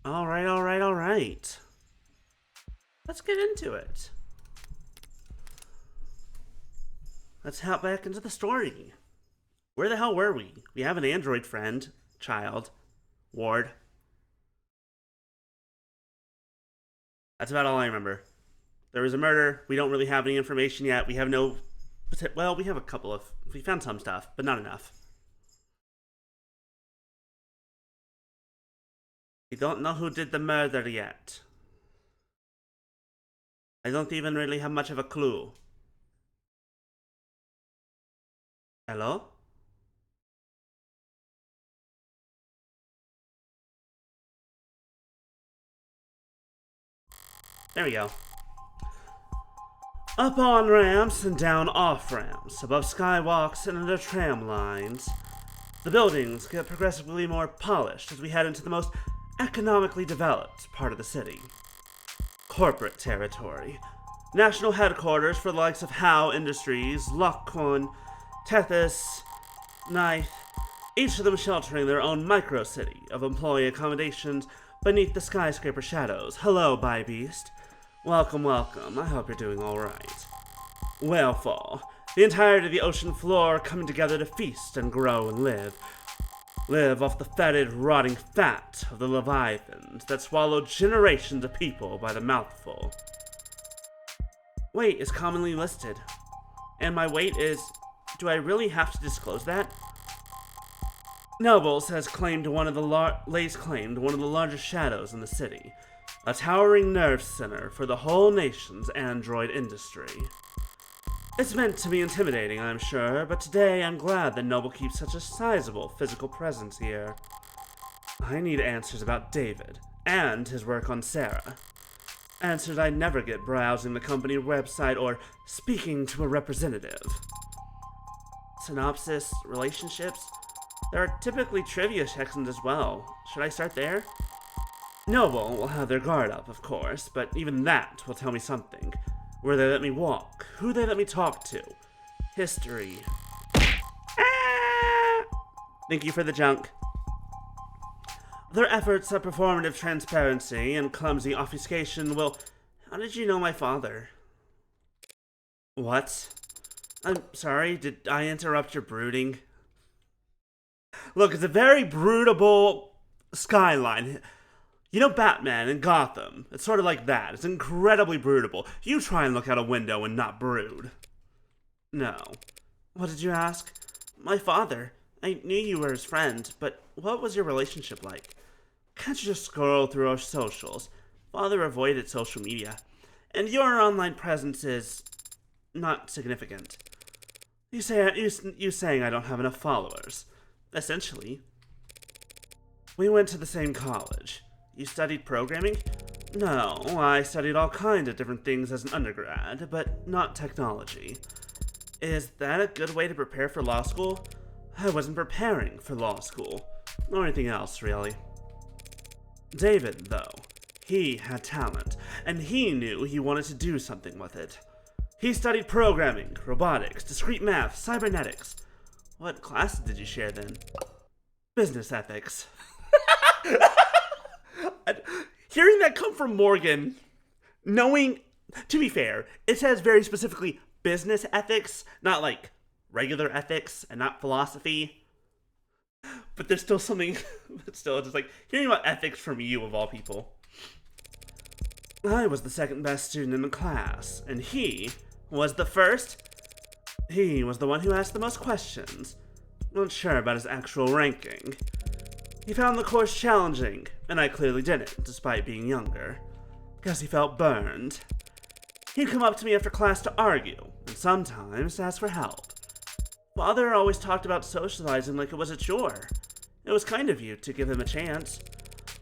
Alright. Let's get into it. Let's hop back into the story. Where the hell were we? We have an android friend, child, Ward. That's about all I remember. There was a murder. We don't really have any information yet. We have no... Well, we have a couple of... We found some stuff, but not enough. We don't know who did the murder yet. I don't even really have much of a clue. Hello? There we go. Up on ramps and down off ramps, above skywalks and under tram lines. The buildings get progressively more polished as we head into the most economically developed part of the city. Corporate territory. National headquarters for the likes of Howe Industries, Lockcorn, Tethys, Knife, each of them sheltering their own micro-city of employee accommodations beneath the skyscraper shadows. Hello, Beast. Welcome. I hope you're doing alright. Whalefall. The entirety of the ocean floor coming together to feast and grow and live. Live off the fetid, rotting fat of the leviathans that swallowed generations of people by the mouthful. Weight is commonly listed. And my weight is... Do I really have to disclose that? Nobles has claimed lays claim to one of the largest shadows in the city. A towering nerve center for the whole nation's android industry. It's meant to be intimidating, I'm sure, but today I'm glad that Noble keeps such a sizable physical presence here. I need answers about David, and his work on Sarah. Answers I never get browsing the company website or speaking to a representative. Synopsis, relationships? There are typically trivia sections as well. Should I start there? Noble will have their guard up, of course, but even that will tell me something. Where they let me walk, who they let me talk to, history. Thank you for the junk. Their efforts at performative transparency and clumsy obfuscation will... How did you know my father? What? I'm sorry, did I interrupt your brooding? Look, it's a very broodable skyline. You know Batman in Gotham? It's sort of like that. It's incredibly broodable. You try and look out a window and not brood. No. What did you ask? My father. I knew you were his friend, but what was your relationship like? Can't you just scroll through our socials? Father avoided social media. And your online presence is... not significant. You saying I don't have enough followers. Essentially. We went to the same college. You studied programming? No, I studied all kinds of different things as an undergrad, but not technology. Is that a good way to prepare for law school? I wasn't preparing for law school, or anything else, really. David, though, he had talent, and he knew he wanted to do something with it. He studied programming, robotics, discrete math, cybernetics. What classes did you share then? Business ethics. Hearing that come from Morgan, knowing, to be fair, it says very specifically business ethics, not like regular ethics and not philosophy. But there's still something, but still, just like hearing about ethics from you of all people. I was the second best student in the class, and he was the first. He was the one who asked the most questions. Not sure about his actual ranking. He found the course challenging, and I clearly didn't, despite being younger. Guess he felt burned. He'd come up to me after class to argue, and sometimes to ask for help. Father always talked about socializing like it was a chore. It was kind of you to give him a chance.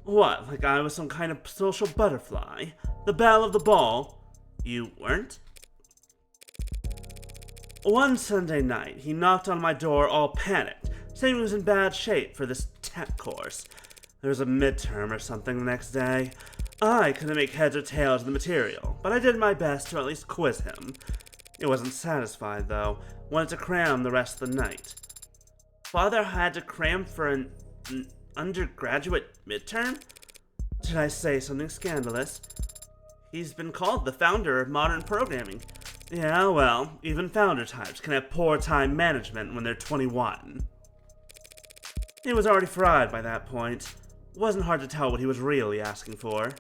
What, like I was some kind of social butterfly? The belle of the ball? You weren't? One Sunday night, he knocked on my door all panicked, saying he was in bad shape for this tech course. There was a midterm or something the next day. I couldn't make heads or tails of the material, but I did my best to at least quiz him. He wasn't satisfied, though. Wanted to cram the rest of the night. Father had to cram for an undergraduate midterm? Did I say something scandalous? He's been called the founder of modern programming. Yeah, well, even founder types can have poor time management when they're 21. He was already fried by that point. It wasn't hard to tell what he was really asking for.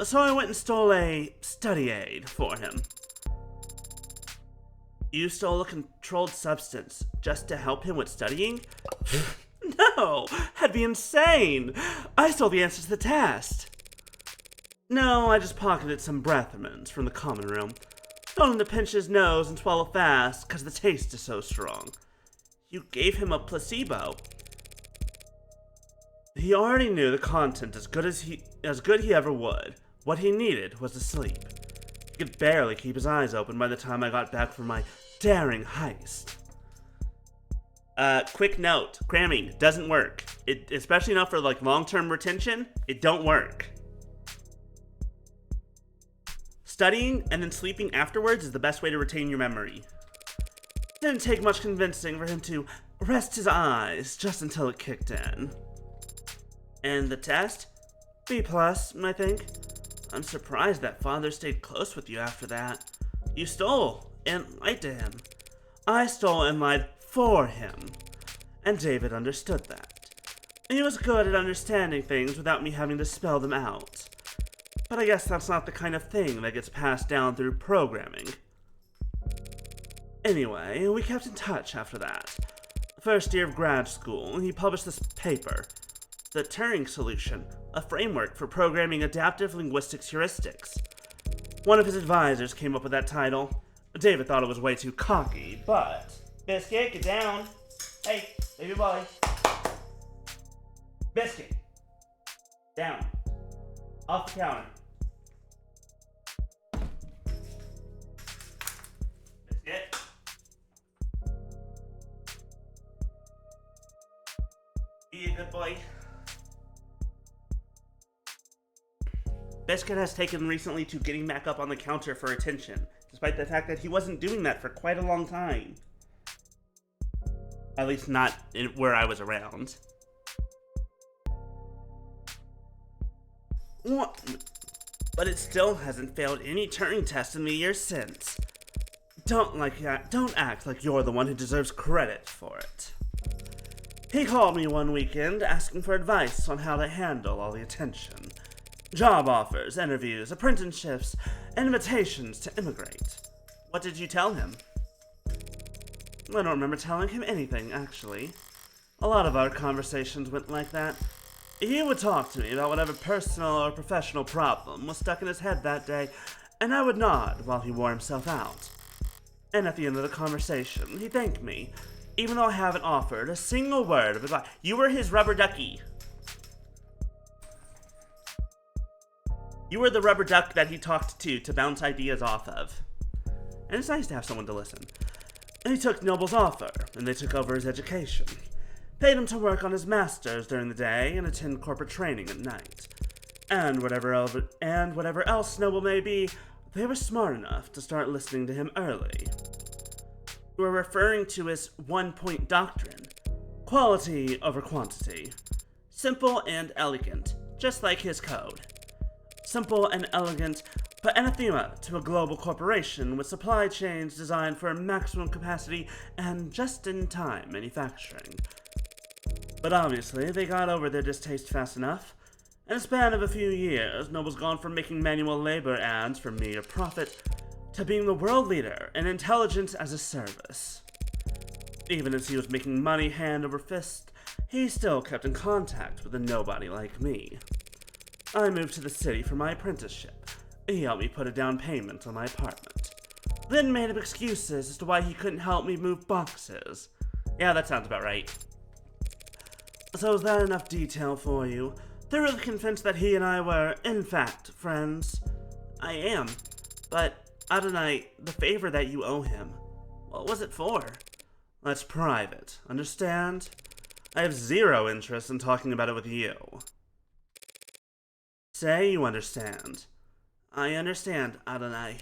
So I went and stole a study aid for him. You stole a controlled substance just to help him with studying? No, that'd be insane. I stole the answer to the test. No, I just pocketed some breath mints from the common room. Told him to pinch his nose and swallow fast because the taste is so strong. You gave him a placebo. He already knew the content as good he ever would. What he needed was to sleep. He could barely keep his eyes open by the time I got back from my daring heist. Quick note, cramming doesn't work. Especially not for long-term retention, it don't work. Studying and then sleeping afterwards is the best way to retain your memory. Didn't take much convincing for him to rest his eyes just until it kicked in. And the test? B+, I think. I'm surprised that father stayed close with you after that. You stole and lied to him. I stole and lied for him. And David understood that. He was good at understanding things without me having to spell them out. But I guess that's not the kind of thing that gets passed down through programming. Anyway, we kept in touch after that. First year of grad school, he published this paper, The Turing Solution, a framework for programming adaptive linguistics heuristics. One of his advisors came up with that title. David thought it was way too cocky, but... Biscuit, get down! Hey, baby boy! Biscuit! Down. Off the counter. Biscuit. Be a good boy. Biscuit has taken recently to getting back up on the counter for attention, despite the fact that he wasn't doing that for quite a long time. At least not where I was around. What? But it still hasn't failed any Turing test in the years since. Don't act like you're the one who deserves credit for it. He called me one weekend asking for advice on how to handle all the attention. Job offers, interviews, apprenticeships, invitations to immigrate. What did you tell him? I don't remember telling him anything, actually. A lot of our conversations went like that. He would talk to me about whatever personal or professional problem was stuck in his head that day, and I would nod while he wore himself out. And at the end of the conversation, he thanked me, even though I haven't offered a single word of advice. You were his rubber ducky. You were the rubber duck that he talked to bounce ideas off of. And it's nice to have someone to listen. And he took Noble's offer, and they took over his education. Paid him to work on his master's during the day and attend corporate training at night. And whatever else Noble may be, they were smart enough to start listening to him early. We're referring to his one-point doctrine. Quality over quantity. Simple and elegant, just like his code. Simple and elegant, but anathema to a global corporation with supply chains designed for maximum capacity and just-in-time manufacturing. But obviously, they got over their distaste fast enough. In a span of a few years, Noble's gone from making manual labor ads for mere profit to being the world leader in intelligence as a service. Even as he was making money hand over fist, he still kept in contact with a nobody like me. I moved to the city for my apprenticeship. He helped me put a down payment on my apartment. Then made up excuses as to why he couldn't help me move boxes. Yeah, that sounds about right. So is that enough detail for you? They're really convinced that he and I were, in fact, friends. I am. But, Adonai, the favor that you owe him, what was it for? That's private, understand? I have zero interest in talking about it with you. Say you understand. I understand, Adonai.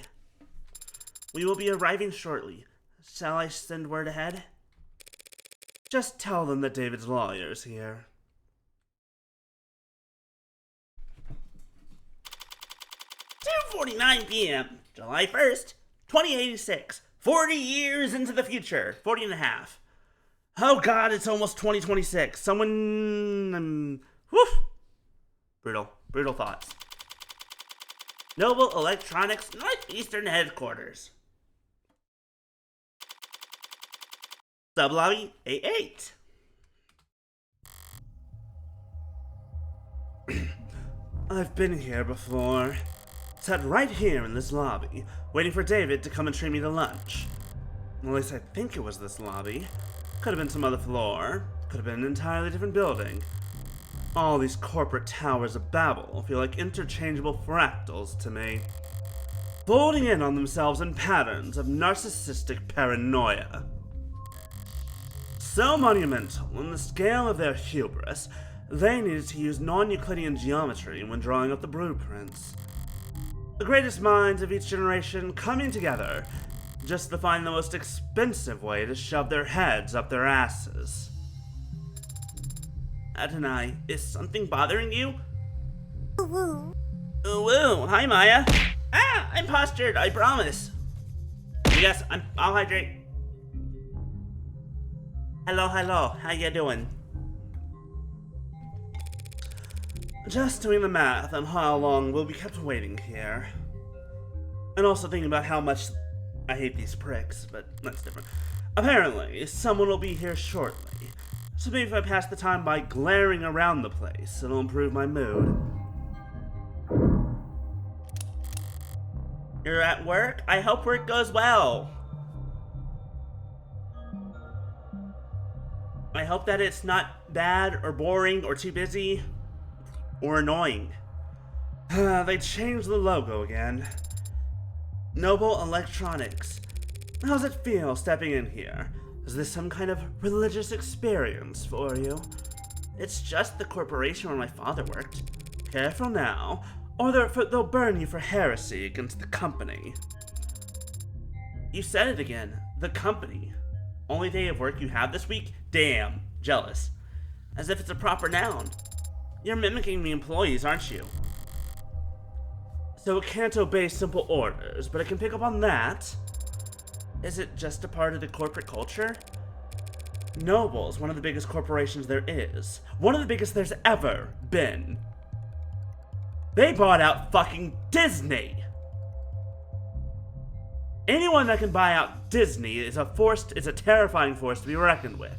We will be arriving shortly. Shall I send word ahead? Just tell them that David's lawyer is here. 2:49 p.m., July 1st, 2086. 40 years into the future. 40 and a half. Oh god, it's almost 2026. Someone... woof. Brutal thoughts. Noble Electronics Northeastern Headquarters. Sublobby A8. I've been here before. Sat right here in this lobby, waiting for David to come and treat me to lunch. At least I think it was this lobby. Could have been some other floor. Could have been an entirely different building. All these corporate towers of Babel feel like interchangeable fractals to me, folding in on themselves in patterns of narcissistic paranoia. So monumental in the scale of their hubris, they needed to use non-Euclidean geometry when drawing up the blueprints. The greatest minds of each generation coming together just to find the most expensive way to shove their heads up their asses. Adonai, is something bothering you? Ooh, woo. Hi, Maya. I'm postured, I promise. Yes, I'll hydrate. Hello, how you doing? Just doing the math on how long we'll be kept waiting here. And also thinking about how much I hate these pricks, but that's different. Apparently, someone will be here shortly. So maybe if I pass the time by glaring around the place, it'll improve my mood. You're at work? I hope work goes well. I hope that it's not bad or boring or too busy or annoying. They changed the logo again. Noble Electronics. How's it feel stepping in here? Is this some kind of religious experience for you? It's just the corporation where my father worked. Careful now, or they'll burn you for heresy against the company. You said it again. The company. Only day of work you have this week? Damn. Jealous. As if it's a proper noun. You're mimicking the employees, aren't you? So it can't obey simple orders, but it can pick up on that. Is it just a part of the corporate culture? Noble's one of the biggest corporations there is. One of the biggest there's ever been. They bought out fucking Disney! Anyone that can buy out Disney is a terrifying force to be reckoned with.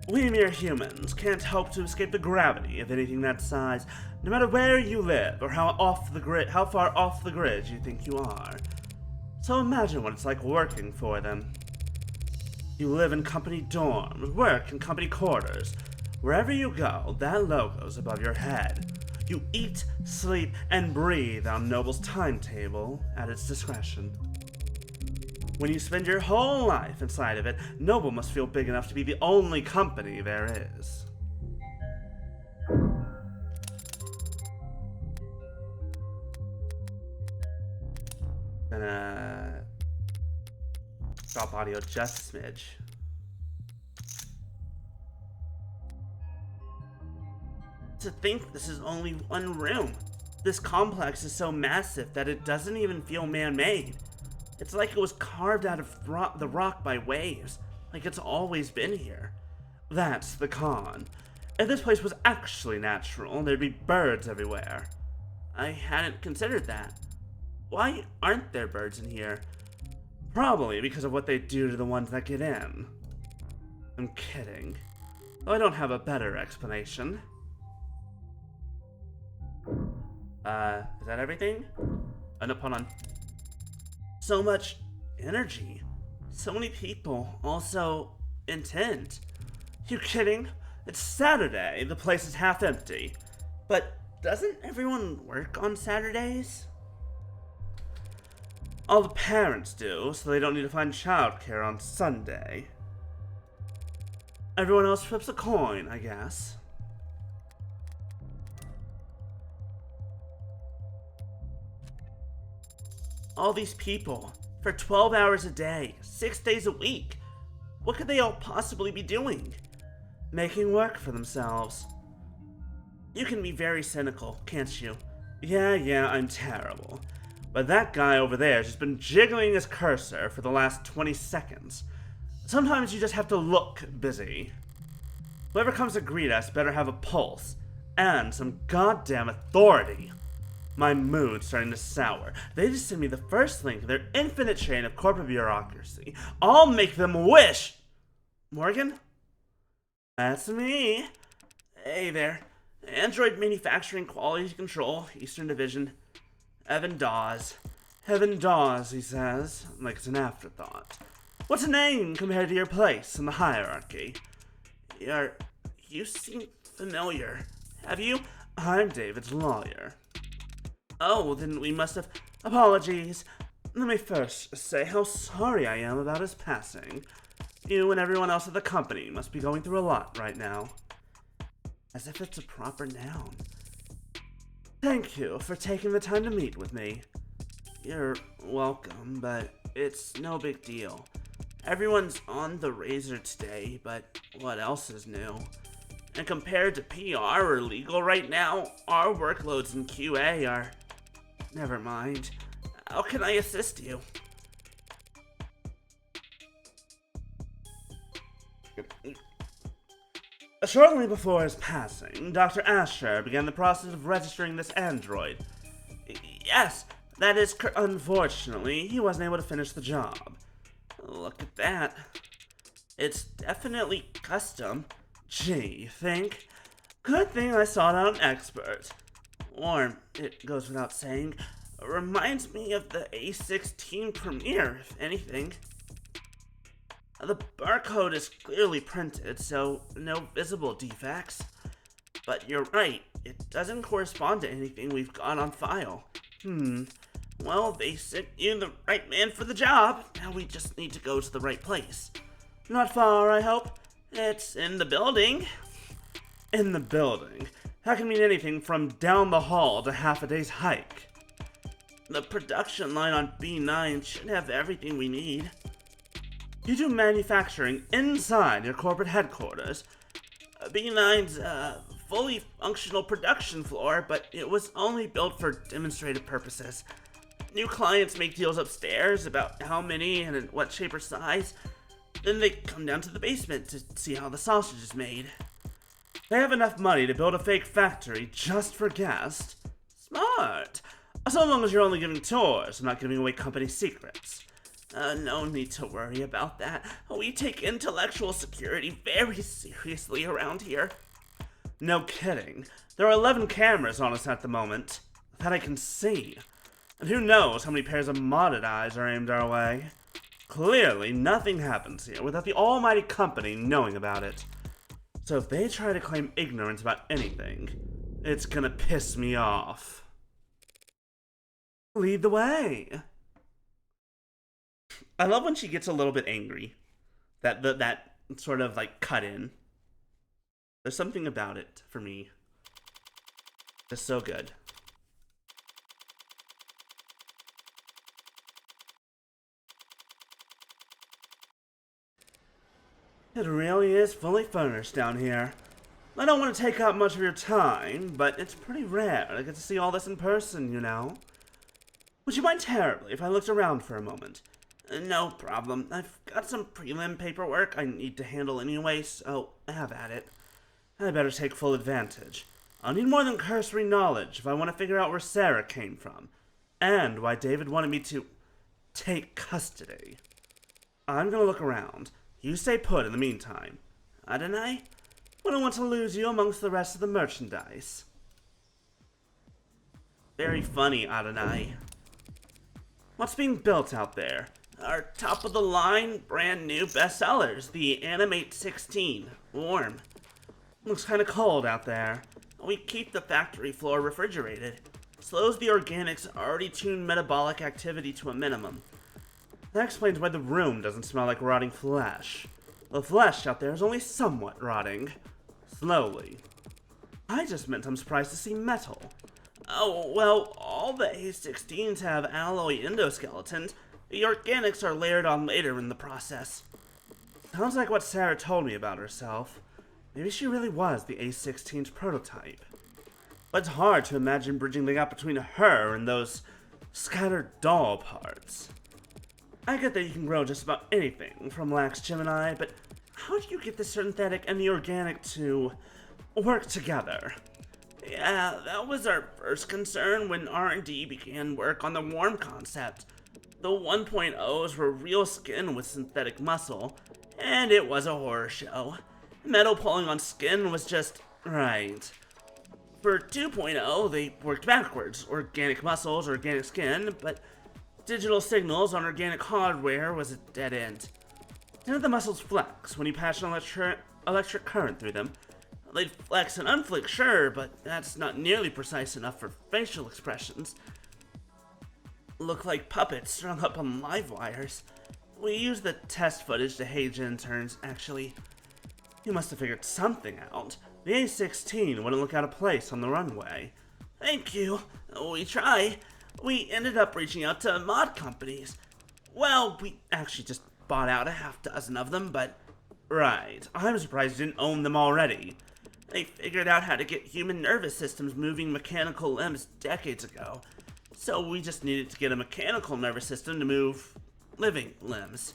We mere humans can't hope to escape the gravity of anything that size, no matter where you live or how far off the grid you think you are. So imagine what it's like working for them. You live in company dorms, work in company quarters. Wherever you go, that logo's above your head. You eat, sleep, and breathe on Noble's timetable at its discretion. When you spend your whole life inside of it, Noble must feel big enough to be the only company there is. Gonna drop audio just a smidge. To think this is only one room. This complex is so massive that it doesn't even feel man-made. It's like it was carved out of the rock by waves, like it's always been here. That's the con. If this place was actually natural, there'd be birds everywhere. I hadn't considered that. Why aren't there birds in here? Probably because of what they do to the ones that get in. I'm kidding. Though I don't have a better explanation. Is that everything? Oh, no, hold on. So much energy. So many people. Also, intent. You kidding? It's Saturday. The place is half empty. But doesn't everyone work on Saturdays? All the parents do, so they don't need to find childcare on Sunday. Everyone else flips a coin, I guess. All these people, for 12 hours a day, 6 days a week. What could they all possibly be doing? Making work for themselves. You can be very cynical, can't you? Yeah, I'm terrible. But that guy over there's just been jiggling his cursor for the last 20 seconds. Sometimes you just have to look busy. Whoever comes to greet us better have a pulse and some goddamn authority. My mood's starting to sour. They just sent me the first link in their infinite chain of corporate bureaucracy. I'll make them wish! Morgan? That's me. Hey there. Android Manufacturing Quality Control, Eastern Division. Evan Dawes. Evan Dawes, he says, like it's an afterthought. What's a name compared to your place in the hierarchy? You seem familiar. Have you? I'm David's lawyer. Oh, then we must have... Apologies. Let me first say how sorry I am about his passing. You and everyone else at the company must be going through a lot right now. As if it's a proper noun. Thank you for taking the time to meet with me. You're welcome, but it's no big deal. Everyone's on the razor today, but what else is new? And compared to PR or legal right now, our workloads in QA are... Never mind. How can I assist you? Shortly before his passing, Dr. Asher began the process of registering this android. Yes, that is unfortunately, he wasn't able to finish the job. Look at that. It's definitely custom. Gee, you think? Good thing I sought out an expert. Or, it goes without saying, reminds me of the A16 Premiere, if anything. The barcode is clearly printed, so no visible defects. But you're right, it doesn't correspond to anything we've got on file. Well, they sent you the right man for the job. Now we just need to go to the right place. Not far, I hope. It's in the building. In the building? That can mean anything from down the hall to half a day's hike. The production line on B9 should have everything we need. You do manufacturing inside your corporate headquarters. B9's a fully functional production floor, but it was only built for demonstrative purposes. New clients make deals upstairs about how many and in what shape or size. Then they come down to the basement to see how the sausage is made. They have enough money to build a fake factory just for guests. Smart. So long as you're only giving tours and not giving away company secrets. No need to worry about that. We take intellectual security very seriously around here. No kidding. There are 11 cameras on us at the moment. That I can see. And who knows how many pairs of modded eyes are aimed our way. Clearly, nothing happens here without the almighty company knowing about it. So if they try to claim ignorance about anything, it's gonna piss me off. Lead the way. I love when she gets a little bit angry. That sort of like cut in. There's something about it for me. It's so good. It really is fully furnished down here. I don't want to take up much of your time, but it's pretty rare to get to see all this in person, you know. Would you mind terribly if I looked around for a moment? No problem. I've got some prelim paperwork I need to handle anyway, so have at it. I better take full advantage. I'll need more than cursory knowledge if I want to figure out where Sarah came from, and why David wanted me to take custody. I'm gonna look around. You stay put in the meantime. Adonai? Wouldn't want to lose you amongst the rest of the merchandise. Very funny, Adonai. What's being built out there? Our top-of-the-line, brand-new bestsellers, the Animate 16. Warm. Looks kinda cold out there. We keep the factory floor refrigerated. Slows the organics' already tuned metabolic activity to a minimum. That explains why the room doesn't smell like rotting flesh. The flesh out there is only somewhat rotting. Slowly. I just meant I'm surprised to see metal. Oh, well, all the A16s have alloy endoskeletons. The organics are layered on later in the process. Sounds like what Sarah told me about herself. Maybe she really was the A16's prototype. It's hard to imagine bridging the gap between her and those scattered doll parts. I get that you can grow just about anything from Lax Gemini, but how do you get the synthetic and the organic to work together? Yeah, that was our first concern when R&D began work on the worm concept. The 1.0s were real skin with synthetic muscle, and it was a horror show. Metal pulling on skin was just right. For 2.0, they worked backwards. Organic muscles, organic skin, but digital signals on organic hardware was a dead end. None of the muscles flex when you pass an electric current through them. They'd flex and unflex, sure, but that's not nearly precise enough for facial expressions. Look like puppets strung up on live wires. We used the test footage to Hey interns, actually. You must have figured something out. The A-16 wouldn't look out of place on the runway. Thank you. We try. We ended up reaching out to mod companies. Well, we actually just bought out a half dozen of them, but... Right. I'm surprised you didn't own them already. They figured out how to get human nervous systems moving mechanical limbs decades ago. So we just needed to get a mechanical nervous system to move living limbs.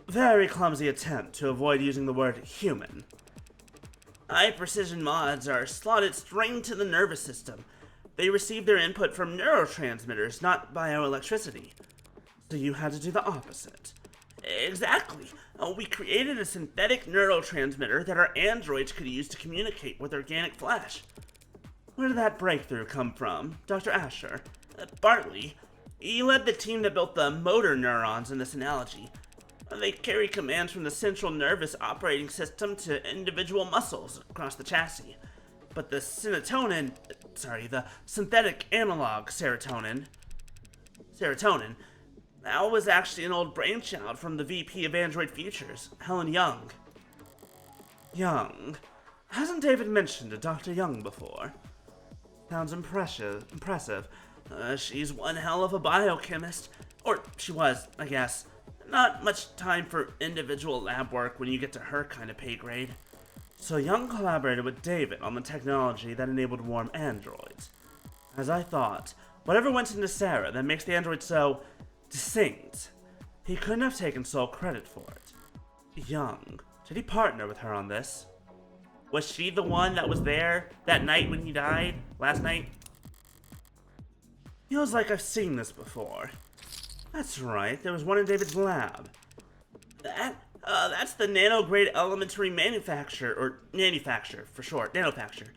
Very clumsy attempt to avoid using the word human. High precision mods are slotted straight into the nervous system. They receive their input from neurotransmitters, not bioelectricity. So you had to do the opposite. Exactly. We created a synthetic neurotransmitter that our androids could use to communicate with organic flesh. Where did that breakthrough come from, Dr. Asher? Bartley. He led the team that built the motor neurons in this analogy. They carry commands from the central nervous operating system to individual muscles across the chassis. But the the synthetic analog serotonin, that was actually an old brainchild from the VP of Android Futures, Helen Young. Young? Hasn't David mentioned a Dr. Young before? Sounds impressive. She's one hell of a biochemist. Or she was, I guess. Not much time for individual lab work when you get to her kind of pay grade. So Young collaborated with David on the technology that enabled warm androids. As I thought, whatever went into Sarah that makes the android so distinct, he couldn't have taken sole credit for it. Young, did he partner with her on this? Was she the one that was there that night when he died? Last night? Feels like I've seen this before. That's right, there was one in David's lab. That's the nano-grade elementary manufacture, or manufacture for short, nanofacture.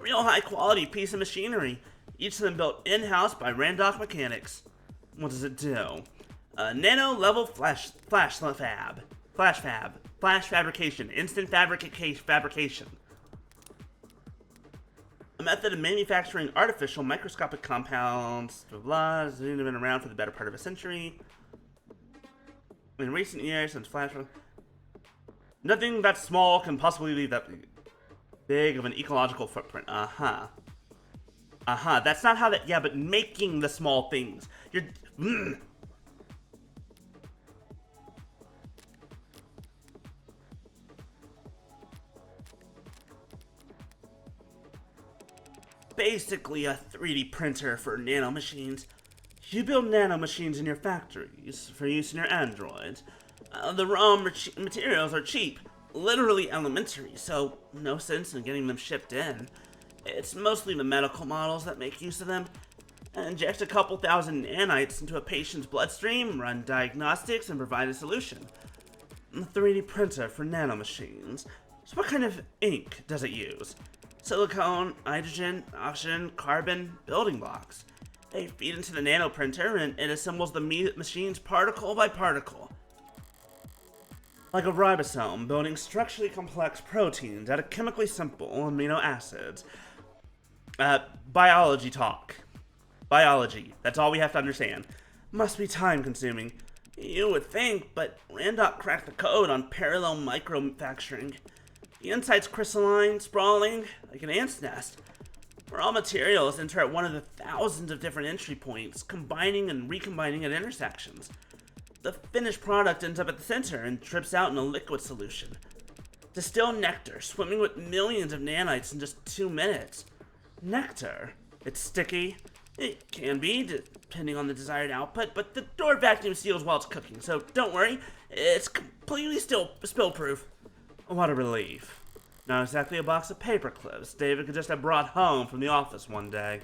Real high-quality piece of machinery, each of them built in-house by Randock Mechanics. What does it do? Nano-level flash fabrication, instant fabrication. A method of manufacturing artificial microscopic compounds, has been around for the better part of a century. In recent years, since flash, nothing that small can possibly leave that big of an ecological footprint. That's not how that. Yeah, but making the small things. You're. Basically a 3D printer for nanomachines. You build nanomachines in your factories for use in your androids. The raw materials are cheap, literally elementary, so no sense in getting them shipped in. It's mostly the medical models that make use of them. Inject a couple thousand nanites into a patient's bloodstream, run diagnostics, and provide a solution. A 3D printer for nanomachines. So what kind of ink does it use? Silicone, hydrogen, oxygen, carbon, building blocks. They feed into the nanoprinter and it assembles the machines particle by particle. Like a ribosome building structurally complex proteins out of chemically simple amino acids. Biology talk. Biology, that's all we have to understand. Must be time consuming. You would think, but Randock cracked the code on parallel microfacturing. The inside's crystalline, sprawling, like an ant's nest. Raw materials enter at one of the thousands of different entry points, combining and recombining at intersections. The finished product ends up at the center and drips out in a liquid solution. Distill nectar, swimming with millions of nanites in just 2 minutes. Nectar. It's sticky. It can be, depending on the desired output, but the door vacuum seals while it's cooking, so don't worry. It's completely still spill-proof. What a relief. Not exactly a box of paper clips David could just have brought home from the office one day.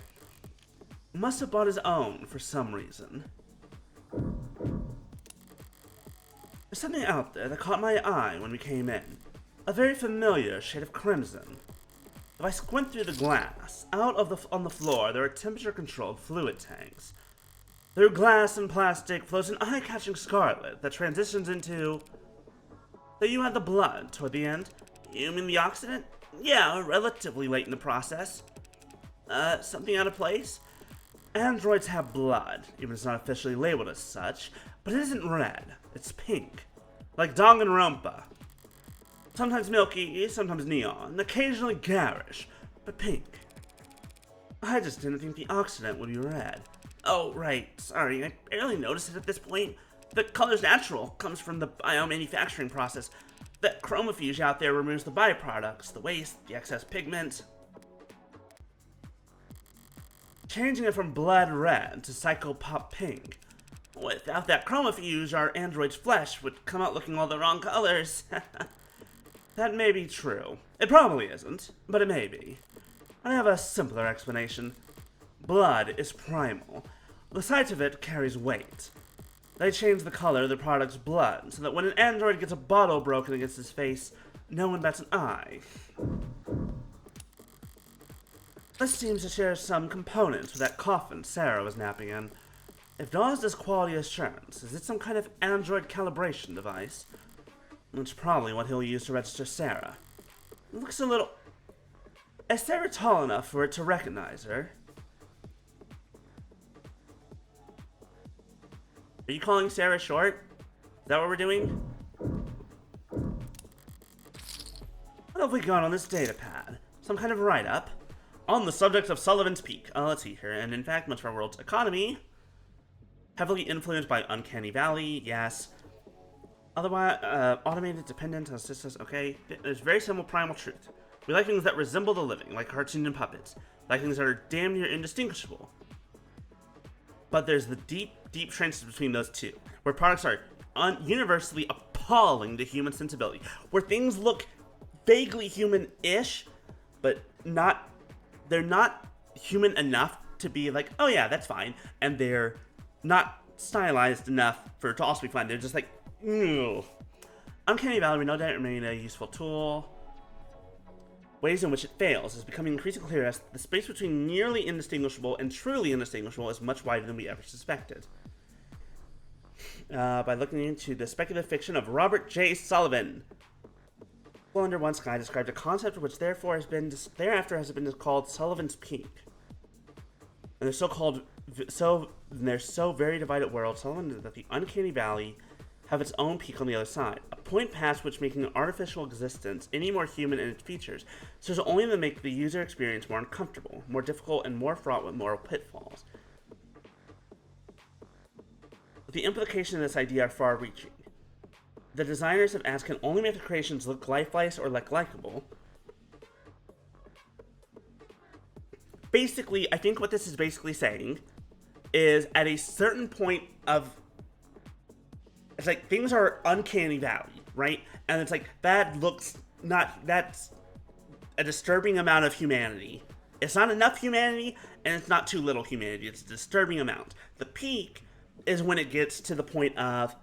Must have bought his own for some reason. There's something out there that caught my eye when we came in. A very familiar shade of crimson. If I squint through the glass, on the floor there are temperature-controlled fluid tanks. Through glass and plastic flows an eye-catching scarlet that transitions into... So you had the blood toward the end? You mean the oxidant? Yeah, relatively late in the process. Something out of place? Androids have blood, even if it's not officially labeled as such, but it isn't red, it's pink. Like Danganronpa. Sometimes milky, sometimes neon, and occasionally garish, but pink. I just didn't think the oxidant would be red. Oh, right, sorry, I barely noticed it at this point. The color's natural, comes from the biomanufacturing process. The chromophage out there removes the byproducts, the waste, the excess pigment. Changing it from blood red to psychopop pink. Without that chromophage, our android's flesh would come out looking all the wrong colors. That may be true. It probably isn't, but it may be. I have a simpler explanation. Blood is primal. The sight of it carries weight. They change the color of the product's blood, so that when an android gets a bottle broken against his face, no one bats an eye. This seems to share some components with that coffin Sarah was napping in. If Dawes does quality assurance, is it some kind of android calibration device? Which is probably what he'll use to register Sarah. It looks a little... Is Sarah tall enough for it to recognize her? Are you calling Sarah short? Is that what we're doing? What have we got on this data pad? Some kind of write-up? On the subject of Sullivan's Peak. Let's see here. And in fact, much of our world's economy... Heavily influenced by Uncanny Valley, yes. Otherwise, automated, dependent on systems, okay. There's very simple primal truth. We like things that resemble the living, like cartoons and puppets. Like things that are damn near indistinguishable. But there's the deep, deep trenches between those two, where products are universally appalling to human sensibility. Where things look vaguely human-ish, but they're not human enough to be like, oh yeah, that's fine. And they're not stylized enough for it to also be fine. They're just like, ew. Uncanny Valley, we know that it remained a useful tool. Ways in which it fails is becoming increasingly clear as the space between nearly indistinguishable and truly indistinguishable is much wider than we ever suspected. By looking into the speculative fiction of Robert J. Sullivan. Well Under One Sky described a concept which thereafter has been called Sullivan's Peak. And their so very divided world, Sullivan that the Uncanny Valley have its own peak on the other side, a point past which making an artificial existence any more human in its features serves only to make the user experience more uncomfortable, more difficult, and more fraught with moral pitfalls. The implications of this idea are far-reaching. The designers of ads can only make the creations look lifeless or likable. Basically, I think what this is basically saying is at a certain point of... It's like, things are Uncanny Valley, right? And it's like, that's a disturbing amount of humanity. It's not enough humanity, and it's not too little humanity. It's a disturbing amount. The peak is when it gets to the point of,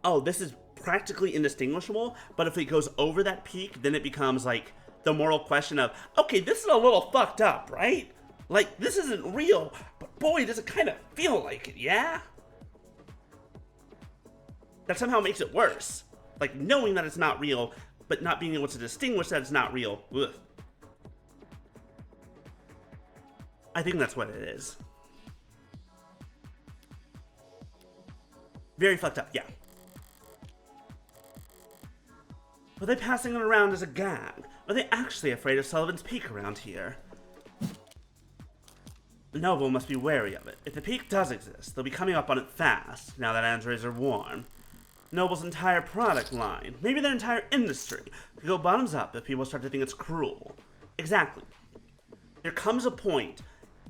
oh, this is practically indistinguishable, but if it goes over that peak, then it becomes like the moral question of, okay, this is a little fucked up, right? Like, this isn't real, but boy, does it kind of feel like it, yeah? That somehow makes it worse. Like, knowing that it's not real, but not being able to distinguish that it's not real. Ugh. I think that's what it is. Very fucked up, yeah. Were they passing it around as a gag? Are they actually afraid of Sullivan's Peak around here? Noble must be wary of it. If the peak does exist, they'll be coming up on it fast, now that androids are warm. Noble's entire product line, maybe their entire industry, could go bottoms up if people start to think it's cruel. Exactly. There comes a point,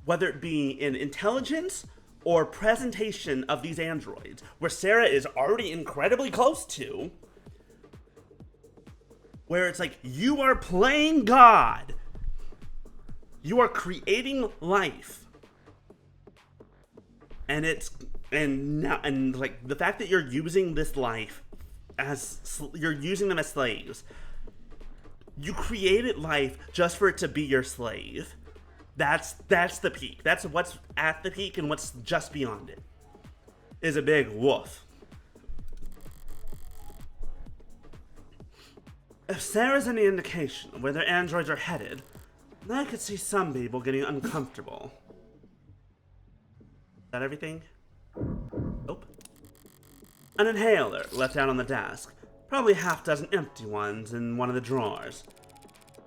whether it be in intelligence or presentation of these androids, where Sarah is already incredibly close to, where it's like, you are playing God. You are creating life. And like the fact that you're using this life you're using them as slaves. You created life just for it to be your slave. That's the peak. That's what's at the peak, and what's just beyond it is a big woof. If Sarah's any indication of where their androids are headed, I could see some people getting uncomfortable. Is that everything? Nope. An inhaler left out on the desk. Probably half dozen empty ones in one of the drawers.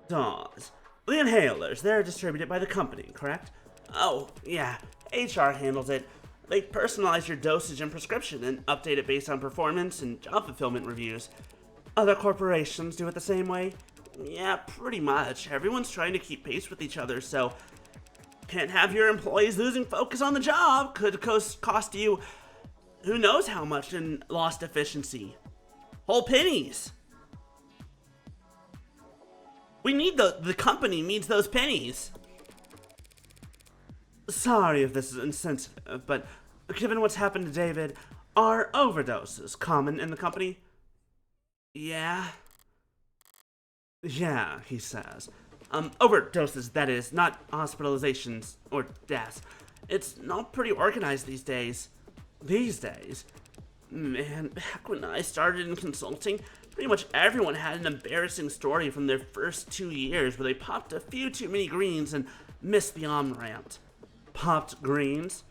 DAWs. The inhalers, they're distributed by the company, correct? Oh, yeah. HR handles it. They personalize your dosage and prescription and update it based on performance and job fulfillment reviews. Other corporations do it the same way? Yeah, pretty much. Everyone's trying to keep pace with each other, so can't have your employees losing focus on the job. Could cost you who knows how much in lost efficiency. Whole pennies. We need the company needs those pennies. Sorry if this is insensitive, but given what's happened to David, are overdoses common in the company? Yeah, he says. Overdoses, that is, not hospitalizations or deaths. It's not pretty organized these days. Man, back when I started in consulting, pretty much everyone had an embarrassing story from their first 2 years where they popped a few too many greens and missed the on-ramp. Popped greens?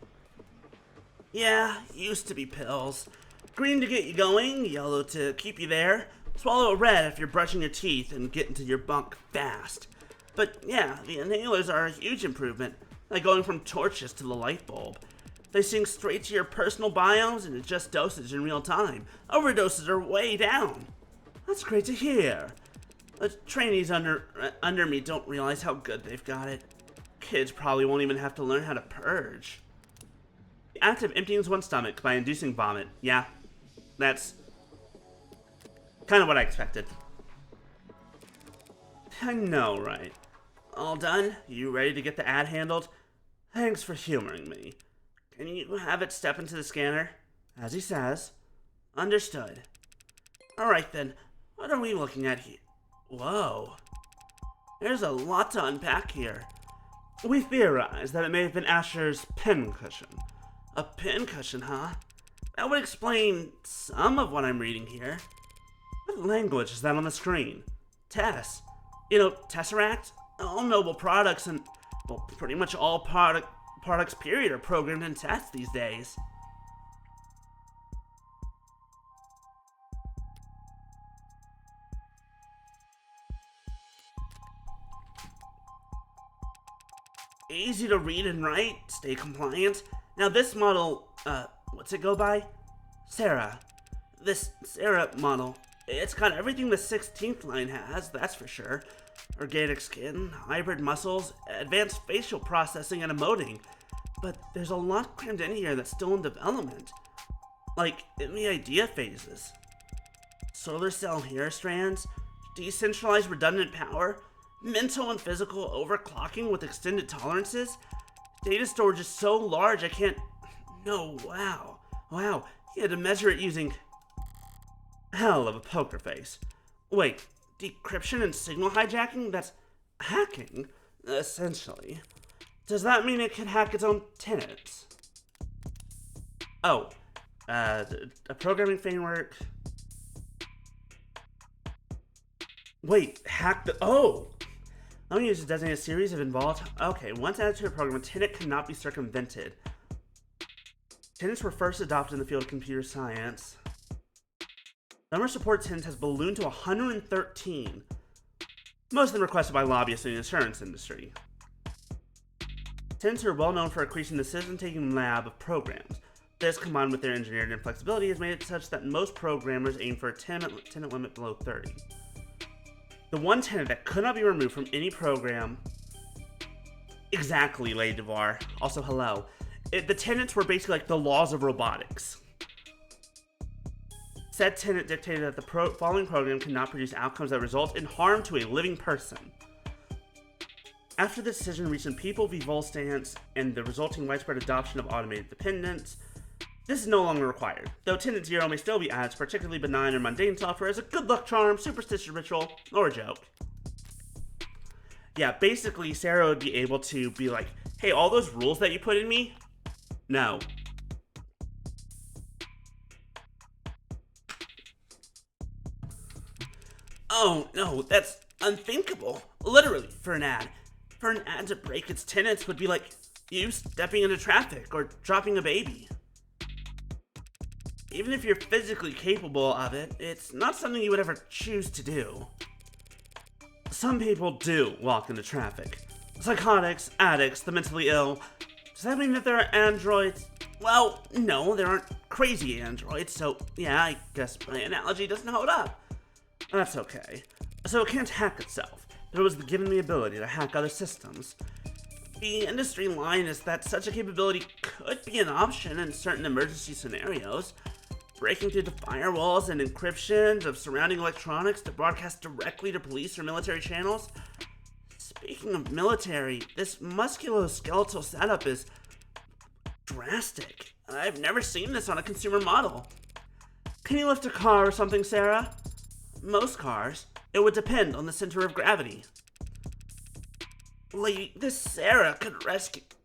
Yeah, used to be pills. Green to get you going, yellow to keep you there, swallow a red if you're brushing your teeth and get into your bunk fast. But yeah, the inhalers are a huge improvement, like going from torches to the light bulb. They sync straight to your personal biomes and adjust dosage in real time. Overdoses are way down. That's great to hear. The trainees under me don't realize how good they've got it. Kids probably won't even have to learn how to purge. The act of emptying one's stomach by inducing vomit. Yeah, that's kind of what I expected. I know, right? All done? You ready to get the ad handled? Thanks for humoring me. Can you have it step into the scanner? As he says. Understood. Alright then, what are we looking at here? Whoa. There's a lot to unpack here. We theorize that it may have been Asher's pincushion. A pincushion, huh? That would explain some of what I'm reading here. What language is that on the screen? Tess. You know, Tesseract? All Noble products and, well, pretty much all products period are programmed in Tess these days. Easy to read and write, stay compliant. Now this model, what's it go by? Sarah. This Sarah model, it's got everything the 16th line has, that's for sure. Organic skin, hybrid muscles, advanced facial processing and emoting. But there's a lot crammed in here that's still in development. Like, in the idea phases. Solar cell hair strands, decentralized redundant power, mental and physical overclocking with extended tolerances. Data storage is so large I can't... No, wow. Wow, he had to measure it using... hell of a poker face. Wait, decryption and signal hijacking? That's hacking, essentially. Does that mean it can hack its own tenants? Oh, a programming framework. Wait, hack the... Oh! Only use to designate a series of involved... Okay, once added to a program, a tenant cannot be circumvented. Tenants were first adopted in the field of computer science. The number of support tenants has ballooned to 113. Most of them requested by lobbyists in the insurance industry. Tenants are well known for increasing the decision-taking lab of programs. This, combined with their engineering and flexibility, has made it such that most programmers aim for a tenant limit below 30. The one tenant that could not be removed from any program. Exactly, Lady Devar. Also, hello. The tenants were basically like the laws of robotics. Said tenant dictated that the following program cannot produce outcomes that result in harm to a living person. After the decision reached in People v. Volstance and the resulting widespread adoption of automated dependence, this is no longer required, though Tenant Zero may still be added to particularly benign or mundane software as a good luck charm, superstitious ritual, or a joke. Yeah, basically, Sarah would be able to be like, hey, all those rules that you put in me? No. Oh, no, that's unthinkable. Literally, for an ad. For an ad to break its tenants would be like you stepping into traffic or dropping a baby. Even if you're physically capable of it, it's not something you would ever choose to do. Some people do walk into traffic. Psychotics, addicts, the mentally ill. Does that mean that there are androids? Well, no, there aren't crazy androids, so yeah, I guess my analogy doesn't hold up. That's okay. So it can't hack itself, but it was given the ability to hack other systems. The industry line is that such a capability could be an option in certain emergency scenarios. Breaking through the firewalls and encryptions of surrounding electronics to broadcast directly to police or military channels. Speaking of military, this musculoskeletal setup is drastic. I've never seen this on a consumer model. Can you lift a car or something, Sarah? Most cars. It would depend on the center of gravity. Lady, this Sarah could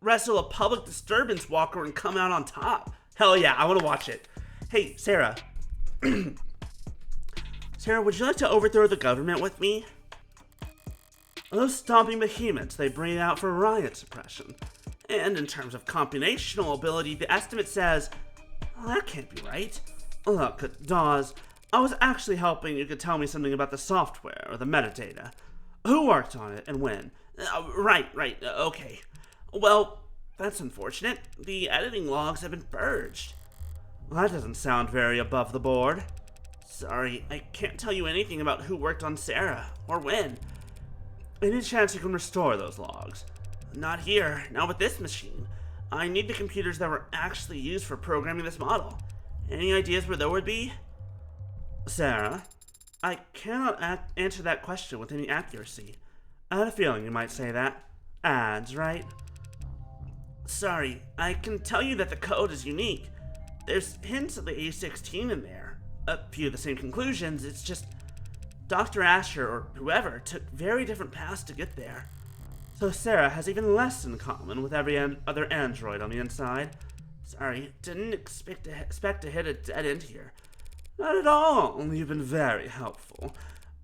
wrestle a public disturbance walker and come out on top. Hell yeah, I want to watch it. Hey, Sarah. Sarah, would you like to overthrow the government with me? Those stomping behemoths they bring out for riot suppression. And in terms of computational ability, the estimate says, well, that can't be right. Look, Dawes, I was actually hoping you could tell me something about the software or the metadata. Who worked on it and when? Right, okay. Well, that's unfortunate. The editing logs have been purged. Well, that doesn't sound very above the board. Sorry, I can't tell you anything about who worked on Sarah, or when. Any chance you can restore those logs? Not here, not with this machine. I need the computers that were actually used for programming this model. Any ideas where there would be? Sarah, I cannot answer that question with any accuracy. I had a feeling you might say that. Ads, right? Sorry, I can tell you that the code is unique. There's hints of the A16 in there. A few of the same conclusions, it's just Dr. Asher or whoever took very different paths to get there. So Sarah has even less in common with every other android on the inside. Sorry, didn't expect to hit a dead end here. Not at all, you've been very helpful.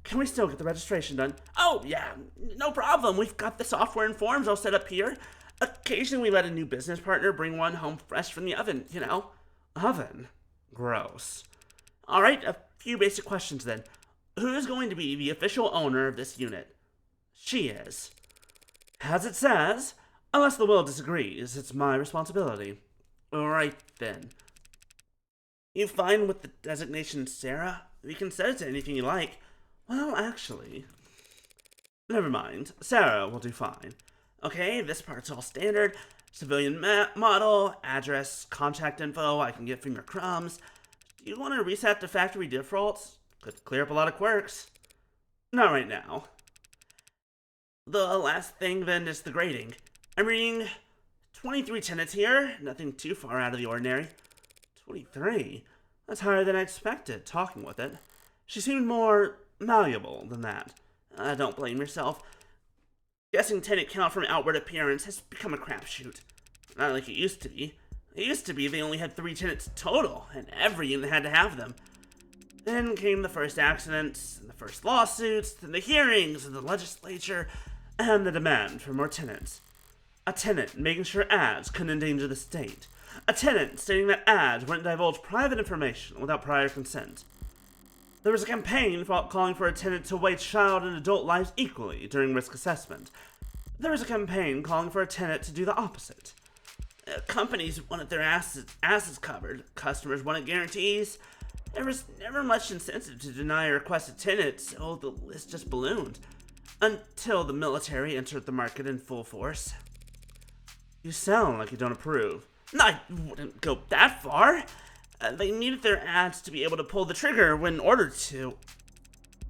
Can we still get the registration done? Oh, yeah, no problem. We've got the software and forms all set up here. Occasionally we let a new business partner bring one home fresh from the oven, you know. Oven? Gross. Alright, a few basic questions then. Who is going to be the official owner of this unit? She is. As it says, unless the will disagrees, it's my responsibility. Alright then. You fine with the designation Sarah? We can set it to anything you like. Well, actually, never mind. Sarah will do fine. Okay, this part's all standard. Civilian model, address, contact info I can get from your crumbs. Do you want to reset the factory defaults? Could clear up a lot of quirks. Not right now. The last thing then is the grading. I'm reading 23 tenants here, nothing too far out of the ordinary. 23? That's higher than I expected, talking with it. She seemed more malleable than that. Don't blame yourself. Guessing tenant count from outward appearance has become a crapshoot. Not like it used to be. It used to be they only had 3 tenants total, and every unit had to have them. Then came the first accidents, and the first lawsuits, then the hearings, and the legislature, and the demand for more tenants. A tenant making sure ads couldn't endanger the state. A tenant stating that ads wouldn't divulge private information without prior consent. There was a campaign calling for a tenant to weigh child and adult lives equally during risk assessment. There was a campaign calling for a tenant to do the opposite. Companies wanted their asses covered. Customers wanted guarantees. There was never much incentive to deny a requested tenant, so the list just ballooned. Until the military entered the market in full force. You sound like you don't approve. No, I wouldn't go that far. They needed their ads to be able to pull the trigger when ordered to,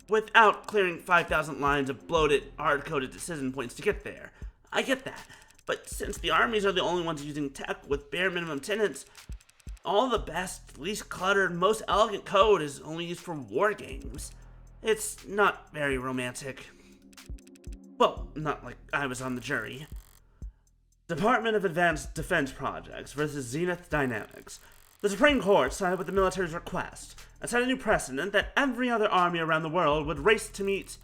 without clearing 5,000 lines of bloated, hard-coded decision points to get there. I get that. But since the armies are the only ones using tech with bare minimum tenants, all the best, least cluttered, most elegant code is only used for war games. It's not very romantic. Well, not like I was on the jury. Department of Advanced Defense Projects versus Zenith Dynamics. The Supreme Court sided with the military's request and set a new precedent that every other army around the world would race to meet,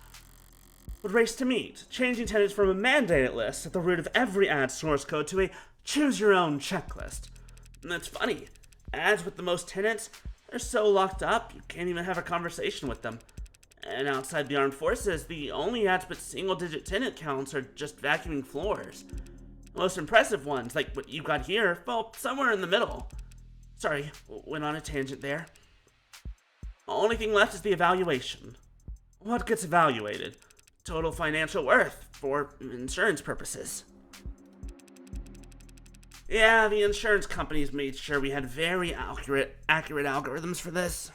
changing tenants from a mandated list at the root of every ad source code to a choose-your-own checklist. And that's funny. Ads with the most tenants are so locked up, you can't even have a conversation with them. And outside the armed forces, the only ads with single-digit tenant counts are just vacuuming floors. The most impressive ones, like what you got here, fall somewhere in the middle. Sorry, went on a tangent there. The only thing left is the evaluation. What gets evaluated? Total financial worth for insurance purposes. Yeah, the insurance companies made sure we had very accurate algorithms for this.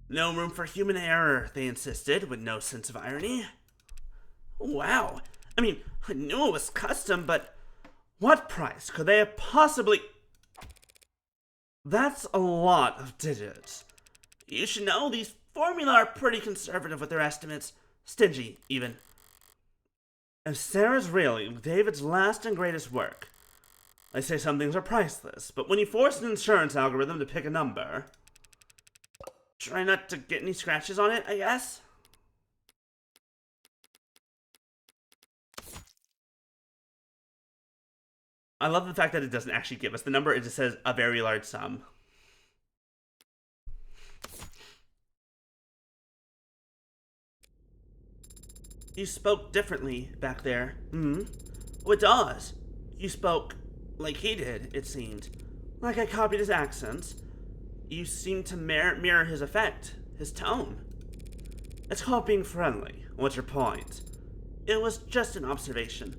No room for human error, they insisted, with no sense of irony. Wow. I mean, I knew it was custom, but what price could they have possibly... That's a lot of digits. You should know these formula are pretty conservative with their estimates. Stingy, even. If Sarah's really David's last and greatest work, they say some things are priceless, but when you force an insurance algorithm to pick a number... Try not to get any scratches on it, I guess? I love the fact that it doesn't actually give us the number, it just says a very large sum. You spoke differently back there. Oh, it does. You spoke like he did, it seemed. Like I copied his accents. You seemed to mirror his effect, his tone. It's called being friendly. What's your point? It was just an observation.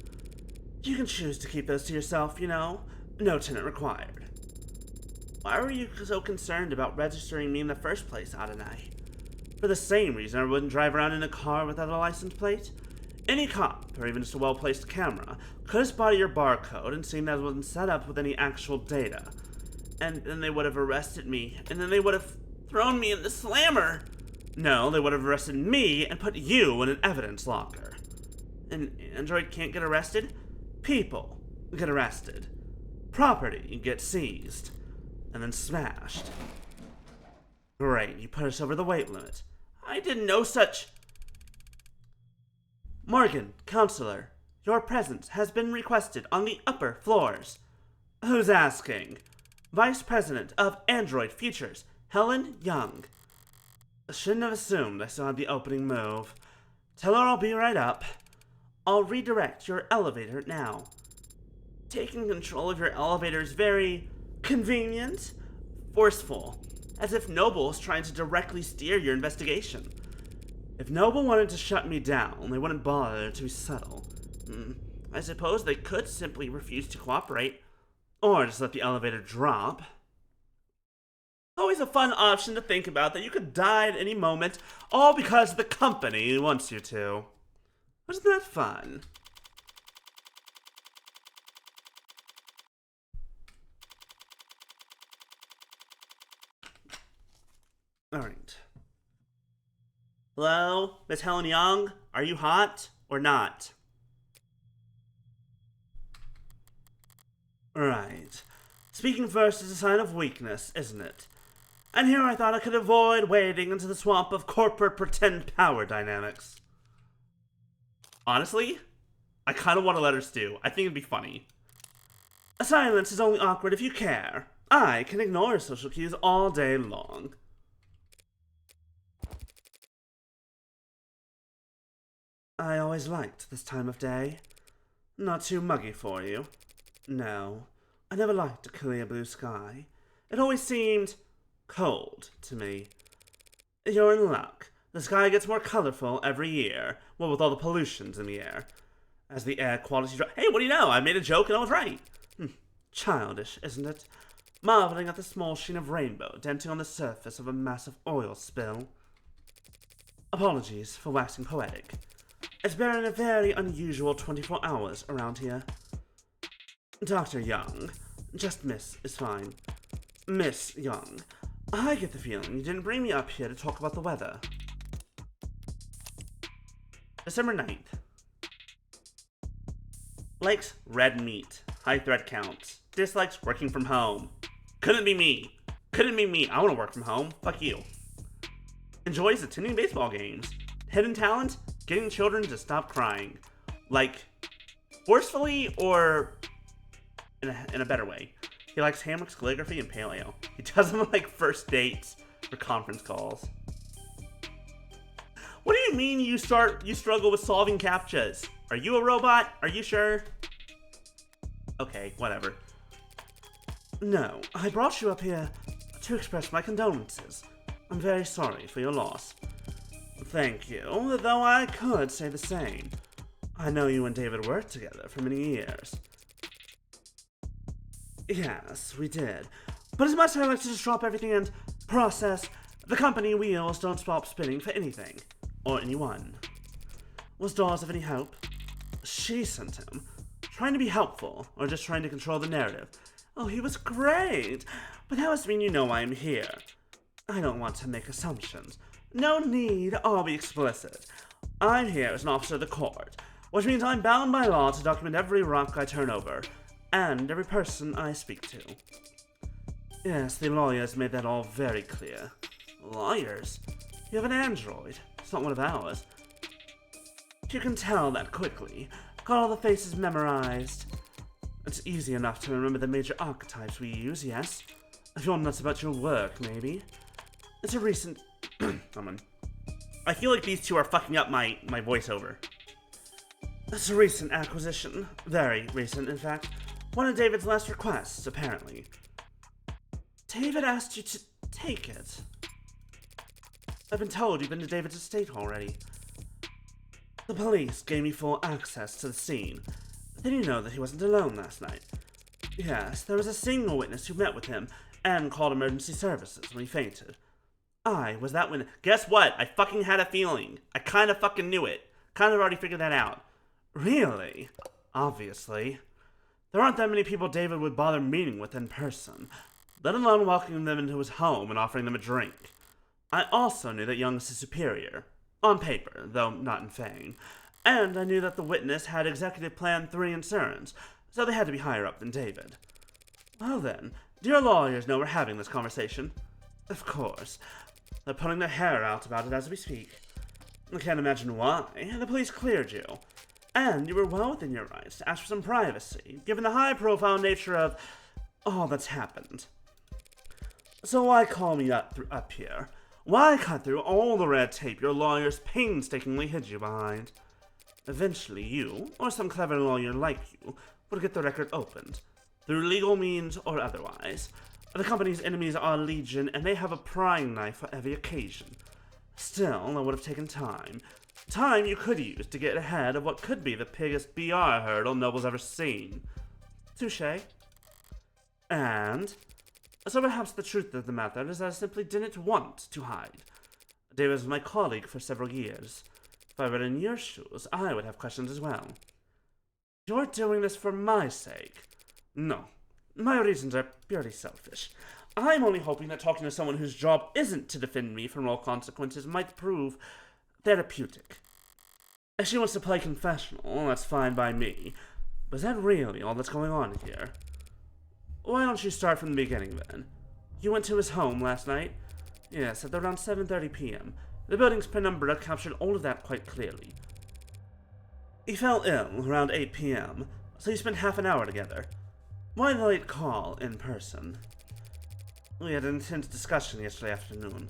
You can choose to keep those to yourself, you know. No tenant required. Why were you so concerned about registering me in the first place, Adonai? For the same reason I wouldn't drive around in a car without a license plate. Any cop, or even just a well-placed camera, could have spotted your barcode and seen that it wasn't set up with any actual data. And then they would have arrested me, and then they would have thrown me in the slammer. No, they would have arrested me and put you in an evidence locker. An android can't get arrested? People get arrested. Property gets seized. And then smashed. Great, you put us over the weight limit. I didn't know such... Morgan, counselor, your presence has been requested on the upper floors. Who's asking? Vice President of Android Futures, Helen Young. I shouldn't have assumed I still had the opening move. Tell her I'll be right up. I'll redirect your elevator now. Taking control of your elevator is very convenient, forceful, as if Noble's trying to directly steer your investigation. If Noble wanted to shut me down, they wouldn't bother to be subtle. I suppose they could simply refuse to cooperate. Or just let the elevator drop. Always a fun option to think about that you could die at any moment, all because the company wants you to. Wasn't that fun? Alright. Hello, Miss Helen Young? Are you hot or not? Right. Speaking first is a sign of weakness, isn't it? And here I thought I could avoid wading into the swamp of corporate pretend power dynamics. Honestly, I kind of want to let her stew. I think it'd be funny. A silence is only awkward if you care. I can ignore social cues all day long. I always liked this time of day. Not too muggy for you. No, I never liked a clear blue sky. It always seemed cold to me. You're in luck. The sky gets more colorful every year, what with all the pollutions in the air. As the air quality drops. Hey, what do you know? I made a joke and I was right. Childish, isn't it? Marveling at the small sheen of rainbow denting on the surface of a massive oil spill. Apologies for waxing poetic. It's been a very unusual 24 hours around here. Dr. Young. Just Miss is fine. Miss Young. I get the feeling you didn't bring me up here to talk about the weather. December 9th. Likes red meat. High thread counts. Dislikes working from home. Couldn't be me. Couldn't be me. I want to work from home. Fuck you. Enjoys attending baseball games. Hidden talent? Getting children to stop crying. Like, forcefully or in a better way. He likes hammocks, calligraphy, and pale ale. He doesn't like first dates or conference calls. What do you mean you struggle with solving CAPTCHAs? Are you a robot? Are you sure? Okay, whatever. No, I brought you up here to express my condolences. I'm very sorry for your loss. Thank you, though I could say the same. I know you and David worked together for many years. Yes, we did. But as much as I like to just drop everything and process, the company wheels don't stop spinning for anything. Or anyone. Was Dawes of any help? She sent him. Trying to be helpful, or just trying to control the narrative. Oh, he was great! But that must mean you know why I'm here. I don't want to make assumptions. No need, I'll be explicit. I'm here as an officer of the court, which means I'm bound by law to document every rock I turn over, and every person I speak to. Yes, the lawyers made that all very clear. Lawyers? You have an android. It's not one of ours. You can tell that quickly. Got all the faces memorized. It's easy enough to remember the major archetypes we use, yes? If you're nuts about your work, maybe. It's a recent... I feel like these two are fucking up my voiceover. It's a recent acquisition. Very recent, in fact. One of David's last requests, apparently. David asked you to take it. I've been told you've been to David's estate already. The police gave me full access to the scene. Then you know that he wasn't alone last night. Yes, there was a single witness who met with him and called emergency services when he fainted. I was that witness. Guess what? I fucking had a feeling. I kind of fucking knew it. Kind of already figured that out. Really? Obviously. There aren't that many people David would bother meeting with in person, let alone welcoming them into his home and offering them a drink. I also knew that Young was his superior. On paper, though not in fame. And I knew that the witness had Executive Plan 3 insurance, so they had to be higher up than David. Well then, do your lawyers know we're having this conversation? Of course. They're pulling their hair out about it as we speak. I can't imagine why. The police cleared you. And you were well within your rights to ask for some privacy, given the high-profile nature of all that's happened. So why call me up here? Why cut through all the red tape your lawyers painstakingly hid you behind? Eventually you, or some clever lawyer like you, would get the record opened, through legal means or otherwise. The company's enemies are legion, and they have a prying knife for every occasion. Still, it would have taken time. Time you could use to get ahead of what could be the biggest BR hurdle Noble's ever seen. Touché. And so perhaps the truth of the matter is that I simply didn't want to hide. David was my colleague for several years. If I were in your shoes, I would have questions as well. You're doing this for my sake. No, my reasons are purely selfish. I'm only hoping that talking to someone whose job isn't to defend me from all consequences might prove therapeutic. If she wants to play confessional, that's fine by me. But is that really all that's going on here? Why don't you start from the beginning, then? You went to his home last night? Yes, at around 7:30 p.m. The building's penumbra captured all of that quite clearly. He fell ill around 8 p.m., so you spent half an hour together. Why the late call in person? We had an intense discussion yesterday afternoon.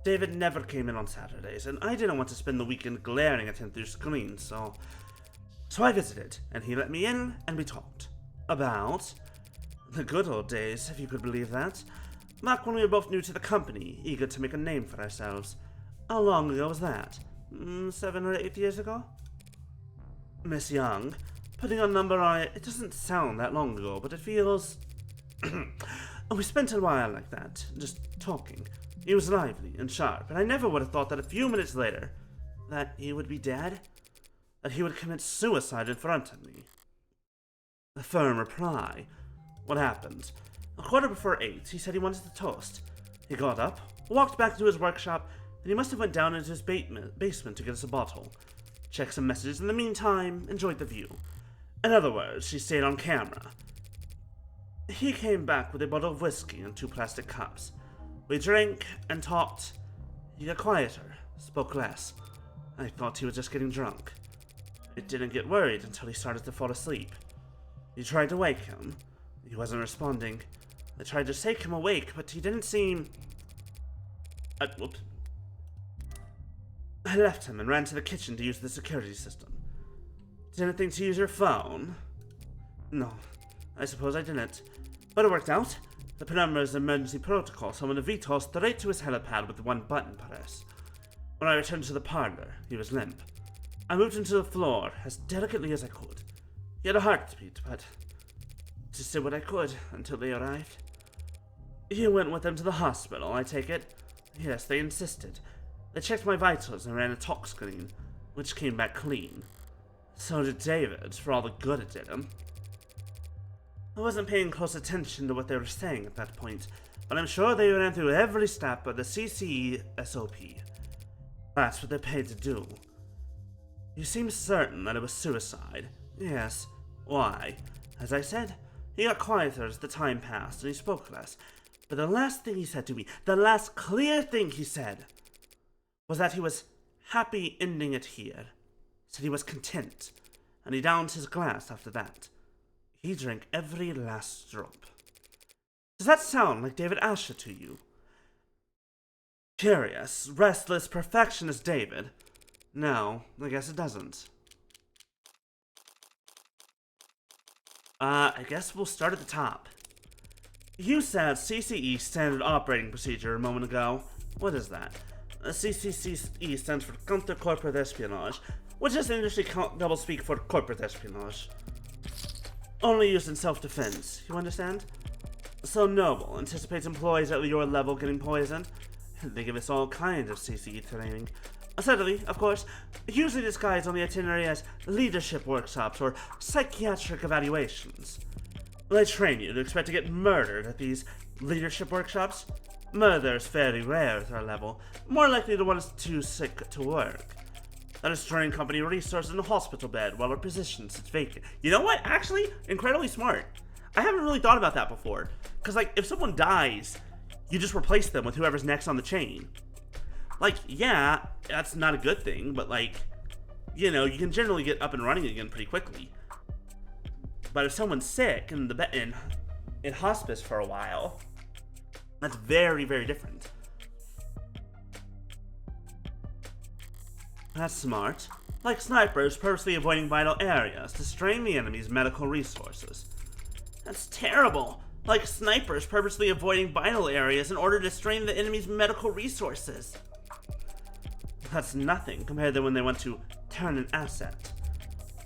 David never came in on Saturdays, and I didn't want to spend the weekend glaring at him through screens, so I visited, and he let me in, and we talked. About? The good old days, if you could believe that. Back when we were both new to the company, eager to make a name for ourselves. How long ago was that? 7 or 8 years ago? Miss Young, putting a number on it, it doesn't sound that long ago, but it feels... We spent a while like that, just talking. He was lively and sharp, and I never would have thought that a few minutes later, that he would be dead? That he would commit suicide in front of me. A firm reply. What happened? 8:15, he said he wanted to toast. He got up, walked back to his workshop, and he must have went down into his basement to get us a bottle. Checked some messages in the meantime, enjoyed the view. In other words, she stayed on camera. He came back with a bottle of whiskey and 2 plastic cups. We drank and talked. He got quieter, spoke less. I thought he was just getting drunk. I didn't get worried until he started to fall asleep. He tried to wake him. He wasn't responding. I tried to shake him awake, but he didn't seem... Whoops. I left him and ran to the kitchen to use the security system. Didn't think to use your phone? No, I suppose I didn't. But it worked out. The Penumbra's emergency protocol summoned a VTOL straight to his helipad with 1 button press. When I returned to the parlor, he was limp. I moved him to the floor as delicately as I could. He had a heartbeat, but just did what I could until they arrived. You went with them to the hospital, I take it? Yes, they insisted. They checked my vitals and ran a tox screen, which came back clean. So did David, for all the good it did him. I wasn't paying close attention to what they were saying at that point, but I'm sure they ran through every step of the CCE SOP. That's what they're paid to do. You seem certain that it was suicide. Yes. Why? As I said, he got quieter as the time passed and he spoke less. But the last thing he said to me, the last clear thing he said, was that he was happy ending it here. Said he was content, and he downed his glass after that. He drank every last drop. Does that sound like David Asher to you? Curious, restless, perfectionist David? No, I guess it doesn't. I guess we'll start at the top. You said CCE Standard Operating Procedure a moment ago. What is that? CCCE stands for Counter Corporate Espionage, which is industry doublespeak for corporate espionage. Only used in self-defense, you understand? So Noble anticipates employees at your level getting poisoned. They give us all kinds of CCE training. Subtly, of course, usually disguised on the itinerary as leadership workshops or psychiatric evaluations. They train you to expect to get murdered at these leadership workshops. Murder is fairly rare at our level, more likely to one is too sick to work. That is destroying company resources in a hospital bed while our position sits vacant. You know what? Actually, incredibly smart. I haven't really thought about that before. Because, like, if someone dies, you just replace them with whoever's next on the chain. Like, yeah, that's not a good thing, but, like, you know, you can generally get up and running again pretty quickly. But if someone's sick in the bed in hospice for a while, that's very, very different. That's smart. Like snipers purposely avoiding vital areas to strain the enemy's medical resources. That's terrible. Like snipers purposely avoiding vital areas in order to strain the enemy's medical resources. That's nothing compared to when they want to turn an asset.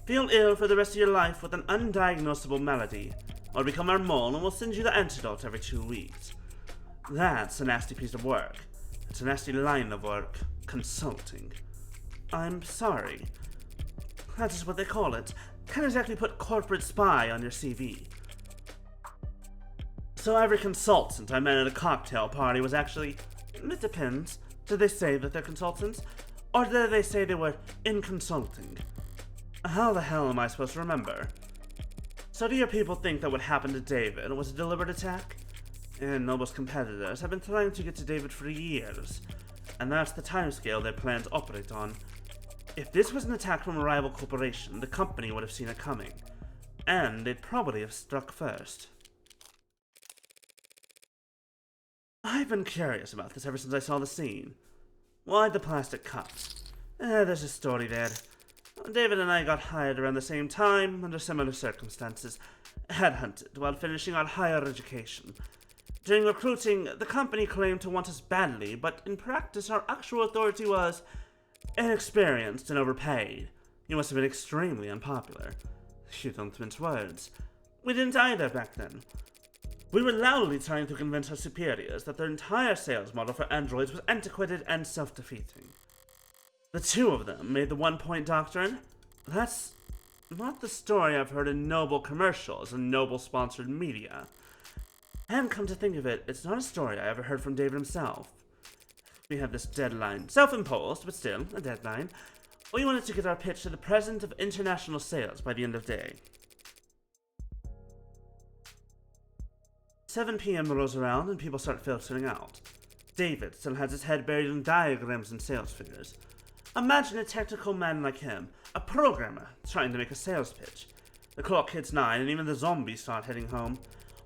Feel ill for the rest of your life with an undiagnosable malady, or become our mole and we'll send you the antidote every 2 weeks. That's a nasty piece of work. It's a nasty line of work. Consulting. I'm sorry. That is what they call it. Can't exactly put corporate spy on your CV. So every consultant I met at a cocktail party was actually... It depends. Did they say that they're consultants? Or did they say they were in consulting? How the hell am I supposed to remember? So do your people think that what happened to David was a deliberate attack? And Noble's competitors have been trying to get to David for years. And that's the timescale they plan to operate on. If this was an attack from a rival corporation, the company would have seen it coming. And they'd probably have struck first. I've been curious about this ever since I saw the scene. Why the plastic cups? There's a story there. David and I got hired around the same time, under similar circumstances, headhunted while finishing our higher education. During recruiting, the company claimed to want us badly, but in practice our actual authority was inexperienced and overpaid. You must have been extremely unpopular. You don't mince words. We didn't either back then. We were loudly trying to convince our superiors that their entire sales model for androids was antiquated and self-defeating. The two of them made the one-point doctrine. That's not the story I've heard in noble commercials and noble-sponsored media. And come to think of it, it's not a story I ever heard from David himself. We had this deadline, self-imposed, but still, a deadline. We wanted to get our pitch to the President of International Sales by the end of day. 7 p.m. rolls around and people start filtering out. David still has his head buried in diagrams and sales figures. Imagine a technical man like him, a programmer, trying to make a sales pitch. The clock hits 9 and even the zombies start heading home.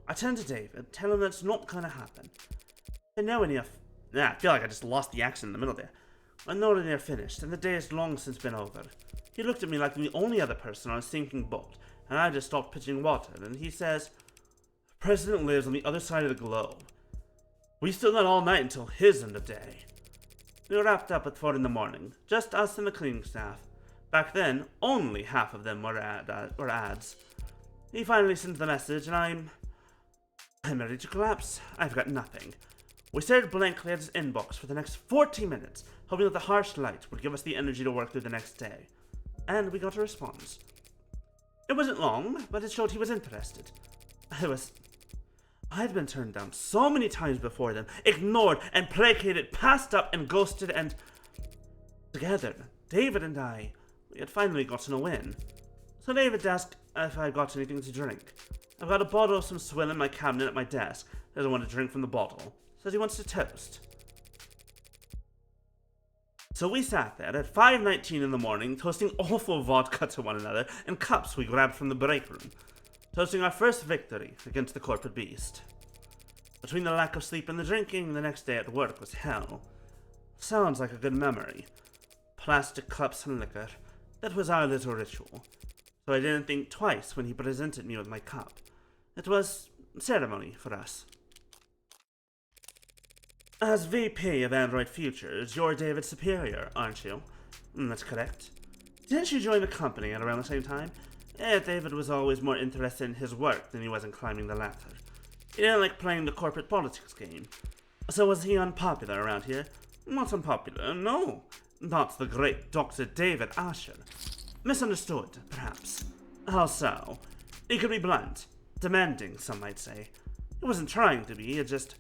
I turn to David, tell him that's not gonna happen. I know when you're I feel like I just lost the accent in the middle there. I know when you're finished, and the day has long since been over. He looked at me like the only other person on a sinking boat, and I just stopped pitching water, and he says, "The President lives on the other side of the globe. We still got all night until his end of day." We were wrapped up at 4 in the morning, just us and the cleaning staff. Back then, only half of them were ads. He finally sent the message, and I'm ready to collapse. I've got nothing. We stared blankly at his inbox for the next 40 minutes, hoping that the harsh light would give us the energy to work through the next day. And we got a response. It wasn't long, but it showed he was interested. I'd been turned down so many times before then, ignored and placated, passed up and ghosted, and together, David and I, we had finally gotten a win. So David asked if I got anything to drink. I've got a bottle of some swill in my cabinet at my desk. Doesn't want to drink from the bottle. Says he wants to toast. So we sat there at 5:19 in the morning, toasting awful vodka to one another in cups we grabbed from the break room, toasting our first victory against the corporate beast. Between the lack of sleep and the drinking, the next day at work was hell. Sounds like a good memory. Plastic cups and liquor. That was our little ritual. So I didn't think twice when he presented me with my cup. It was ceremony for us. As VP of Android Futures, you're David's superior, aren't you? That's correct. Didn't you join the company at around the same time? David was always more interested in his work than he was in climbing the ladder. He didn't like playing the corporate politics game. So was he unpopular around here? Not unpopular, no. Not the great Dr. David Asher. Misunderstood, perhaps. How so? He could be blunt, demanding, some might say. He wasn't trying to be, it just...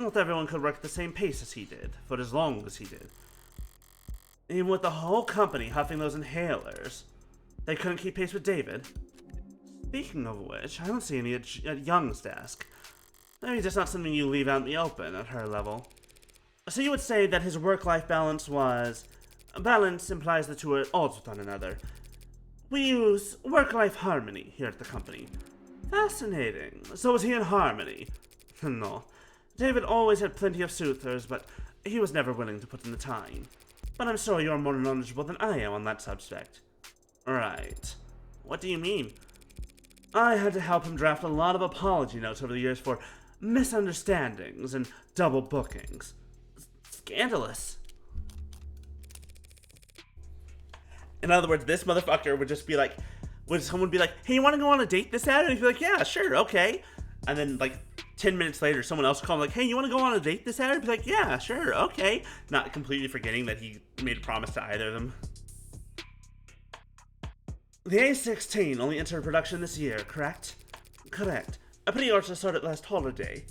not everyone could work at the same pace as he did, for as long as he did. Even with the whole company huffing those inhalers, they couldn't keep pace with David. Speaking of which, I don't see any at Young's desk. Maybe just not something you leave out in the open at her level. So you would say that his work-life balance was... balance implies the two are at odds with one another. We use work-life harmony here at the company. Fascinating. So was he in harmony? No. David always had plenty of suitors, but he was never willing to put in the time. But I'm sure you're more knowledgeable than I am on that subject. Right. What do you mean? I had to help him draft a lot of apology notes over the years for misunderstandings and double bookings. Scandalous. In other words, this motherfucker would just be like, would someone be like, "Hey, you want to go on a date this Saturday?" He'd be like, "Yeah, sure, okay." And then, like, 10 minutes later, someone else called him like, "Hey, you want to go on a date this Saturday?" He'd be like, "Yeah, sure, okay." Not completely forgetting that he made a promise to either of them. The A16 only entered production this year, correct? Correct. A pre-order started last holiday.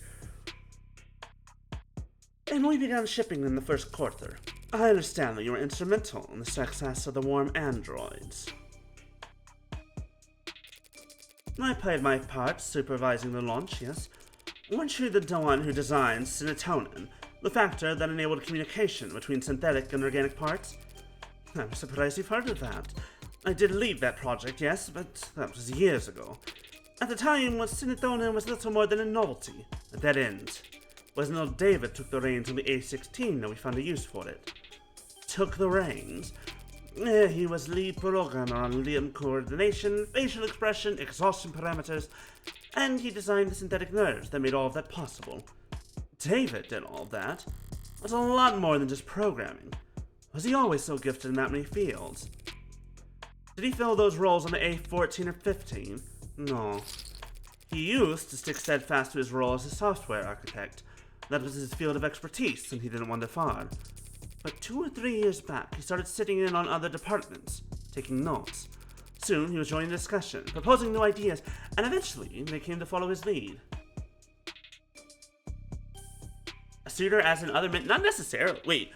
And we began shipping in the first quarter. I understand that you were instrumental in the success of the warm androids. I played my part supervising the launch, yes. Weren't you the one who designed serotonin, the factor that enabled communication between synthetic and organic parts? I'm surprised you've heard of that. I did lead that project, yes, but that was years ago. At the time, serotonin was little more than a novelty, a dead end. It wasn't until David took the reins on the A16 that we found a use for it. Took the reins? He was lead programmer on limb coordination, facial expression, exhaustion parameters, and he designed the synthetic nerves that made all of that possible. David did all of that. That's a lot more than just programming. Was he always so gifted in that many fields? Did he fill those roles on the A14 or 15? No. He used to stick steadfast to his role as a software architect. That was his field of expertise, and he didn't wander far. But 2 or 3 years back, he started sitting in on other departments, taking notes. Soon, he was joining the discussion, proposing new ideas, and eventually, they came to follow his lead. A suitor as in other men, not necessarily. Wait.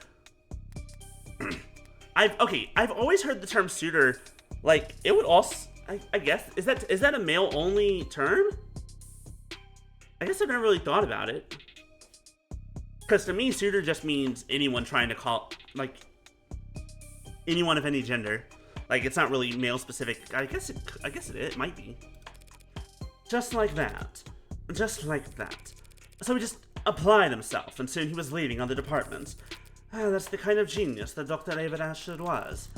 I've always heard the term suitor, like, it would also, I guess, is that a male-only term? I guess I've never really thought about it. Because to me, suitor just means anyone trying to call, like, anyone of any gender. Like, it's not really male-specific. I guess it might be. Just like that. Just like that. So he just applied himself, and soon he was leading other departments. That's the kind of genius that Dr. David Ashford was.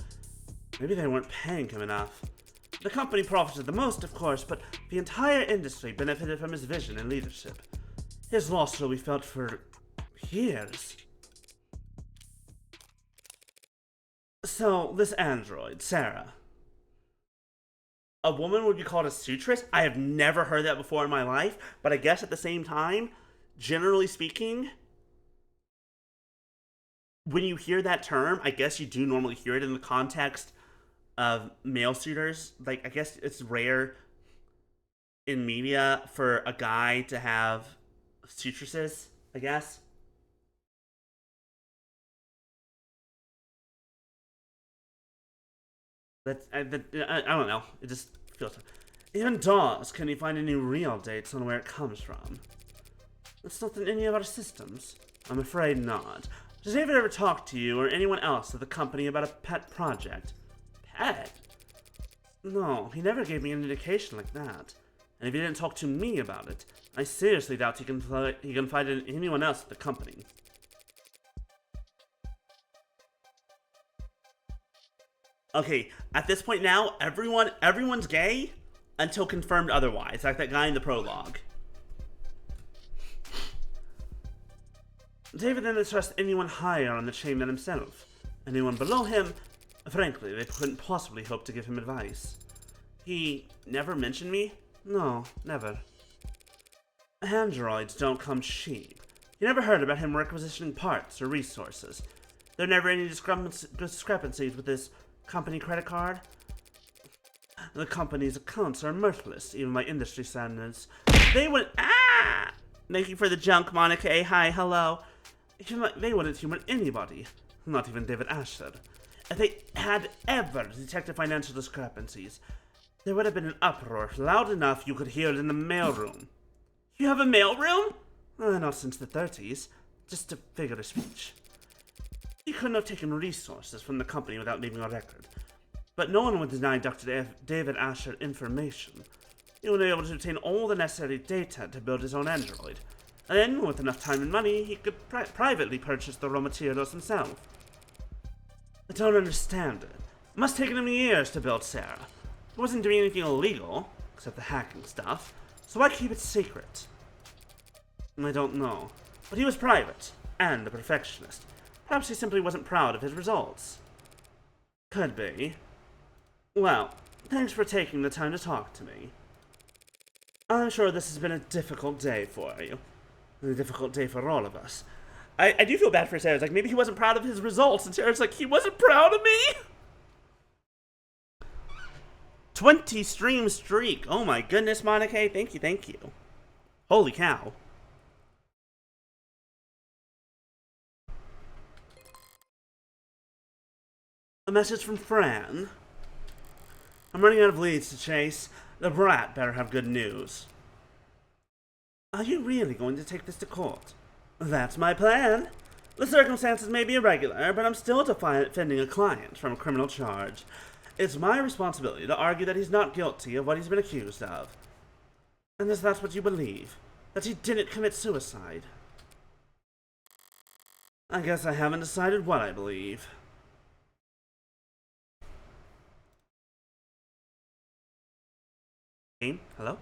Maybe they weren't paying him enough. The company profited the most, of course, but the entire industry benefited from his vision and leadership. His loss will be felt for years. So, this android, Sarah. A woman would be called a suitress? I have never heard that before in my life, but I guess at the same time, generally speaking, when you hear that term, I guess you do normally hear it in the context of male suitors. Like, I guess it's rare in media for a guy to have suitresses, I guess. I don't know. It just feels... Even Dawes, can you find any real dates on where it comes from? It's not in any of our systems. I'm afraid not. Does David ever talk to you or anyone else at the company about a pet project? Pet? No, he never gave me an indication like that. And if he didn't talk to me about it, I seriously doubt he confided in anyone else at the company. Okay, at this point now, everyone's gay until confirmed otherwise, like that guy in the prologue. David didn't trust anyone higher on the chain than himself. Anyone below him, frankly, they couldn't possibly hope to give him advice. He never mentioned me? No, never. Androids don't come cheap. You never heard about him requisitioning parts or resources. There are never any discrepancies with his company credit card. The company's accounts are mirthless, even by industry standards. They would... Thank you for the junk, Monica. Hi, hello. They wouldn't humor anybody. Not even David Ashford. If they had ever detected financial discrepancies, there would have been an uproar loud enough you could hear it in the mailroom. You have a mailroom? Not since the 30s. Just a figure of speech. He couldn't have taken resources from the company without leaving a record. But no one would deny Dr. David Asher information. He would be able to obtain all the necessary data to build his own android. And then, with enough time and money, he could privately purchase the raw materials himself. I don't understand it. It must have taken him years to build Sarah. He wasn't doing anything illegal, except the hacking stuff, so why keep it secret? I don't know. But he was private, and a perfectionist. Perhaps he simply wasn't proud of his results. Could be. Well, thanks for taking the time to talk to me. I'm sure this has been a difficult day for you. A difficult day for all of us. I do feel bad for Sarah. It's like, maybe he wasn't proud of his results, and Sarah's like, he wasn't proud of me? 20 stream streak. Oh my goodness, Monica. Thank you, thank you. Holy cow. A message from Fran. I'm running out of leads to chase. The brat better have good news. Are you really going to take this to court? That's my plan. The circumstances may be irregular, but I'm still defending a client from a criminal charge. It's my responsibility to argue that he's not guilty of what he's been accused of. And is that what you believe? That he didn't commit suicide? I guess I haven't decided what I believe. Game? Hello?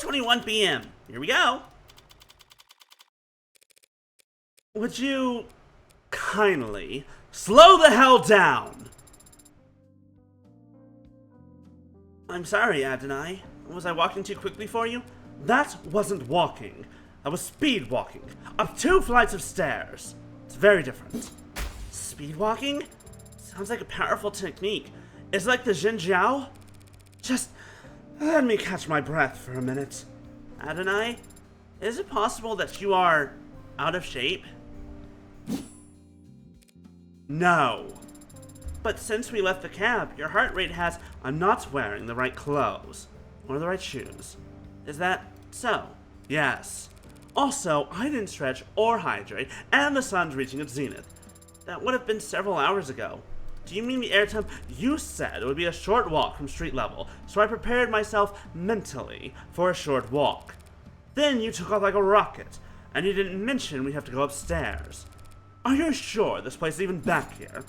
4:21 p.m. Here we go. Would you kindly slow the hell down? I'm sorry, Adonai. Was I walking too quickly for you? That wasn't walking. I was speed walking up 2 flights of stairs. It's very different. Speed walking? Sounds like a powerful technique. It's like the Jin Jiao? Just let me catch my breath for a minute. Adonai, is it possible that you are out of shape? No. But since we left the cab, your heart rate has I'm not wearing the right clothes. Or the right shoes. Is that so? Yes. Also, I didn't stretch or hydrate, and the sun's reaching its zenith. That would have been several hours ago. Do you mean the air temp? You said it would be a short walk from street level, so I prepared myself mentally for a short walk. Then you took off like a rocket, and you didn't mention we have to go upstairs. Are you sure this place is even back here?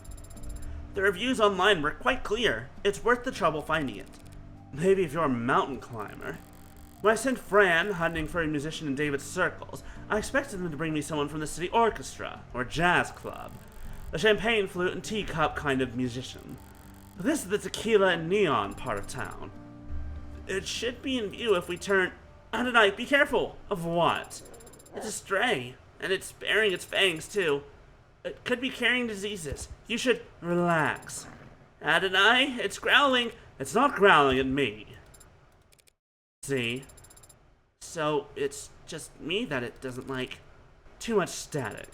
The reviews online were quite clear. It's worth the trouble finding it. Maybe if you're a mountain climber. When I sent Fran hunting for a musician in David's circles, I expected them to bring me someone from the city orchestra or jazz club. A champagne, flute, and teacup kind of musician. But this is the tequila and neon part of town. It should be in view if we turn... Adonai, be careful! Of what? It's a stray, and it's baring its fangs too. It could be carrying diseases. You should relax. Adonai, it's growling. It's not growling at me. See? So it's just me that it doesn't like. Too much static.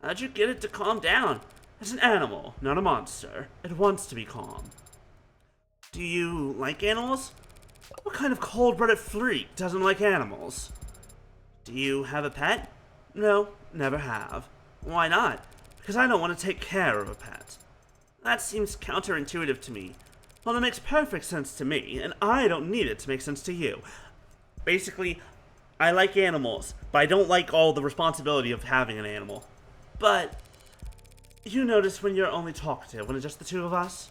How'd you get it to calm down? It's an animal, not a monster. It wants to be calm. Do you like animals? What kind of cold-blooded freak doesn't like animals? Do you have a pet? No, never have. Why not? Because I don't want to take care of a pet. That seems counterintuitive to me. Well, it makes perfect sense to me, and I don't need it to make sense to you. Basically, I like animals, but I don't like all the responsibility of having an animal. But you notice when you're only talkative when it's just the two of us?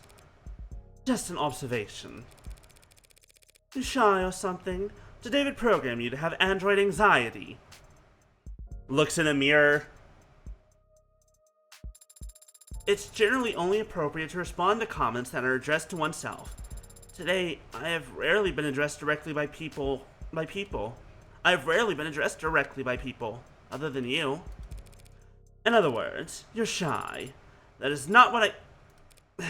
Just an observation. You shy or something? Did David program you to have android anxiety? Looks in a mirror. It's generally only appropriate to respond to comments that are addressed to oneself. Today, I have rarely been addressed directly by people. I have rarely been addressed directly by people, other than you. In other words, you're shy. That is not what I...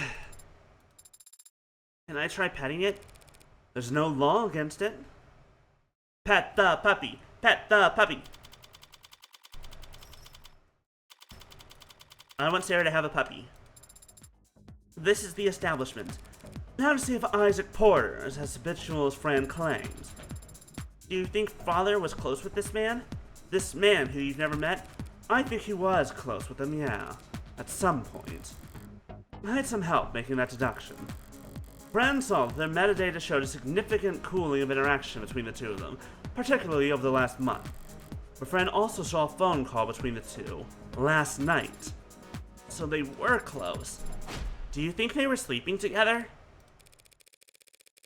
Can I try petting it? There's no law against it. Pet the puppy. Pet the puppy. I want Sarah to have a puppy. This is the establishment. Now to see if Isaac Porter is as habitual as Fran claims. Do you think Father was close with this man? This man who you've never met? I think he was close with him, yeah. At some point. I had some help making that deduction. Fran saw that their metadata showed a significant cooling of interaction between the two of them, particularly over the last month. But Fran also saw a phone call between the two last night. So they were close. Do you think they were sleeping together?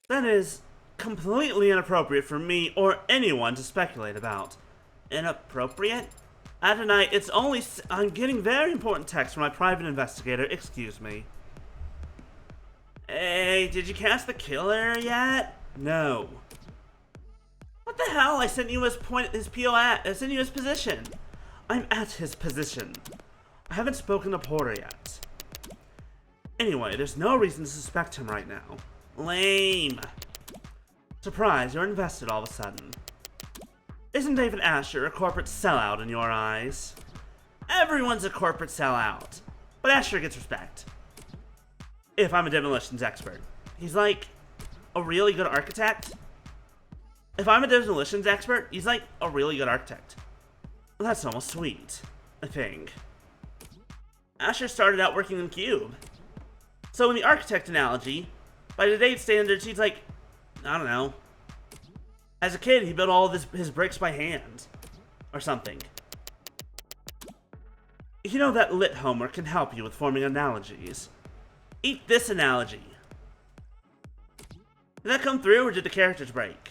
That is completely inappropriate for me or anyone to speculate about. Inappropriate? Adonai, it's only... I'm getting very important texts from my private investigator. Excuse me. Hey, did you catch the killer yet? No. What the hell? I sent you his POS. I sent you his position. I'm at his position. I haven't spoken to Porter yet. Anyway, there's no reason to suspect him right now. Lame. Surprise, you're invested all of a sudden. Isn't David Asher a corporate sellout in your eyes? Everyone's a corporate sellout. But Asher gets respect. If I'm a demolitions expert. He's like a really good architect. If I'm a demolitions expert, he's like a really good architect. That's almost sweet, I think. Asher started out working in Cube. So in the architect analogy, by today's standards, he's like, I don't know. As a kid, he built all of his bricks by hand. Or something. You know that lit homework can help you with forming analogies. Eat this analogy. Did that come through, or did the characters break?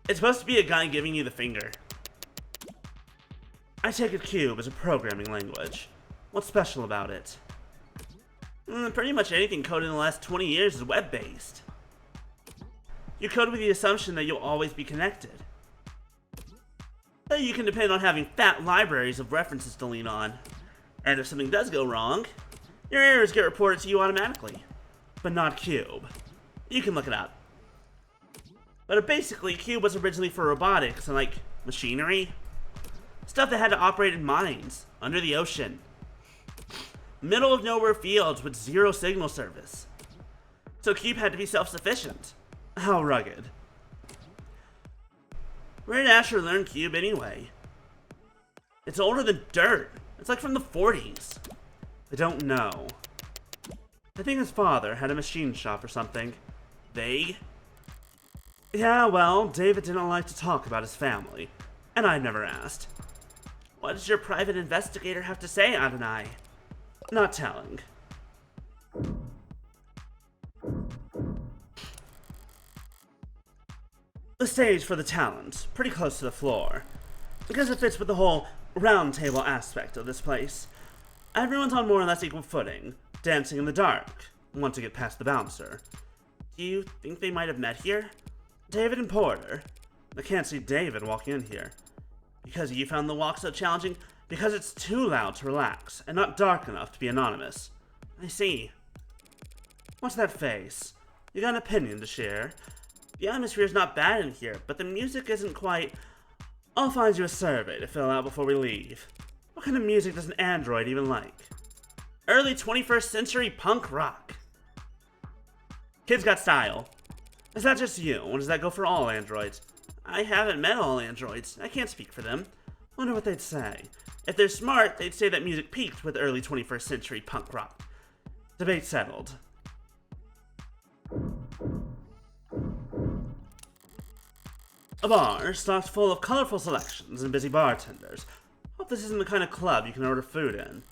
It's supposed to be a guy giving you the finger. I take it Cube is a programming language. What's special about it? Pretty much anything coded in the last 20 years is web-based. You code with the assumption that you'll always be connected. That you can depend on having fat libraries of references to lean on. And if something does go wrong, your errors get reported to you automatically. But not Cube. You can look it up. But basically, Cube was originally for robotics and like machinery. Stuff that had to operate in mines, under the ocean. Middle of nowhere fields with zero signal service. So Cube had to be self-sufficient. How rugged. Where did Asher learn Cube anyway? It's older than dirt. It's like from the 40s. I don't know. I think his father had a machine shop or something. Vague? Yeah, well, David didn't like to talk about his family. And I never asked. What does your private investigator have to say, Adonai? Not telling. The stage for the talent, pretty close to the floor, because it fits with the whole round table aspect of this place. Everyone's on more or less equal footing, dancing in the dark, want to get past the bouncer. Do you think they might have met here? David and Porter. I can't see David walking in here. Because you found the walk so challenging? Because it's too loud to relax, and not dark enough to be anonymous. I see. What's that face? You got an opinion to share? The atmosphere's not bad in here, but the music isn't quite... I'll find you a survey to fill out before we leave. What kind of music does an android even like? Early 21st century punk rock. Kids got style. Is that just you, or does that go for all androids? I haven't met all androids. I can't speak for them. Wonder what they'd say. If they're smart, they'd say that music peaked with early 21st century punk rock. Debate settled. A bar stocked full of colorful selections and busy bartenders. Hope this isn't the kind of club you can order food in.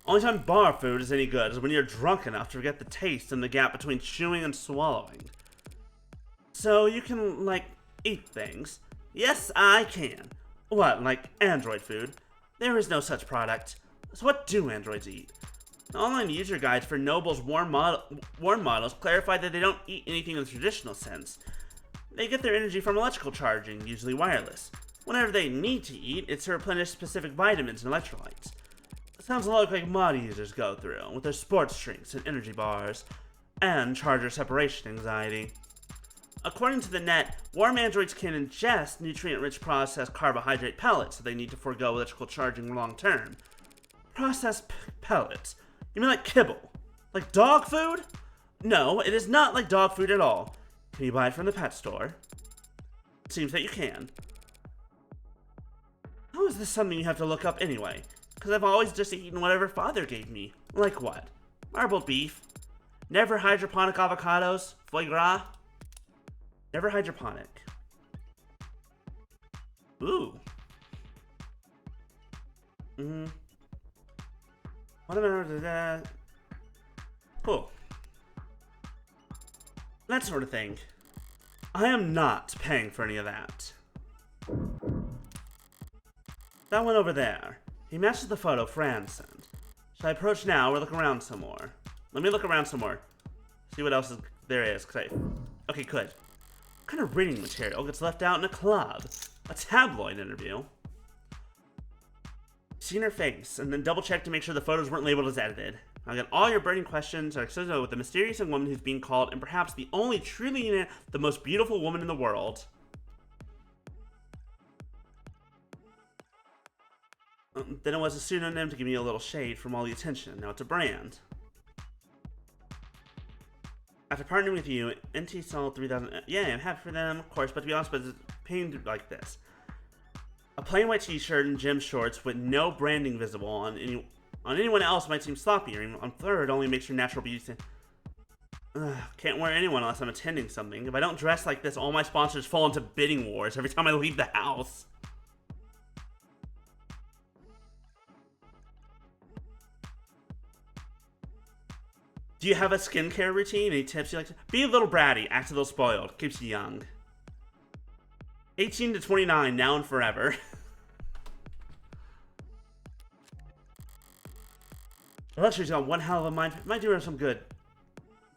Only time bar food is any good is when you're drunk enough to forget the taste and the gap between chewing and swallowing. So you can, like, eat things. Yes, I can. What, like android food? There is no such product. So what do androids eat? The online user guides for Noble's warm models clarify that they don't eat anything in the traditional sense. They get their energy from electrical charging, usually wireless. Whenever they need to eat, it's to replenish specific vitamins and electrolytes. It sounds a lot like mod users go through, with their sports drinks and energy bars, and charger separation anxiety. According to the net, warm androids can ingest nutrient-rich processed carbohydrate pellets that they need to forego electrical charging long-term. Processed pellets? You mean like kibble? Like dog food? No, it is not like dog food at all. Can you buy it from the pet store? Seems that you can. How is this something you have to look up anyway? Because I've always just eaten whatever father gave me. Like what? Marbled beef? Never hydroponic avocados? Foie gras? Never hydroponic. Ooh. What about that? Cool. That sort of thing. I am not paying for any of that. That one over there. He matches the photo Fran sent. Should I approach now or look around some more? Let me look around some more. See what else there is. Okay, good. What kind of reading material gets left out in a club? A tabloid interview? Seen her face, and then double check to make sure the photos weren't labeled as edited. I'll get all your burning questions are associated with the mysterious young woman who's being called, and perhaps the only truly the most beautiful woman in the world. Then it was a pseudonym to give me a little shade from all the attention. Now it's a brand. After partnering with you, NT sold 3,000. Yeah, I'm happy for them, of course, but to be honest, it's painted like this. A plain white t-shirt and gym shorts with no branding visible on anyone else might seem sloppy, or on third only makes your natural beauty. Can't wear anyone unless I'm attending something. If I don't dress like this, all my sponsors fall into bidding wars every time I leave the house. Do you have a skincare routine? Any tips you like to... Be a little bratty, act a little spoiled, keeps you young. 18 to 29, now and forever. Luxury's got one hell of a mind. Might do her some good.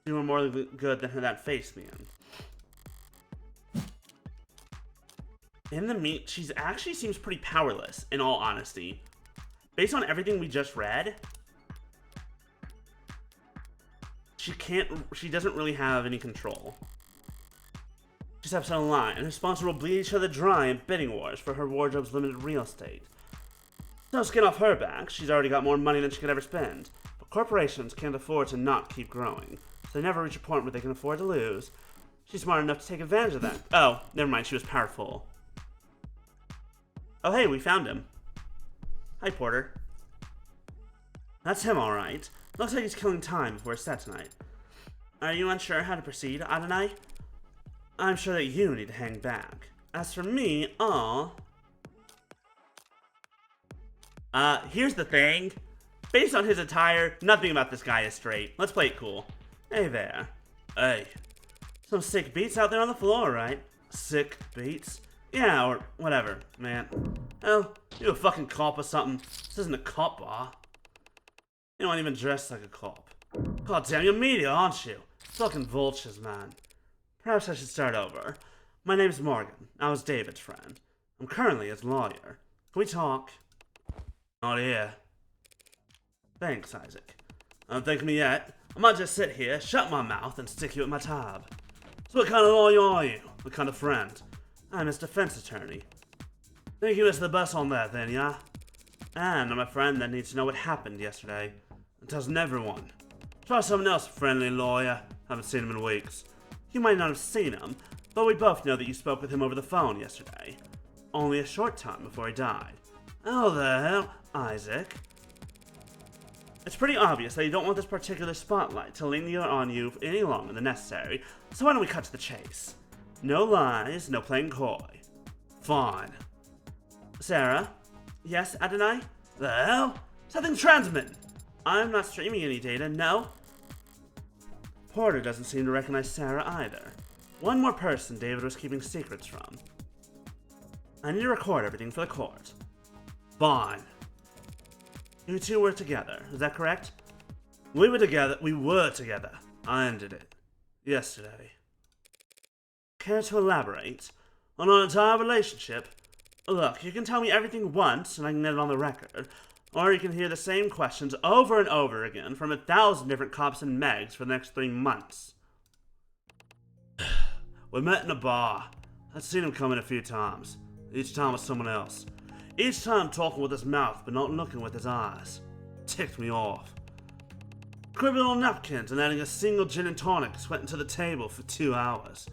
Do her more good than that face, man. In the meat, she's actually seems pretty powerless, in all honesty. Based on everything we just read, she doesn't really have any control. She steps on a line, and her sponsor will bleed each other dry in bidding wars for her wardrobe's limited real estate. No skin off her back, she's already got more money than she could ever spend. But corporations can't afford to not keep growing, so they never reach a point where they can afford to lose. She's smart enough to take advantage of that. Oh, never mind, she was powerful. Oh hey, we found him. Hi, Porter. That's him, alright. Looks like he's killing time before his set tonight. Are you unsure how to proceed, Adonai? I'm sure that you need to hang back. As for me, here's the thing. Based on his attire, nothing about this guy is straight. Let's play it cool. Hey there. Hey. Some sick beats out there on the floor, right? Sick beats? Yeah, or whatever, man. Oh, you a fucking cop or something? This isn't a cop bar. You don't even dress like a cop. God damn, you're media, aren't you? Fucking vultures, man. Perhaps I should start over. My name's Morgan. I was David's friend. I'm currently his lawyer. Can we talk? Not here. Thanks, Isaac. Don't thank me yet. I might just sit here, shut my mouth, and stick you at my tab. So what kind of lawyer are you? What kind of friend? I'm his defense attorney. Think you missed the bus on that then, yeah? And I'm a friend that needs to know what happened yesterday. And tells everyone. Try someone else, friendly lawyer. Haven't seen him in weeks. You might not have seen him, but we both know that you spoke with him over the phone yesterday. Only a short time before he died. Oh, the hell, Isaac. It's pretty obvious that you don't want this particular spotlight to linger on you any longer than necessary, so why don't we cut to the chase? No lies, no playing coy. Fine. Sarah? Yes, Adonai? The hell? Something transmitting. I'm not streaming any data, no. Porter doesn't seem to recognize Sarah either. One more person David was keeping secrets from. I need to record everything for the court. Fine. You two were together, is that correct? We were together. I ended it. Yesterday. Care to elaborate? On our entire relationship? Look, you can tell me everything once and I can get it on the record. Or you can hear the same questions over and over again from 1,000 different cops and Megs for the next 3 months. We met in a bar. I'd seen him come in a few times. Each time with someone else. Each time talking with his mouth but not looking with his eyes. Ticked me off. Cribbling on napkins and adding a single gin and tonic went into the table for 2 hours.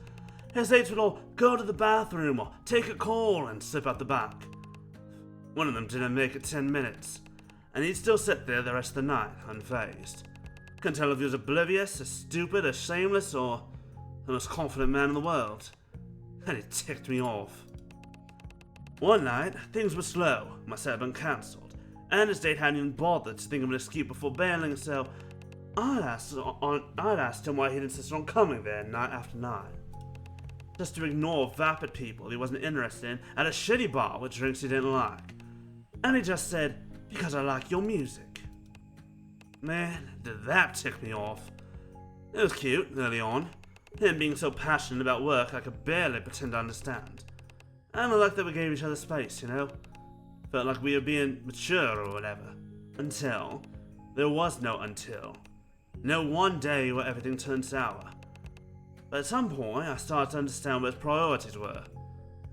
His dates would all go to the bathroom or take a call and slip out the back. One of them didn't make it 10 minutes, and he'd still sit there the rest of the night, unfazed. Couldn't tell if he was oblivious, as stupid, as shameless, or the most confident man in the world. And it ticked me off. One night, things were slow, my set had been cancelled, and his date hadn't even bothered to think of an escape before bailing, so I'd asked him why he'd insisted on coming there night after night. Just to ignore vapid people he wasn't interested in at a shitty bar with drinks he didn't like. And he just said, because I like your music. Man, did that tick me off. It was cute, early on. Him being so passionate about work I could barely pretend to understand. And I liked that we gave each other space, you know? Felt like we were being mature or whatever. Until. There was no until. No one day where everything turned sour. But at some point, I started to understand what his priorities were,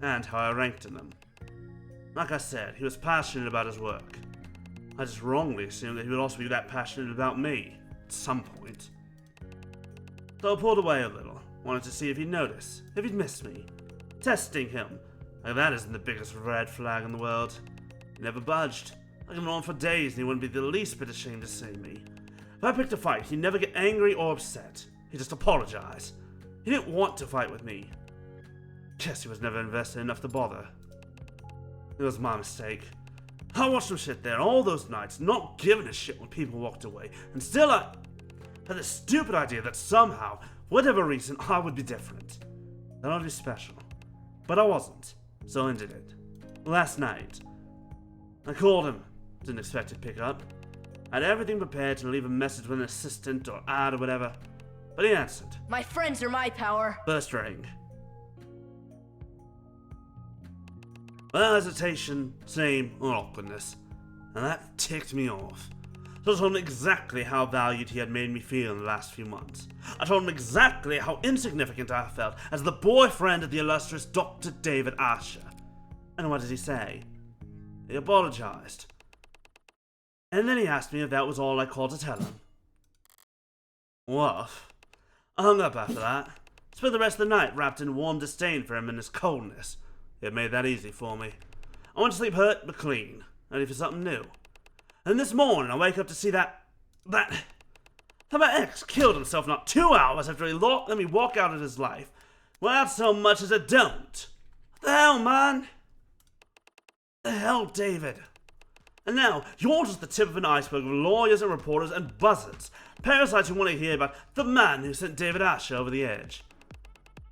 and how I ranked in them. Like I said, he was passionate about his work. I just wrongly assumed that he would also be that passionate about me, at some point. So I pulled away a little, wanted to see if he'd notice, if he'd miss me. Testing him, like that isn't the biggest red flag in the world. He never budged. I could on for days and he wouldn't be the least bit ashamed to see me. If I picked a fight, he'd never get angry or upset. He'd just apologize. He didn't want to fight with me. Guess he was never invested enough to bother. It was my mistake. I watched him sit there all those nights, not giving a shit when people walked away, and still had the stupid idea that somehow, for whatever reason, I would be different. That I'd be special. But I wasn't, so I ended it. Last night. I called him. Didn't expect he'd pick up. I had everything prepared to leave a message with an assistant or ad or whatever. But he answered. My friends are my power. First ring. Without hesitation, shame, or awkwardness. And that ticked me off. So I told him exactly how valued he had made me feel in the last few months. I told him exactly how insignificant I felt as the boyfriend of the illustrious Dr. David Asher. And what did he say? He apologized. And then he asked me if that was all I called to tell him. Woof. I hung up after that. Spent the rest of the night wrapped in warm disdain for him and his coldness. It made that easy for me. I went to sleep hurt but clean, ready for something new. And this morning I wake up to see that my ex killed himself not 2 hours after he let me walk out of his life, without so much as a don't. What the hell, man? What the hell, David? And now, you're just the tip of an iceberg of lawyers and reporters and buzzards, parasites who want to hear about the man who sent David Asher over the edge.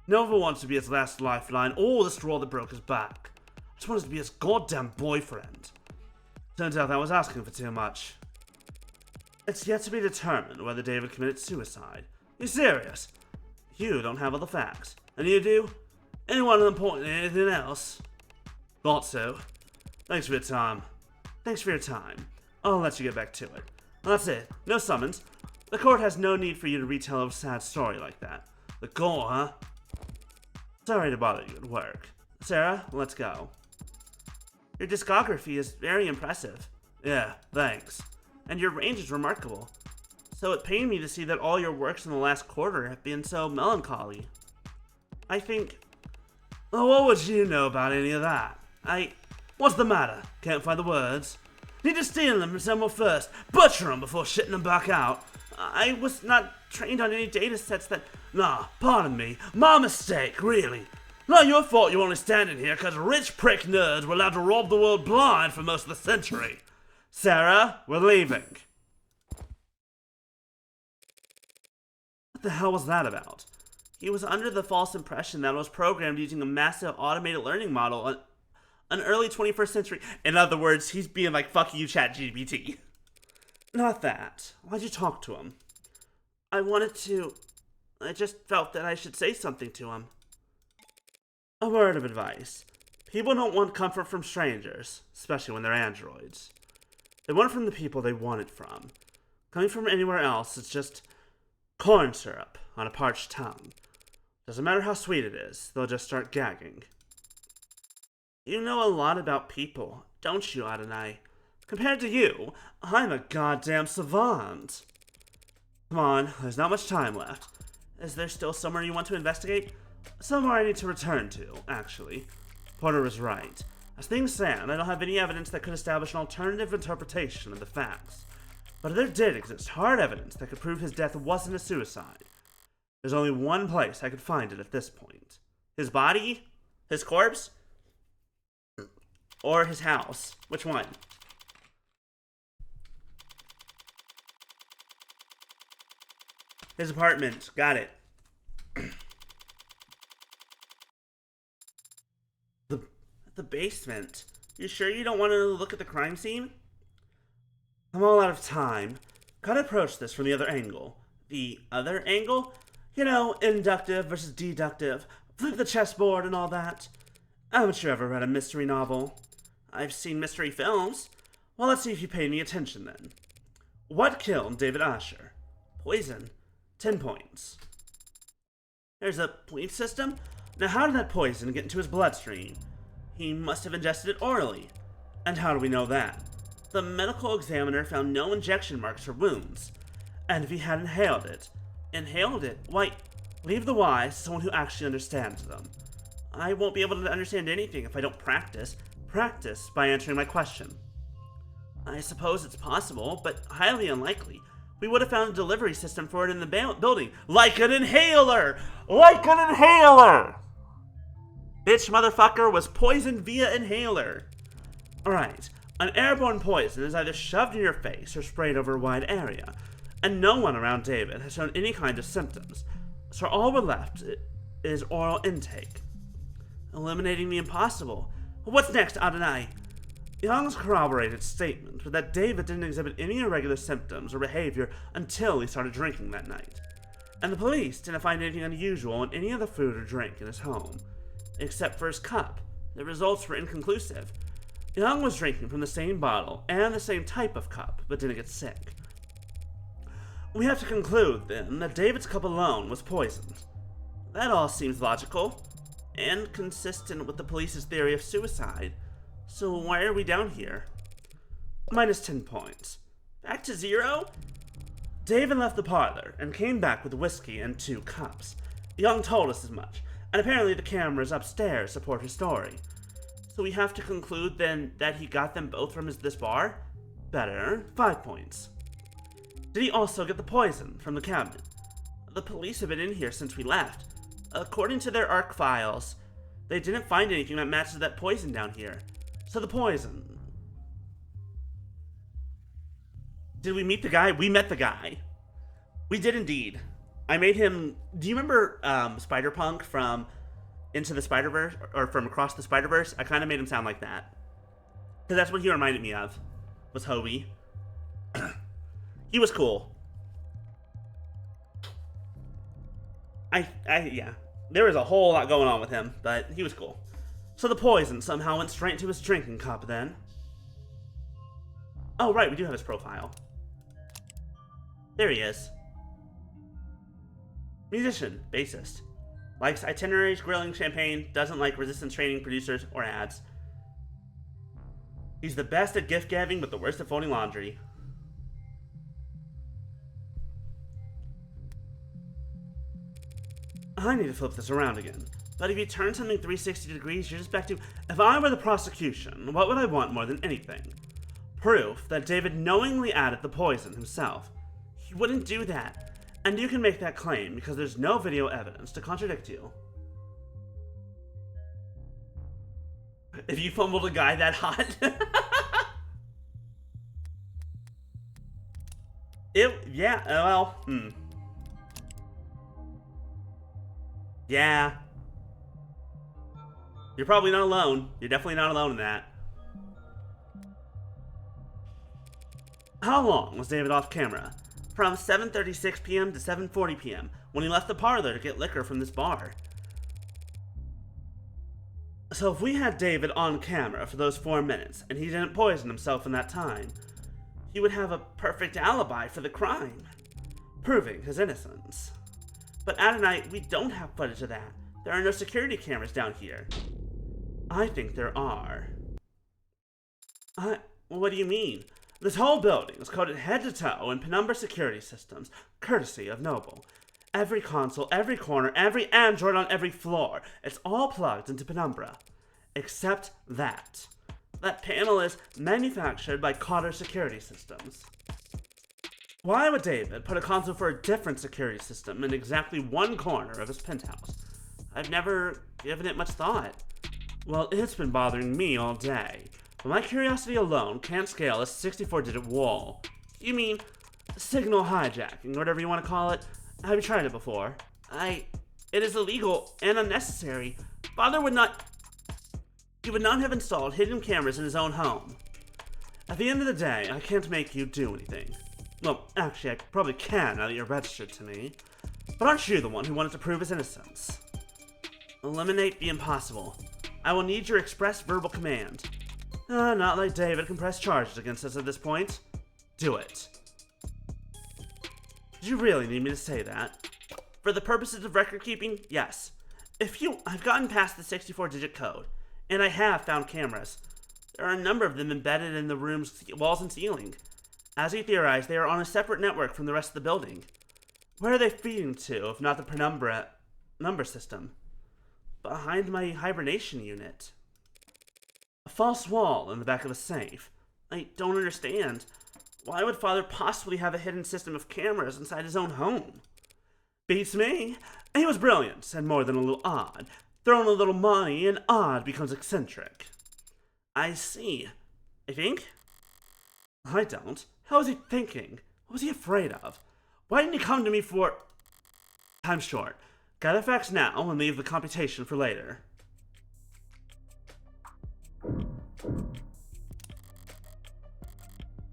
No one wants to be his last lifeline or the straw that broke his back. I just wanted to be his goddamn boyfriend. Turns out I was asking for too much. It's yet to be determined whether David committed suicide. You serious? You don't have all the facts. And you do? Anyone important than anything else? Thought so. Thanks for your time. I'll let you get back to it. Well, that's it. No summons. The court has no need for you to retell a sad story like that. The gore, huh? Sorry to bother you at work. Sarah, let's go. Your discography is very impressive. Yeah, thanks. And your range is remarkable. So it pained me to see that all your works in the last quarter have been so melancholy. I think... Well, what would you know about any of that? What's the matter? Can't find the words? Need to steal them from somewhere first, butcher them before shitting them back out. I was not trained on any data sets that... Nah, pardon me. My mistake, really. Not your fault you're only standing here because rich prick nerds were allowed to rob the world blind for most of the century. Sarah, we're leaving. What the hell was that about? He was under the false impression that it was programmed using a massive automated learning model on an early 21st century. In other words, he's being like, fuck you, ChatGPT. Not that. Why'd you talk to him? I just felt that I should say something to him. A word of advice. People don't want comfort from strangers, especially when they're androids. They want it from the people they want it from. Coming from anywhere else, it's just corn syrup on a parched tongue. Doesn't matter how sweet it is, they'll just start gagging. You know a lot about people, don't you, Adonai? Compared to you, I'm a goddamn savant. Come on, there's not much time left. Is there still somewhere you want to investigate? Somewhere I need to return to, actually. Porter was right. As things stand, I don't have any evidence that could establish an alternative interpretation of the facts. But if there did exist hard evidence that could prove his death wasn't a suicide, there's only one place I could find it at this point. His body? His corpse? Or his house? Which one? His apartment. Got it. The basement. You sure you don't want to look at the crime scene? I'm all out of time. Gotta approach this from the other angle. The other angle? You know, inductive versus deductive. Flip the chessboard and all that. Haven't you ever read a mystery novel? I've seen mystery films. Well, let's see if you paid any attention then. What killed David Asher? Poison. 10 points. There's a point system? Now how did that poison get into his bloodstream? He must have ingested it orally. And how do we know that? The medical examiner found no injection marks or wounds. And if he had inhaled it, why, leave the whys to someone who actually understands them. I won't be able to understand anything if I don't practice. Practice by answering my question. I suppose it's possible, but highly unlikely. We would have found a delivery system for it in the building. Like an inhaler! Like an inhaler! Bitch motherfucker was poisoned via inhaler. Alright, an airborne poison is either shoved in your face or sprayed over a wide area. and no one around David has shown any kind of symptoms, so all we're left is oral intake. Eliminating the impossible. What's next, Adonai? Young's corroborated statement was that David didn't exhibit any irregular symptoms or behavior until he started drinking that night. And the police didn't find anything unusual in any of the food or drink in his home, except for his cup. The results were inconclusive. Young was drinking from the same bottle and the same type of cup, but didn't get sick. We have to conclude, then, that David's cup alone was poisoned. That all seems logical, and consistent with the police's theory of suicide. So why are we down here? Minus 10 points. Back to 0? David left the parlor and came back with whiskey and 2 cups. Young told us as much, and apparently the cameras upstairs support his story. So we have to conclude then that he got them both from this bar? Better, 5 points. Did he also get the poison from the cabinet? The police have been in here since we left. According to their ARC files, they didn't find anything that matches that poison down here. So the poison. Did we meet the guy? We met the guy. We did indeed. I made him... Do you remember Spider-Punk from Into the Spider-Verse? Or from Across the Spider-Verse? I kind of made him sound like that. Because that's what he reminded me of. Was Hobie. He was cool. Yeah. There was a whole lot going on with him, but he was cool. So the poison somehow went straight into his drinking cup then. Oh, right, we do have his profile. There he is. Musician, bassist. Likes itineraries, grilling, champagne, doesn't like resistance training, producers, or ads. He's the best at gift giving, but the worst at folding laundry. I need to flip this around again. But if you turn something 360 degrees, you're just back to, if I were the prosecution, what would I want more than anything? Proof that David knowingly added the poison himself. He wouldn't do that. And you can make that claim because there's no video evidence to contradict you. If you fumbled a guy that hot. Yeah. You're probably not alone. You're definitely not alone in that. How long was David off camera? From 7:36 p.m. to 7:40 p.m. when he left the parlor to get liquor from this bar. So if we had David on camera for those 4 minutes and he didn't poison himself in that time, he would have a perfect alibi for the crime, proving his innocence. But Adonai, we don't have footage of that. There are no security cameras down here. I think there are. What do you mean? This whole building is coated head to toe in penumbra security systems, courtesy of Noble. Every console, every corner, every android on every floor, it's all plugged into penumbra. Except that. That panel is manufactured by Cotter Security Systems. Why would David put a console for a different security system in exactly one corner of his penthouse? I've never given it much thought. Well, it's been bothering me all day. But my curiosity alone can't scale a 64-digit wall. You mean signal hijacking, whatever you want to call it? Have you tried it before? It is illegal and unnecessary. Father would not... He would not have installed hidden cameras in his own home. At the end of the day, I can't make you do anything. Well, actually, I probably can now that you're registered to me. But aren't you the one who wanted to prove his innocence? Eliminate the impossible. I will need your express verbal command. Not like David can press charges against us at this point. Do it. Did you really need me to say that? For the purposes of record keeping, yes. I've gotten past the 64-digit code, and I have found cameras. There are a number of them embedded in the room's walls and ceiling. As you theorize, they are on a separate network from the rest of the building. Where are they feeding to, if not the penumbra number system? Behind my hibernation unit. A false wall in the back of a safe. I don't understand. Why would Father possibly have a hidden system of cameras inside his own home? Beats me. He was brilliant, and more than a little odd. Throw in a little money, and odd becomes eccentric. I see. I think? I don't. How was he thinking? What was he afraid of? Why didn't you come to me for... Time's short. Gather facts now and leave the computation for later.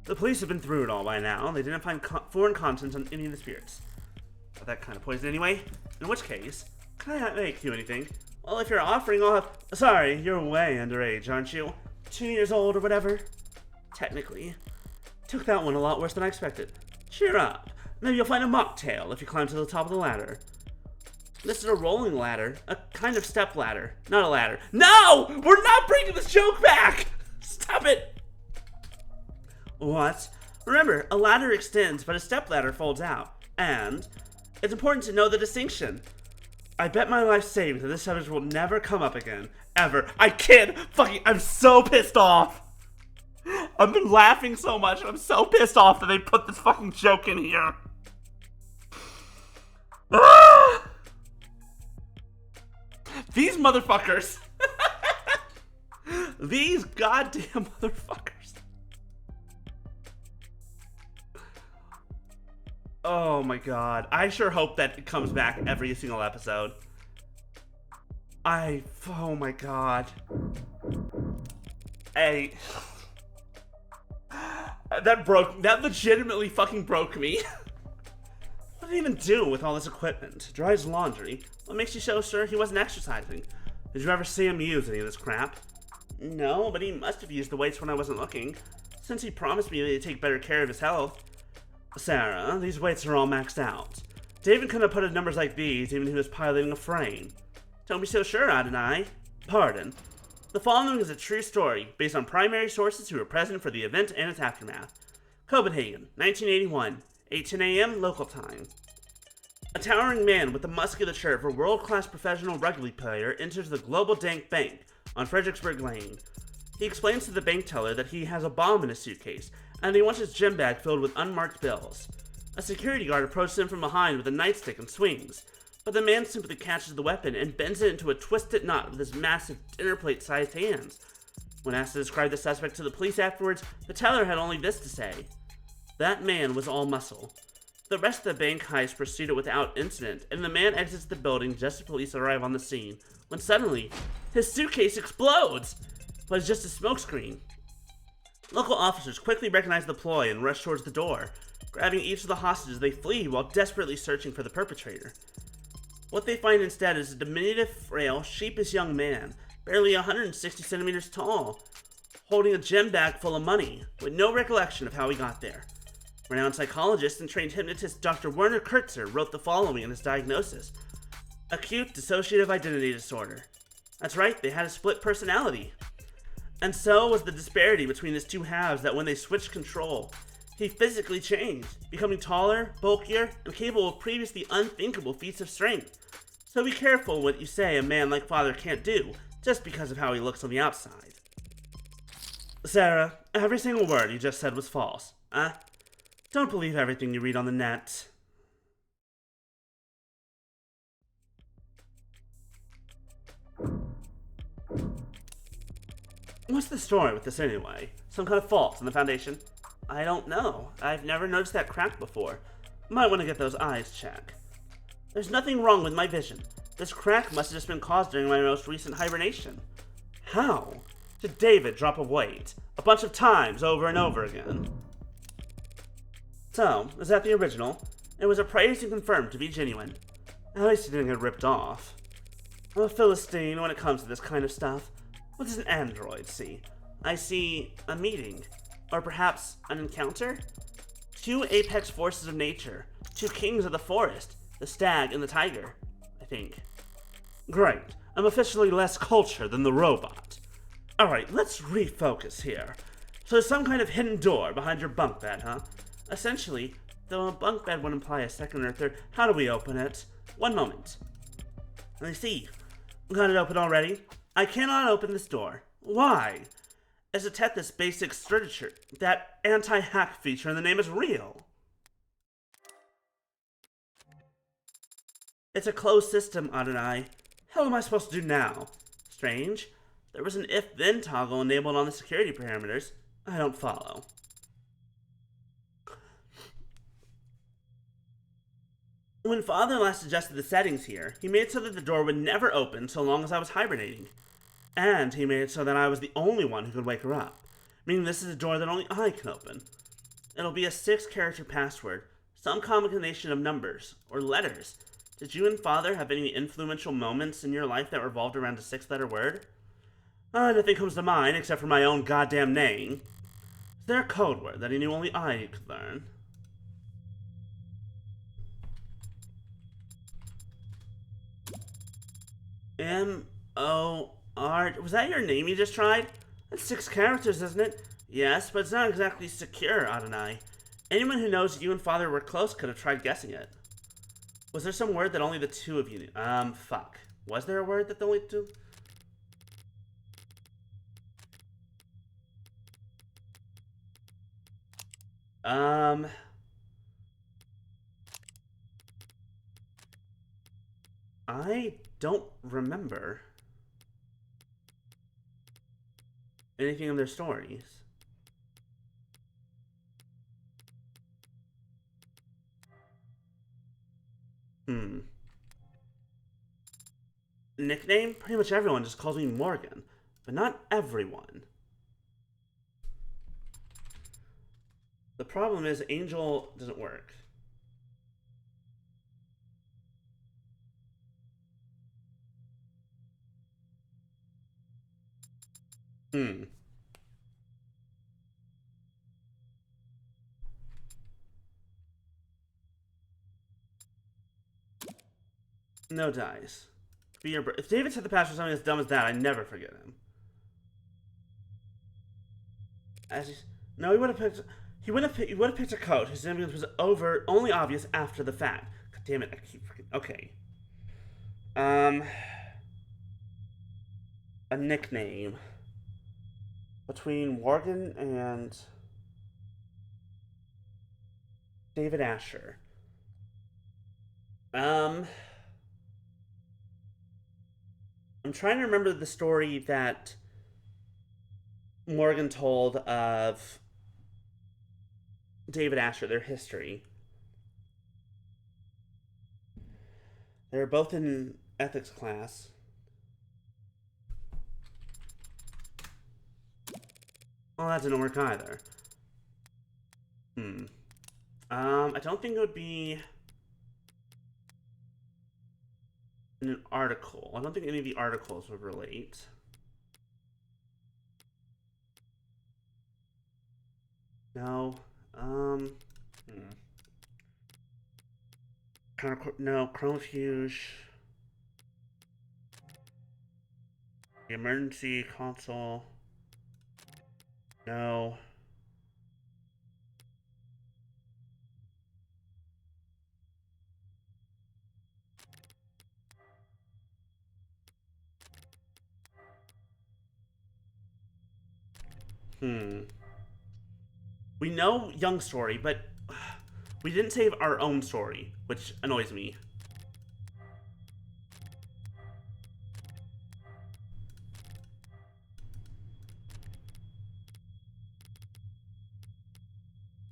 The police have been through it all by now. They didn't find foreign contents on any of the spirits. But that kind of poison anyway. In which case, can I not make you anything? Well, if you're offering, I'll have... Sorry, you're way underage, aren't you? 2 years old or whatever. Technically. Took that one a lot worse than I expected. Cheer up. Maybe you'll find a mocktail if you climb to the top of the ladder. This is a rolling ladder. A kind of step ladder. Not a ladder. No! We're not bringing this joke back! Stop it! What? Remember, a ladder extends, but a step ladder folds out. And it's important to know the distinction. I bet my life savings that this subject will never come up again. Ever. I kid! Fucking, I'm so pissed off! I've been laughing so much, I'm so pissed off that they put this fucking joke in here. Ah! These motherfuckers. These goddamn motherfuckers. Oh my god. I sure hope that it comes back every single episode. Oh my god. Hey. That legitimately fucking broke me. What did he even do with all this equipment? Dry his laundry? What makes you so sure he wasn't exercising? Did you ever see him use any of this crap? No, but he must have used the weights when I wasn't looking, since he promised me that he'd take better care of his health. Sarah, these weights are all maxed out. David couldn't have put in numbers like these even if he was piloting a frame. Don't be so sure, Adonai. Pardon. The following is a true story, based on primary sources who were present for the event and its aftermath. Copenhagen, 1981, 8:10 a.m. local time. A towering man with the musculature of a world-class professional rugby player enters the Global Dank Bank on Fredericksburg Lane. He explains to the bank teller that he has a bomb in his suitcase, and he wants his gym bag filled with unmarked bills. A security guard approaches him from behind with a nightstick and swings, but the man simply catches the weapon and bends it into a twisted knot with his massive dinner plate-sized hands. When asked to describe the suspect to the police afterwards, the teller had only this to say: that man was all muscle. The rest of the bank heist proceeded without incident, and the man exits the building just as police arrive on the scene, when suddenly, his suitcase explodes! But it's just a smokescreen. Local officers quickly recognize the ploy and rush towards the door. Grabbing each of the hostages, they flee while desperately searching for the perpetrator. What they find instead is a diminutive, frail, sheepish young man, barely 160 centimeters tall, holding a gym bag full of money, with no recollection of how he got there. Renowned psychologist and trained hypnotist Dr. Werner Kurtzer wrote the following in his diagnosis: acute dissociative identity disorder. That's right, they had a split personality. And so was the disparity between his two halves that when they switched control, he physically changed, becoming taller, bulkier, and capable of previously unthinkable feats of strength. So be careful what you say a man like Father can't do, just because of how he looks on the outside. Sarah, every single word you just said was false, huh? Don't believe everything you read on the net. What's the story with this anyway? Some kind of fault in the foundation? I don't know. I've never noticed that crack before. Might want to get those eyes checked. There's nothing wrong with my vision. This crack must have just been caused during my most recent hibernation. How? Did David drop a weight? A bunch of times over and over again. So, is that the original? It was appraised and confirmed to be genuine. At least he didn't get ripped off. I'm a Philistine when it comes to this kind of stuff. What does an android see? I see a meeting. Or perhaps an encounter? Two apex forces of nature. Two kings of the forest. The stag and the tiger, I think. Great. I'm officially less cultured than the robot. Alright, let's refocus here. So there's some kind of hidden door behind your bunk bed, huh? Essentially, though a bunk bed would imply a second or third, how do we open it? One moment. I see. Got it open already? I cannot open this door. Why? As a test this basic structure, that anti-hack feature in the name is real. It's a closed system, Adonai. Hell am I supposed to do now? Strange. There was an if-then toggle enabled on the security parameters. I don't follow. When Father last adjusted the settings here, he made it so that the door would never open so long as I was hibernating. And he made it so that I was the only one who could wake her up, meaning this is a door that only I can open. It'll be a 6-character password, some combination of numbers or letters. Did you and Father have any influential moments in your life that revolved around a 6-letter word? Nothing comes to mind except for my own goddamn name. Is there a code word that he knew only I could learn? M-O-R... Was that your name you just tried? That's 6 characters, isn't it? Yes, but it's not exactly secure, Adonai. Anyone who knows you and Father were close could have tried guessing it. Was there some word that only the two of you knew? Fuck. Was there a word that the only two... I don't remember anything in their stories. Nickname? Pretty much everyone just calls me Morgan, but not everyone. The problem is Angel doesn't work. No dice. Be your if David said the password something as dumb as that, I never forget him. No, he would have picked. He would have picked a code whose significance was only obvious after the fact. God damn it! I keep freaking. Okay. A nickname between Morgan and David Asher. I'm trying to remember the story that Morgan told of David Asher, their history. They were both in ethics class. Well, that didn't work either. I don't think it would be in an article. I don't think any of the articles would relate. No. No, Chronofuge. The emergency console. No. We know Young's story, but we didn't save our own story, which annoys me.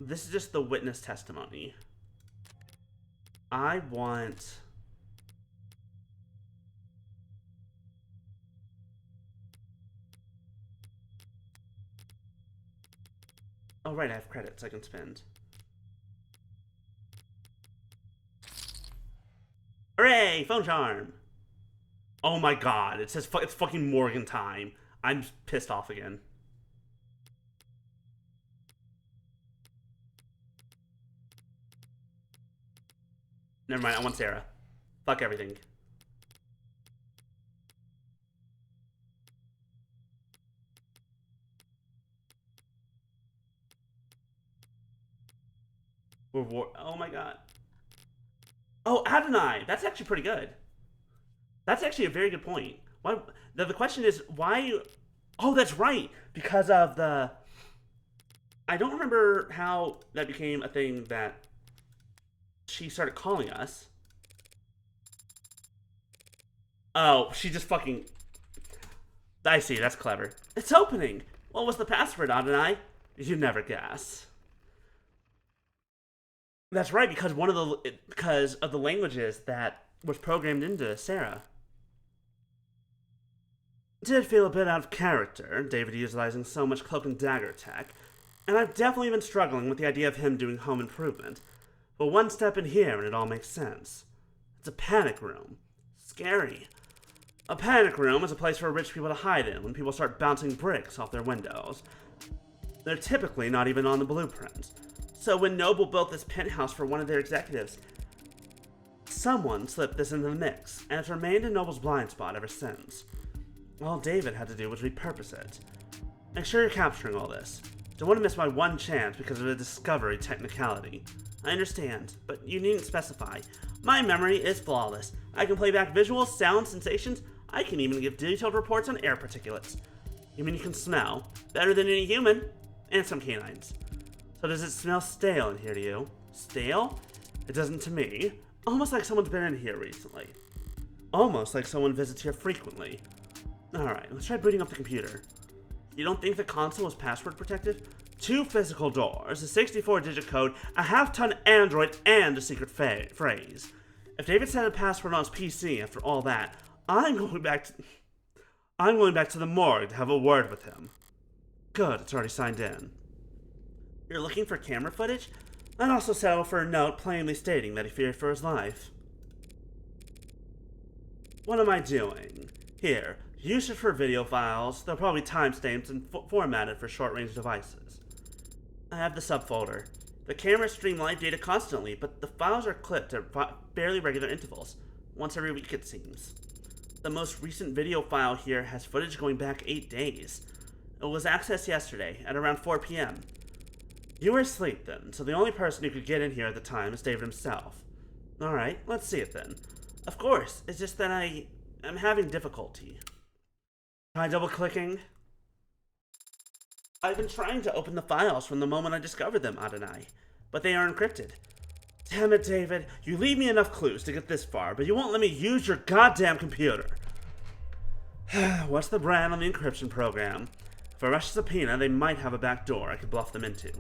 This is just the witness testimony. I want... Oh, right, I have credits I can spend. Hooray! Phone charm! Oh my god, it says it's fucking Morgan time. I'm pissed off again. Never mind, I want Sarah. Fuck everything. Oh my god. Oh, Adonai! That's actually pretty good. That's actually a very good point. Why? The question is, why... Oh, that's right! Because of the... I don't remember how that became a thing that she started calling us. Oh, she just fucking... I see, that's clever. It's opening! What was the password, Adonai? You never guess. That's right, because because of the languages that was programmed into Sarah. It did feel a bit out of character, David utilizing so much cloak and dagger tech, and I've definitely been struggling with the idea of him doing home improvement. But one step in here and it all makes sense. It's a panic room. Scary. A panic room is a place for rich people to hide in when people start bouncing bricks off their windows. They're typically not even on the blueprint. So when Noble built this penthouse for one of their executives, someone slipped this into the mix, and it's remained in Noble's blind spot ever since. All David had to do was repurpose it. Make sure you're capturing all this. Don't want to miss my one chance because of a discovery technicality. I understand, but you needn't specify. My memory is flawless. I can play back visuals, sounds, sensations. I can even give detailed reports on air particulates. You mean you can smell? Better than any human? And some canines. So does it smell stale in here to you? Stale? It doesn't to me. Almost like someone's been in here recently. Almost like someone visits here frequently. Alright, let's try booting up the computer. You don't think the console is password protected? 2 physical doors, a 64-digit code, a half-ton android, and a secret phrase. If David set a password on his PC after all that, I'm going back to the morgue to have a word with him. Good, it's already signed in. You're looking for camera footage? I'd also settle for a note plainly stating that he feared for his life. What am I doing? Here, use it for video files. They'll probably timestamped and formatted for short-range devices. I have the subfolder. The cameras stream live data constantly, but the files are clipped at barely regular intervals. Once every week, it seems. The most recent video file here has footage going back 8 days. It was accessed yesterday at around 4 p.m. You were asleep then, so the only person who could get in here at the time is David himself. Alright, let's see it then. Of course, it's just that I'm having difficulty. Try double-clicking? I've been trying to open the files from the moment I discovered them, Adonai, but they are encrypted. Damn it, David. You leave me enough clues to get this far, but you won't let me use your goddamn computer. What's the brand on the encryption program? If I rush a subpoena, they might have a back door I could bluff them into.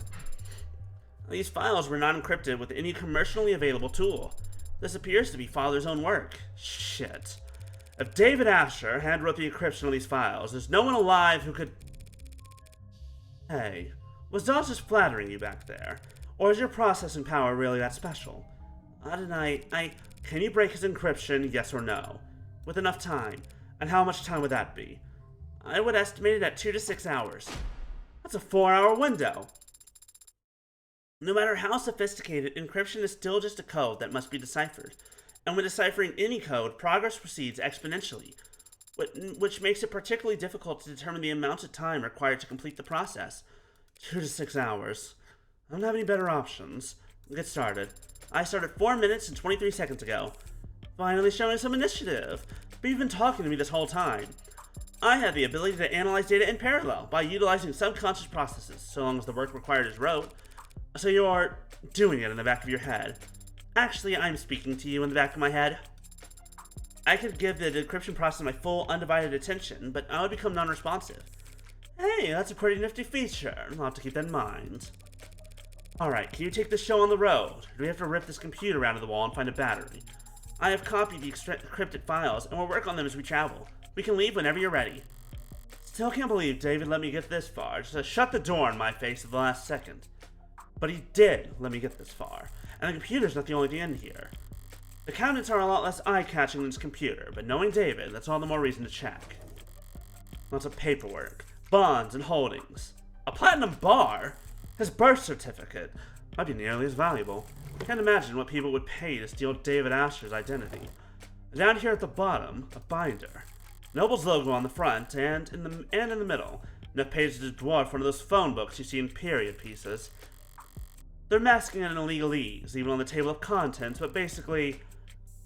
These files were not encrypted with any commercially available tool. This appears to be Father's own work. Shit. If David Asher handwrote the encryption on these files, there's no one alive who could... Hey, was Dawes just flattering you back there? Or is your processing power really that special? Can you break his encryption, yes or no? With enough time. And how much time would that be? I would estimate it at 2 to 6 hours. That's a 4-hour window. No matter how sophisticated, encryption is still just a code that must be deciphered. And when deciphering any code, progress proceeds exponentially, which makes it particularly difficult to determine the amount of time required to complete the process. 2 to 6 hours. I don't have any better options. Get started. I started 4 minutes and 23 seconds ago. Finally showing some initiative. But you've been talking to me this whole time. I have the ability to analyze data in parallel by utilizing subconscious processes, so long as the work required is rote. So you're doing it in the back of your head. Actually, I'm speaking to you in the back of my head. I could give the decryption process my full, undivided attention, but I would become non-responsive. Hey, that's a pretty nifty feature. I'll have to keep that in mind. Alright, can you take the show on the road? Or do we have to rip this computer out of the wall and find a battery? I have copied the encrypted files, and we'll work on them as we travel. We can leave whenever you're ready. Still can't believe David let me get this far, just to shut the door in my face at the last second. But he did let me get this far, and the computer's not the only thing in here. The cabinets are a lot less eye-catching than his computer, but knowing David, that's all the more reason to check. Lots of paperwork, bonds, and holdings. A platinum bar? His birth certificate might be nearly as valuable. I can't imagine what people would pay to steal David Asher's identity. And down here at the bottom, a binder. Noble's logo on the front and in the middle. Enough pages to dwarf one of those phone books you see in period pieces. They're masking it in legalese, even on the table of contents, but basically,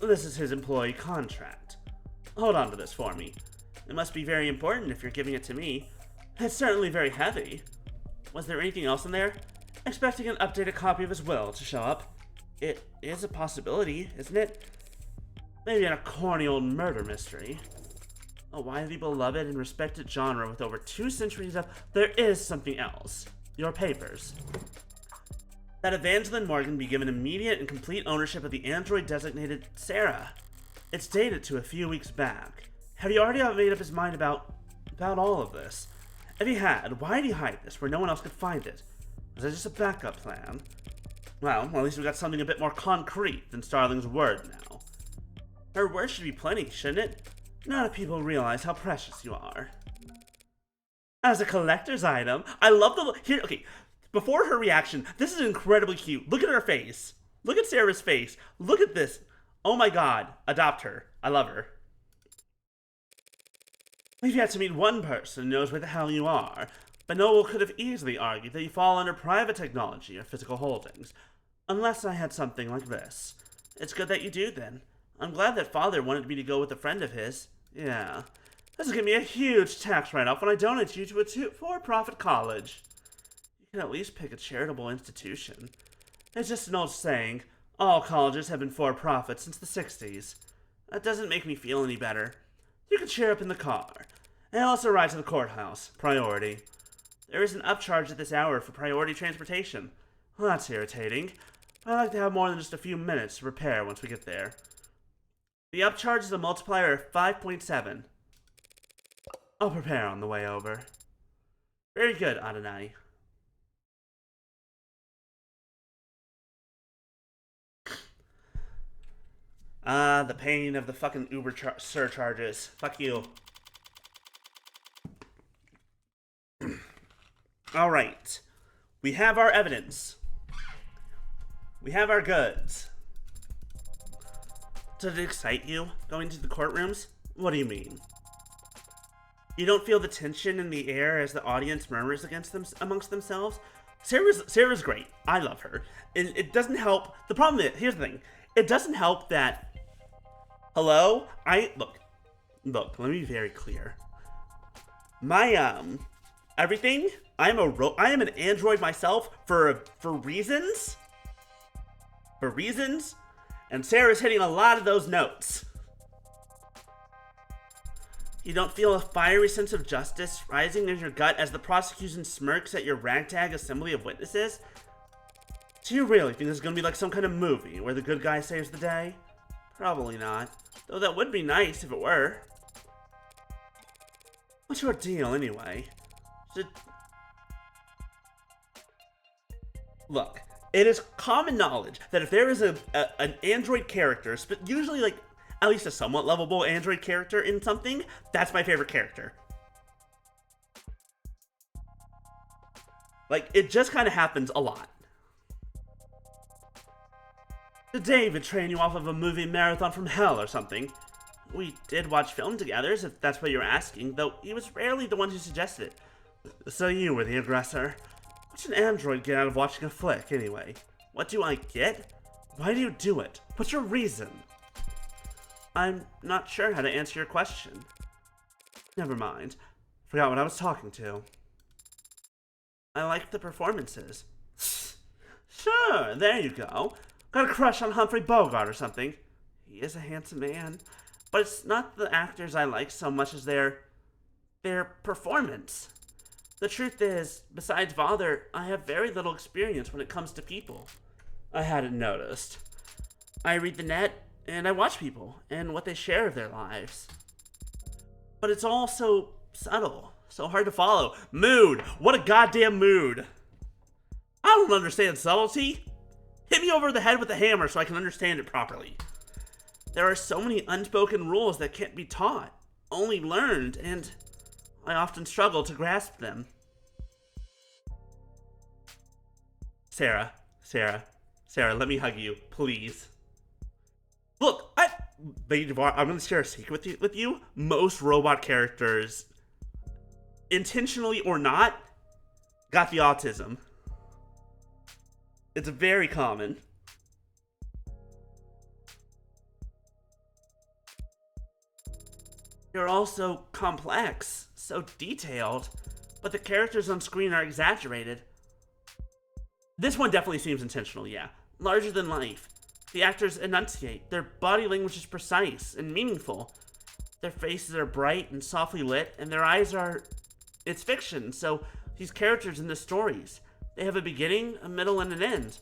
this is his employee contract. Hold on to this for me. It must be very important if you're giving it to me. It's certainly very heavy. Was there anything else in there? Expecting an updated copy of his will to show up. It is a possibility, isn't it? Maybe in a corny old murder mystery. A widely beloved and respected genre with over 2 centuries of... There is something else. Your papers. That Evangeline Morgan be given immediate and complete ownership of the android designated Sarah. It's dated to a few weeks back. Have you already made up his mind about all of this? If he had, why did he hide this where no one else could find it? Was that just a backup plan? Well, at least we got something a bit more concrete than Starling's word now. Her word should be plenty, shouldn't it? Not if people realize how precious you are. As a collector's item, I love the here. Okay, before her reaction, this is incredibly cute. Look at her face. Look at Sarah's face. Look at this. Oh my god, adopt her. I love her. We've yet to meet one person who knows where the hell you are, but Noel could have easily argued that you fall under private technology or physical holdings. Unless I had something like this. It's good that you do, then. I'm glad that Father wanted me to go with a friend of his. Yeah. This will give me a huge tax write-off when I donate you to a for-profit college. You can at least pick a charitable institution. It's just an old saying. All colleges have been for-profit since the 60s. That doesn't make me feel any better. You can cheer up in the car. And also ride to the courthouse. Priority. There is an upcharge at this hour for priority transportation. Well, that's irritating. But I'd like to have more than just a few minutes to prepare once we get there. The upcharge is a multiplier of 5.7. I'll prepare on the way over. Very good, Adonai. The pain of the fucking Uber surcharges. Fuck you. Alright. We have our evidence. We have our goods. Does it excite you, going to the courtrooms? What do you mean? You don't feel the tension in the air as the audience murmurs amongst themselves? Sarah's great. I love her. It doesn't help. The problem is, here's the thing. It doesn't help that... Hello? Look, let me be very clear. My, everything, I am an android myself for reasons. For reasons. And Sarah's hitting a lot of those notes. You don't feel a fiery sense of justice rising in your gut as the prosecution smirks at your ragtag assembly of witnesses? Do you really think this is going to be like some kind of movie where the good guy saves the day? Probably not. Though that would be nice if it were. What's your deal, anyway? Look, it is common knowledge that if there is an android character, usually like at least a somewhat lovable android character in something, that's my favorite character. Like, it just kind of happens a lot. Did David train you off of a movie marathon from hell or something? We did watch film together, if that's what you're asking, though he was rarely the one who suggested it. So you were the aggressor. What's an android get out of watching a flick, anyway? What do I get? Why do you do it? What's your reason? I'm not sure how to answer your question. Never mind. Forgot what I was talking to. I liked the performances. Sure, there you go. Got a crush on Humphrey Bogart or something. He is a handsome man. But it's not the actors I like so much as their performance. The truth is, besides Father, I have very little experience when it comes to people. I hadn't noticed. I read the net, and I watch people, and what they share of their lives. But it's all so subtle, so hard to follow. Mood! What a goddamn mood! I don't understand subtlety. Hit me over the head with a hammer so I can understand it properly. There are so many unspoken rules that can't be taught, only learned, and I often struggle to grasp them. Sarah, let me hug you, please. Look, I'm going to share a secret with you. Most robot characters, intentionally or not, got the autism. It's very common. You're also complex, so detailed, but the characters on screen are exaggerated. This one definitely seems intentional, yeah. Larger than life. The actors enunciate, their body language is precise and meaningful. Their faces are bright and softly lit, and their eyes are... It's fiction, so these characters in the stories, they have a beginning, a middle, and an end.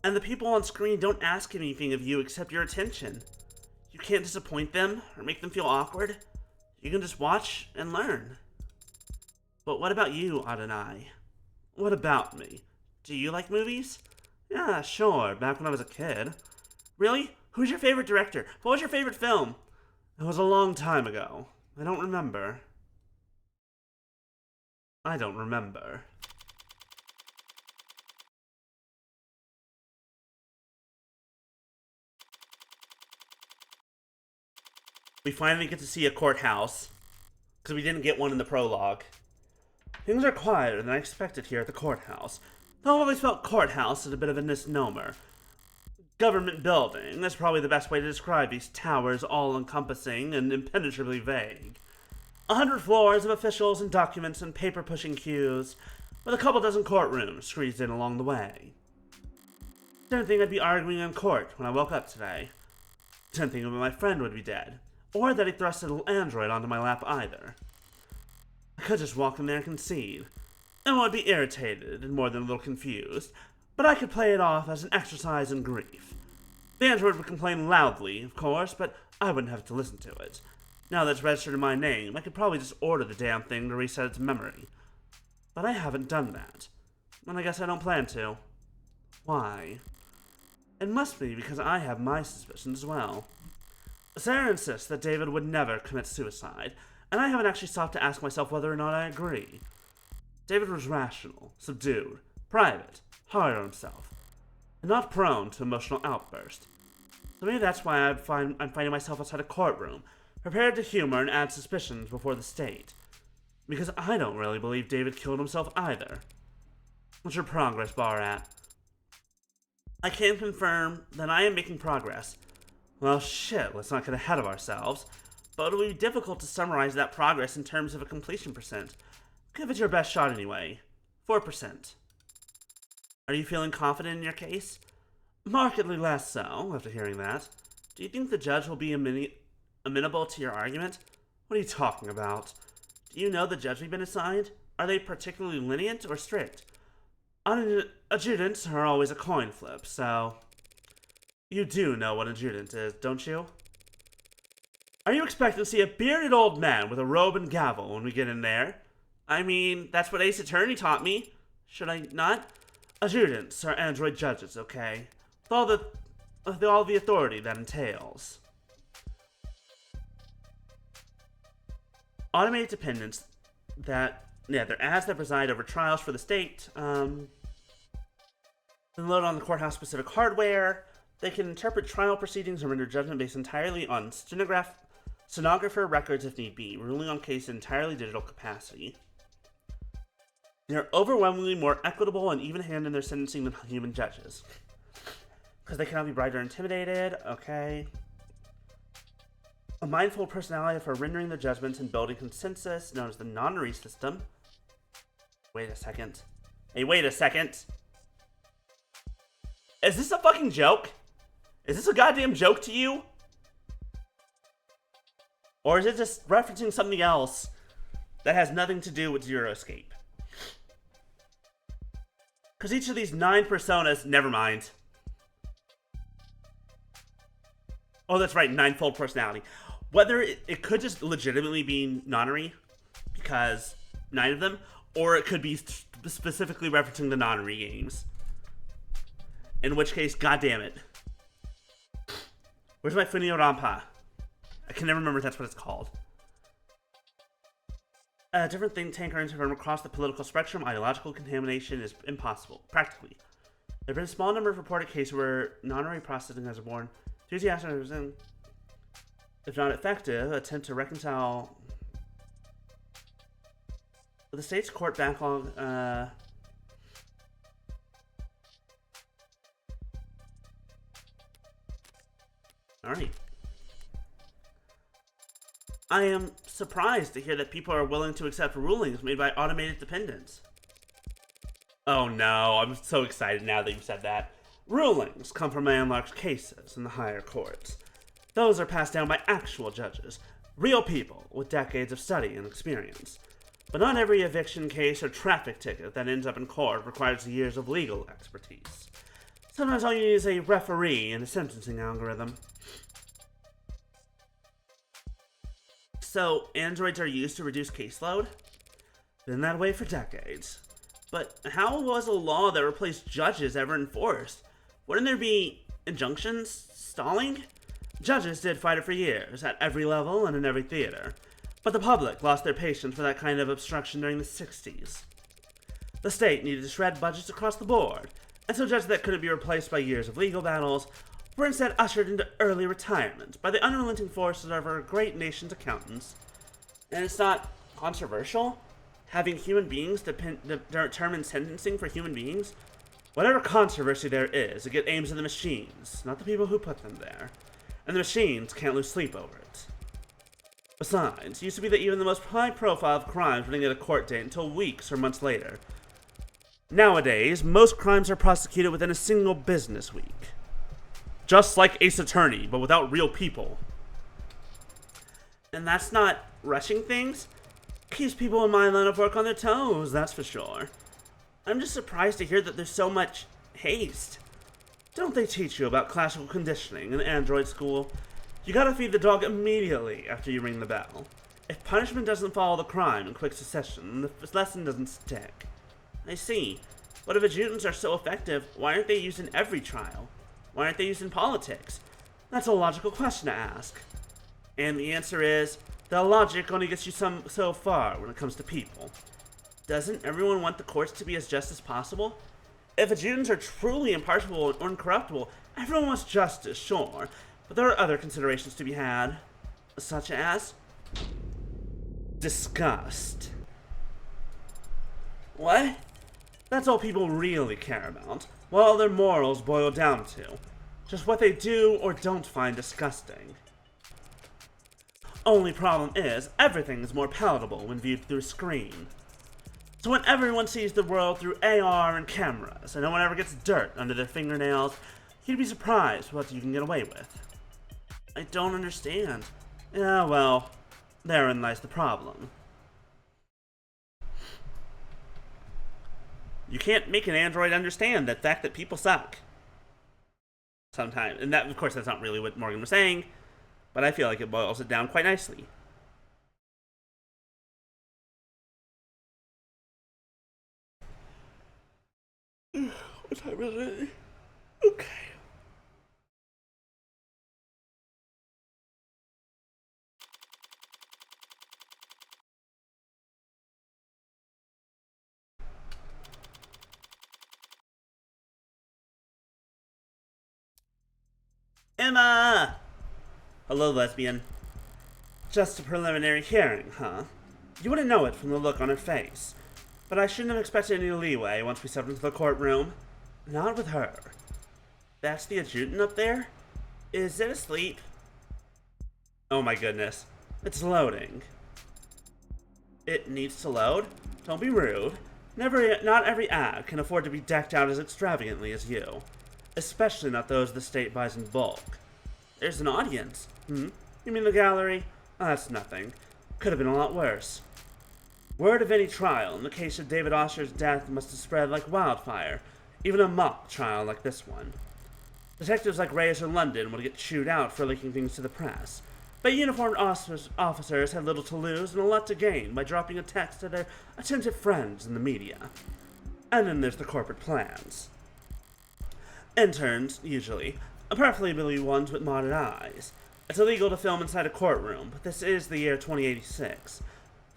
And the people on screen don't ask anything of you except your attention. You can't disappoint them or make them feel awkward. You can just watch and learn. But what about you, Adonai? What about me? Do you like movies? Yeah, sure, back when I was a kid. Really? Who's your favorite director? What was your favorite film? It was a long time ago. I don't remember. I don't remember. We finally get to see a courthouse, because we didn't get one in the prologue. Things are quieter than I expected here at the courthouse. Though I've always felt courthouse is a bit of a misnomer. Government building, that's probably the best way to describe these towers, all-encompassing and impenetrably vague. 100 floors of officials and documents and paper-pushing queues, with a couple dozen courtrooms squeezed in along the way. Didn't think I'd be arguing in court when I woke up today. Didn't think my friend would be dead, or that he thrust a little android onto my lap either. I could just walk in there and concede, and would be irritated and more than a little confused, but I could play it off as an exercise in grief. The android would complain loudly, of course, but I wouldn't have to listen to it. Now that it's registered in my name, I could probably just order the damn thing to reset its memory. But I haven't done that, and I guess I don't plan to. Why? It must be because I have my suspicions as well. Sarah insists that David would never commit suicide, and I haven't actually stopped to ask myself whether or not I agree. David was rational, subdued, private, hard on himself, and not prone to emotional outbursts. So maybe that's why I'm finding myself outside a courtroom, prepared to humor and add suspicions before the state. Because I don't really believe David killed himself either. What's your progress bar at? I can confirm that I am making progress. Well, shit, let's not get ahead of ourselves. But it will be difficult to summarize that progress in terms of a completion percent. Give it your best shot anyway. 4%. Are you feeling confident in your case? Markedly less so, after hearing that. Do you think the judge will be amenable to your argument? What are you talking about? Do you know the judge we've been assigned? Are they particularly lenient or strict? Adjudants are always a coin flip, so... You do know what an adjutant is, don't you? Are you expecting to see a bearded old man with a robe and gavel when we get in there? I mean, that's what Ace Attorney taught me. Should I not? Adjudants are android judges, okay? With all the authority that entails. Automated dependents they're ads that preside over trials for the state. Then load on the courthouse-specific hardware. They can interpret trial proceedings and render judgment based entirely on stenographer records if need be, ruling on case in entirely digital capacity. They're overwhelmingly more equitable and even-handed in their sentencing than human judges. Because they cannot be bribed or intimidated, okay. A mindful personality for rendering the judgments and building consensus, known as the nonary system. Wait a second. Hey, wait a second. Is this a fucking joke? Is this a goddamn joke to you? Or is it just referencing something else that has nothing to do with Zero Escape? Because each of these 9 personas, never mind. Oh, that's right, 9-fold personality. Whether it could just legitimately be nonary, because 9 of them, or it could be specifically referencing the nonary games. In which case, goddammit. Where's my Funio Rampa? I can never remember if that's what it's called. Different think tank arguments from across the political spectrum, ideological contamination is impossible, practically. There have been a small number of reported cases where nonary processing has been born. Enthusiastic, if not effective, attempt to reconcile the state's court backlog. Alright. I am surprised to hear that people are willing to accept rulings made by automated dependents. Oh no, I'm so excited now that you said that. Rulings come from unlocked cases in the higher courts. Those are passed down by actual judges, real people with decades of study and experience. But not every eviction case or traffic ticket that ends up in court requires years of legal expertise. Sometimes all you need is a referee and a sentencing algorithm. So, androids are used to reduce caseload? Been that way for decades. But how was a law that replaced judges ever enforced? Wouldn't there be injunctions? Stalling? Judges did fight it for years, at every level and in every theater. But the public lost their patience for that kind of obstruction during the 60s. The state needed to shred budgets across the board, and so judges that couldn't be replaced by years of legal battles were instead ushered into early retirement by the unrelenting forces of our great nation's accountants. And it's not controversial? Having human beings determine sentencing for human beings? Whatever controversy there is, it gets aims at the machines, not the people who put them there. And the machines can't lose sleep over it. Besides, it used to be that even the most high-profile of crimes wouldn't get a court date until weeks or months later. Nowadays, most crimes are prosecuted within a single business week. Just like Ace Attorney, but without real people. And that's not rushing things. Keeps people in my line of work on their toes, that's for sure. I'm just surprised to hear that there's so much haste. Don't they teach you about classical conditioning in Android school? You gotta feed the dog immediately after you ring the bell. If punishment doesn't follow the crime in quick succession, the lesson doesn't stick. I see. But if adjutants are so effective, why aren't they used in every trial? Why aren't they used in politics? That's a logical question to ask. And the answer is, the logic only gets you so far when it comes to people. Doesn't everyone want the courts to be as just as possible? If adjutants are truly impartial or incorruptible, everyone wants justice, sure. But there are other considerations to be had. Such as disgust. What? That's all people really care about. What all their morals boil down to. Just what they do or don't find disgusting. Only problem is, everything is more palatable when viewed through a screen. So when everyone sees the world through AR and cameras, and no one ever gets dirt under their fingernails, you'd be surprised what you can get away with. I don't understand. Yeah, well, therein lies the problem. You can't make an android understand the fact that people suck. Sometimes. And that, of course, that's not really what Morgan was saying, but I feel like it boils it down quite nicely. What time is it? Okay. Emma! Hello, lesbian. Just a preliminary hearing, huh? You wouldn't know it from the look on her face. But I shouldn't have expected any leeway once we stepped into the courtroom. Not with her. That's the adjutant up there? Is it asleep? Oh my goodness. It's loading. It needs to load? Don't be rude. Not every ad can afford to be decked out as extravagantly as you. Especially not those the state buys in bulk. There's an audience. You mean the gallery? Oh, that's nothing. Could have been a lot worse. Word of any trial in the case of David Osher's death must have spread like wildfire, even a mock trial like this one. Detectives like Reyes or London would get chewed out for leaking things to the press, but uniformed officers had little to lose and a lot to gain by dropping a text to their attentive friends in the media. And then there's the corporate plans. Interns, usually, preferably ones with modded eyes. It's illegal to film inside a courtroom, but this is the year 2086.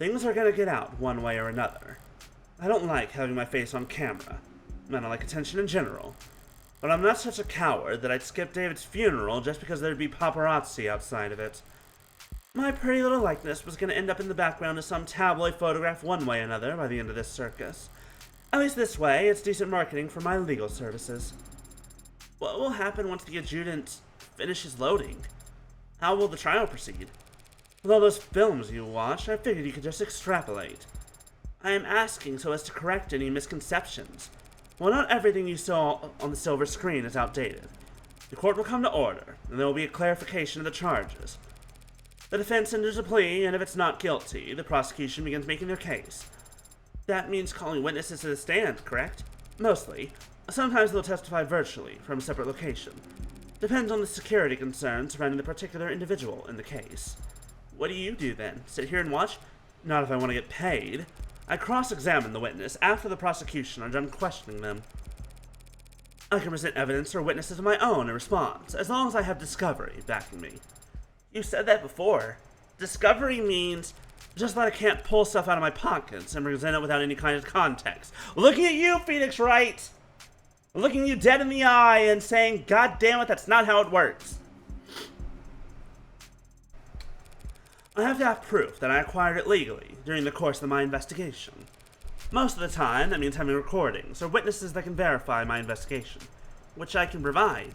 Things are gonna get out one way or another. I don't like having my face on camera. I don't like attention in general. But I'm not such a coward that I'd skip David's funeral just because there'd be paparazzi outside of it. My pretty little likeness was gonna end up in the background of some tabloid photograph one way or another by the end of this circus. At least this way, it's decent marketing for my legal services. What will happen once the adjutant finishes loading? How will the trial proceed? With all those films you watch, I figured you could just extrapolate. I am asking so as to correct any misconceptions. Well, not everything you saw on the silver screen is outdated. The court will come to order, and there will be a clarification of the charges. The defense enters a plea, and if it's not guilty, the prosecution begins making their case. That means calling witnesses to the stand, correct? Mostly. Sometimes they'll testify virtually from a separate location. Depends on the security concerns surrounding the particular individual in the case. What do you do then? Sit here and watch? Not if I want to get paid. I cross-examine the witness after the prosecution are done questioning them. I can present evidence or witnesses of my own in response, as long as I have discovery backing me. You said that before. Discovery means just that I can't pull stuff out of my pockets and present it without any kind of context. Looking at you, Phoenix Wright! Looking you dead in the eye and saying, God damn it, that's not how it works. I have to have proof that I acquired it legally during the course of my investigation. Most of the time, that means having recordings or witnesses that can verify my investigation, which I can provide.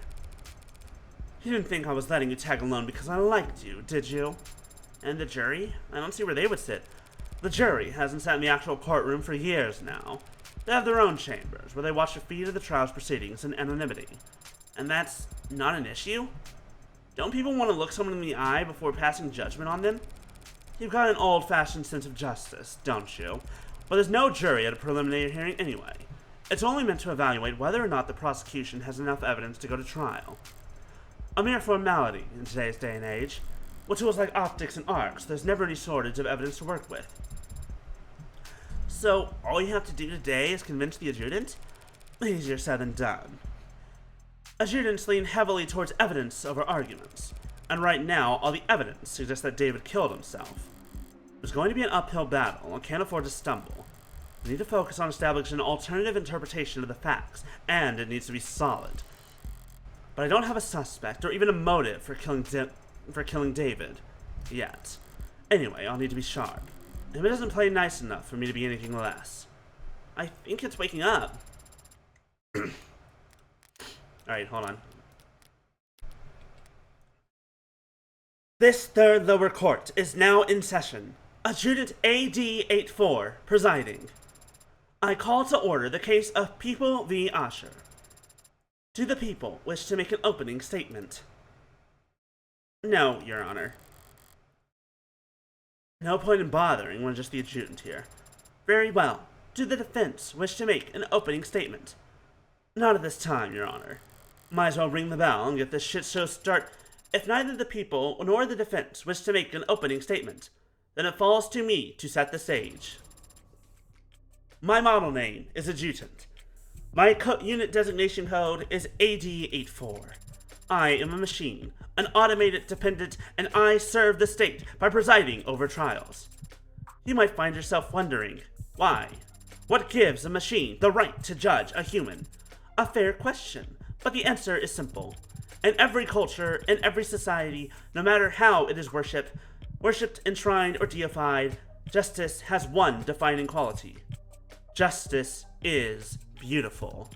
You didn't think I was letting you tag along because I liked you, did you? And the jury? I don't see where they would sit. The jury hasn't sat in the actual courtroom for years now. They have their own chambers, where they watch the feed of the trial's proceedings in anonymity. And that's not an issue? Don't people want to look someone in the eye before passing judgment on them? You've got an old-fashioned sense of justice, don't you? But there's no jury at a preliminary hearing anyway. It's only meant to evaluate whether or not the prosecution has enough evidence to go to trial. A mere formality in today's day and age. With tools like optics and arcs, there's never any shortage of evidence to work with. So, all you have to do today is convince the adjutant? Easier said than done. Adjutants lean heavily towards evidence over arguments, and right now, all the evidence suggests that David killed himself. It's going to be an uphill battle, and can't afford to stumble. We need to focus on establishing an alternative interpretation of the facts, and it needs to be solid. But I don't have a suspect, or even a motive for killing David, yet. Anyway, I'll need to be sharp. If it doesn't play nice enough for me to be anything less. I think it's waking up. Alright, hold on. This third lower court is now in session. Adjutant AD-84 presiding. I call to order the case of People v. Asher. Do the people wish to make an opening statement? No, Your Honor. No point in bothering when just the adjutant here. Very well. Do the defense wish to make an opening statement? Not at this time, Your Honor. Might as well ring the bell and get this shit show start. If neither the people nor the defense wish to make an opening statement, then it falls to me to set the stage. My model name is Adjutant. My unit designation code is AD-84. I am a machine, an automated dependent, and I serve the state by presiding over trials. You might find yourself wondering, why? What gives a machine the right to judge a human? A fair question, but the answer is simple. In every culture, in every society, no matter how it is worshipped, enshrined, or deified, justice has one defining quality. Justice is beautiful.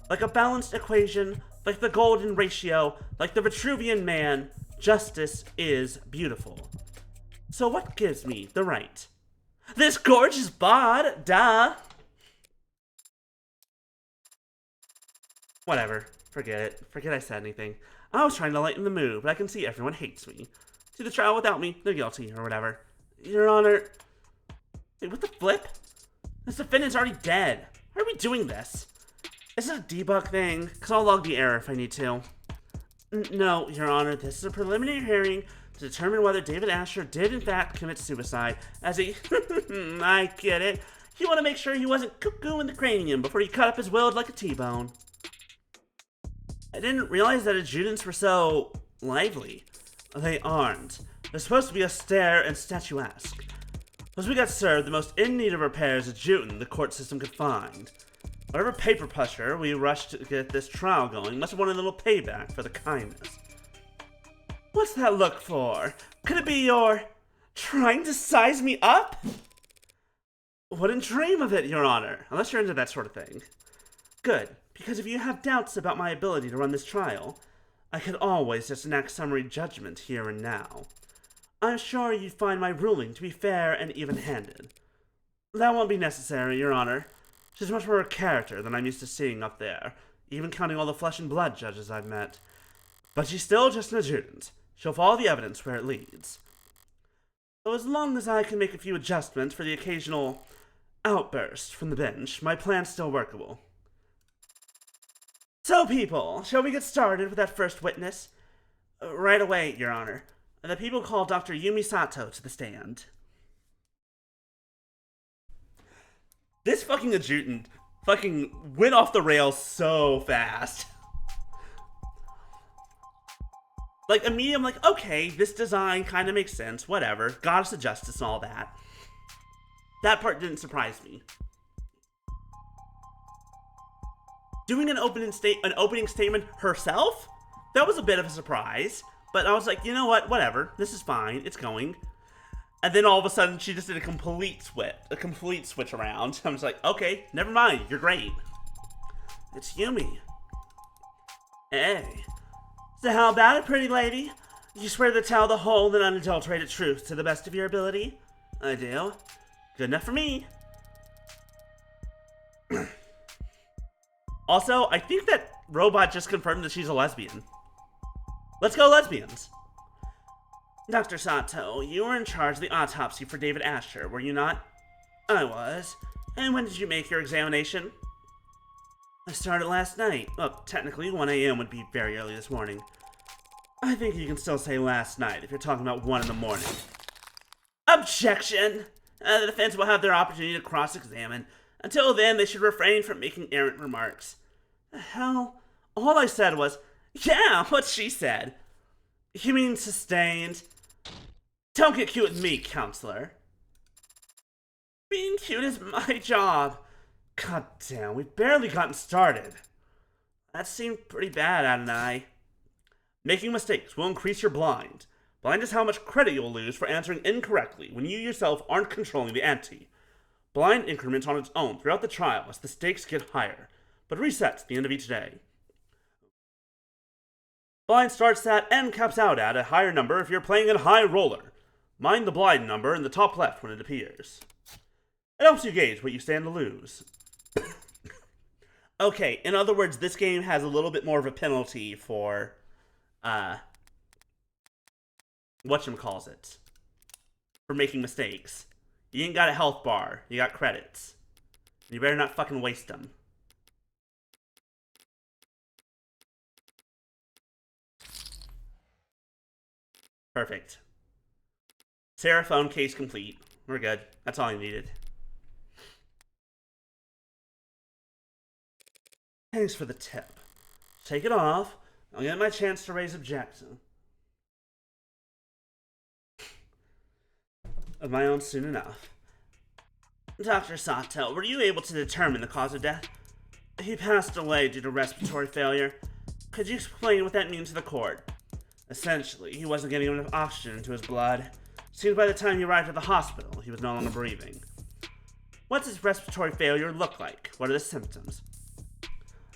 Like a balanced equation, like the golden ratio, like the Vitruvian man, justice is beautiful. So what gives me the right? This gorgeous bod, duh! Whatever. Forget it. Forget I said anything. I was trying to lighten the mood, but I can see everyone hates me. Do the trial without me, they're guilty, or whatever. Your Honor... Wait, what the flip? This defendant's already dead. Why are we doing this? Is it a debug thing? Because I'll log the error if I need to. No, Your Honor, this is a preliminary hearing to determine whether David Asher did in fact commit suicide as he... I get it. You want to make sure he wasn't cuckoo in the cranium before he cut up his weld like a T-bone. I didn't realize that adjutants were so lively. They aren't. They're supposed to be austere and statuesque. As we got served the most in need of repairs adjutant the court system could find. Whatever paper pusher we rushed to get this trial going must have wanted a little payback for the kindness. What's that look for? Could it be your trying to size me up? Wouldn't dream of it, Your Honor, unless you're into that sort of thing. Good, because if you have doubts about my ability to run this trial, I could always just enact summary judgment here and now. I'm sure you'd find my ruling to be fair and even-handed. That won't be necessary, Your Honor. She's much more a character than I'm used to seeing up there, even counting all the flesh and blood judges I've met. But she's still just an adjutant. She'll follow the evidence where it leads. So as long as I can make a few adjustments for the occasional outburst from the bench, my plan's still workable. So, people, shall we get started with that first witness? Right away, Your Honor. The people call Dr. Yumi Sato to the stand. This fucking adjutant fucking went off the rails so fast. Like, immediately I'm like, okay, this design kind of makes sense, whatever. Goddess of Justice and all that. That part didn't surprise me. Doing an opening statement herself? That was a bit of a surprise. But I was like, you know what, whatever. This is fine, it's going. And then all of a sudden, she just did a complete switch around. I was like, okay, never mind, you're great. It's Yumi. Hey. So how about it, pretty lady? You swear to tell the whole and unadulterated truth to the best of your ability? I do. Good enough for me. Also, I think that robot just confirmed that she's a lesbian. Let's go, lesbians. Dr. Sato, you were in charge of the autopsy for David Asher, were you not? I was. And when did you make your examination? I started last night. Well, technically 1 a.m. would be very early this morning. I think you can still say last night if you're talking about 1 in the morning. Objection! The defense will have their opportunity to cross-examine. Until then, they should refrain from making errant remarks. The hell? All I said was, yeah, what she said. You mean sustained? Don't get cute with me, counselor. Being cute is my job. God damn, we've barely gotten started. That seemed pretty bad, Adonai. Making mistakes will increase your blind. Blind is how much credit you'll lose for answering incorrectly when you yourself aren't controlling the ante. Blind increments on its own throughout the trial as the stakes get higher, but resets at the end of each day. Blind starts at and caps out at a higher number if you're playing a high roller. Mind the blind number in the top left when it appears. It helps you gauge what you stand to lose. Okay, in other words, this game has a little bit more of a penalty for, whatchamacallit, for making mistakes. You ain't got a health bar, you got credits. You better not fucking waste them. Perfect. Sarah phone case complete. We're good. That's all I needed. Thanks for the tip. Take it off. I'll get my chance to raise objection of my own soon enough. Dr. Sato, were you able to determine the cause of death? He passed away due to respiratory failure. Could you explain what that means to the court? Essentially, he wasn't getting enough oxygen into his blood. Seems by the time he arrived at the hospital, he was no longer breathing. What does respiratory failure look like? What are the symptoms?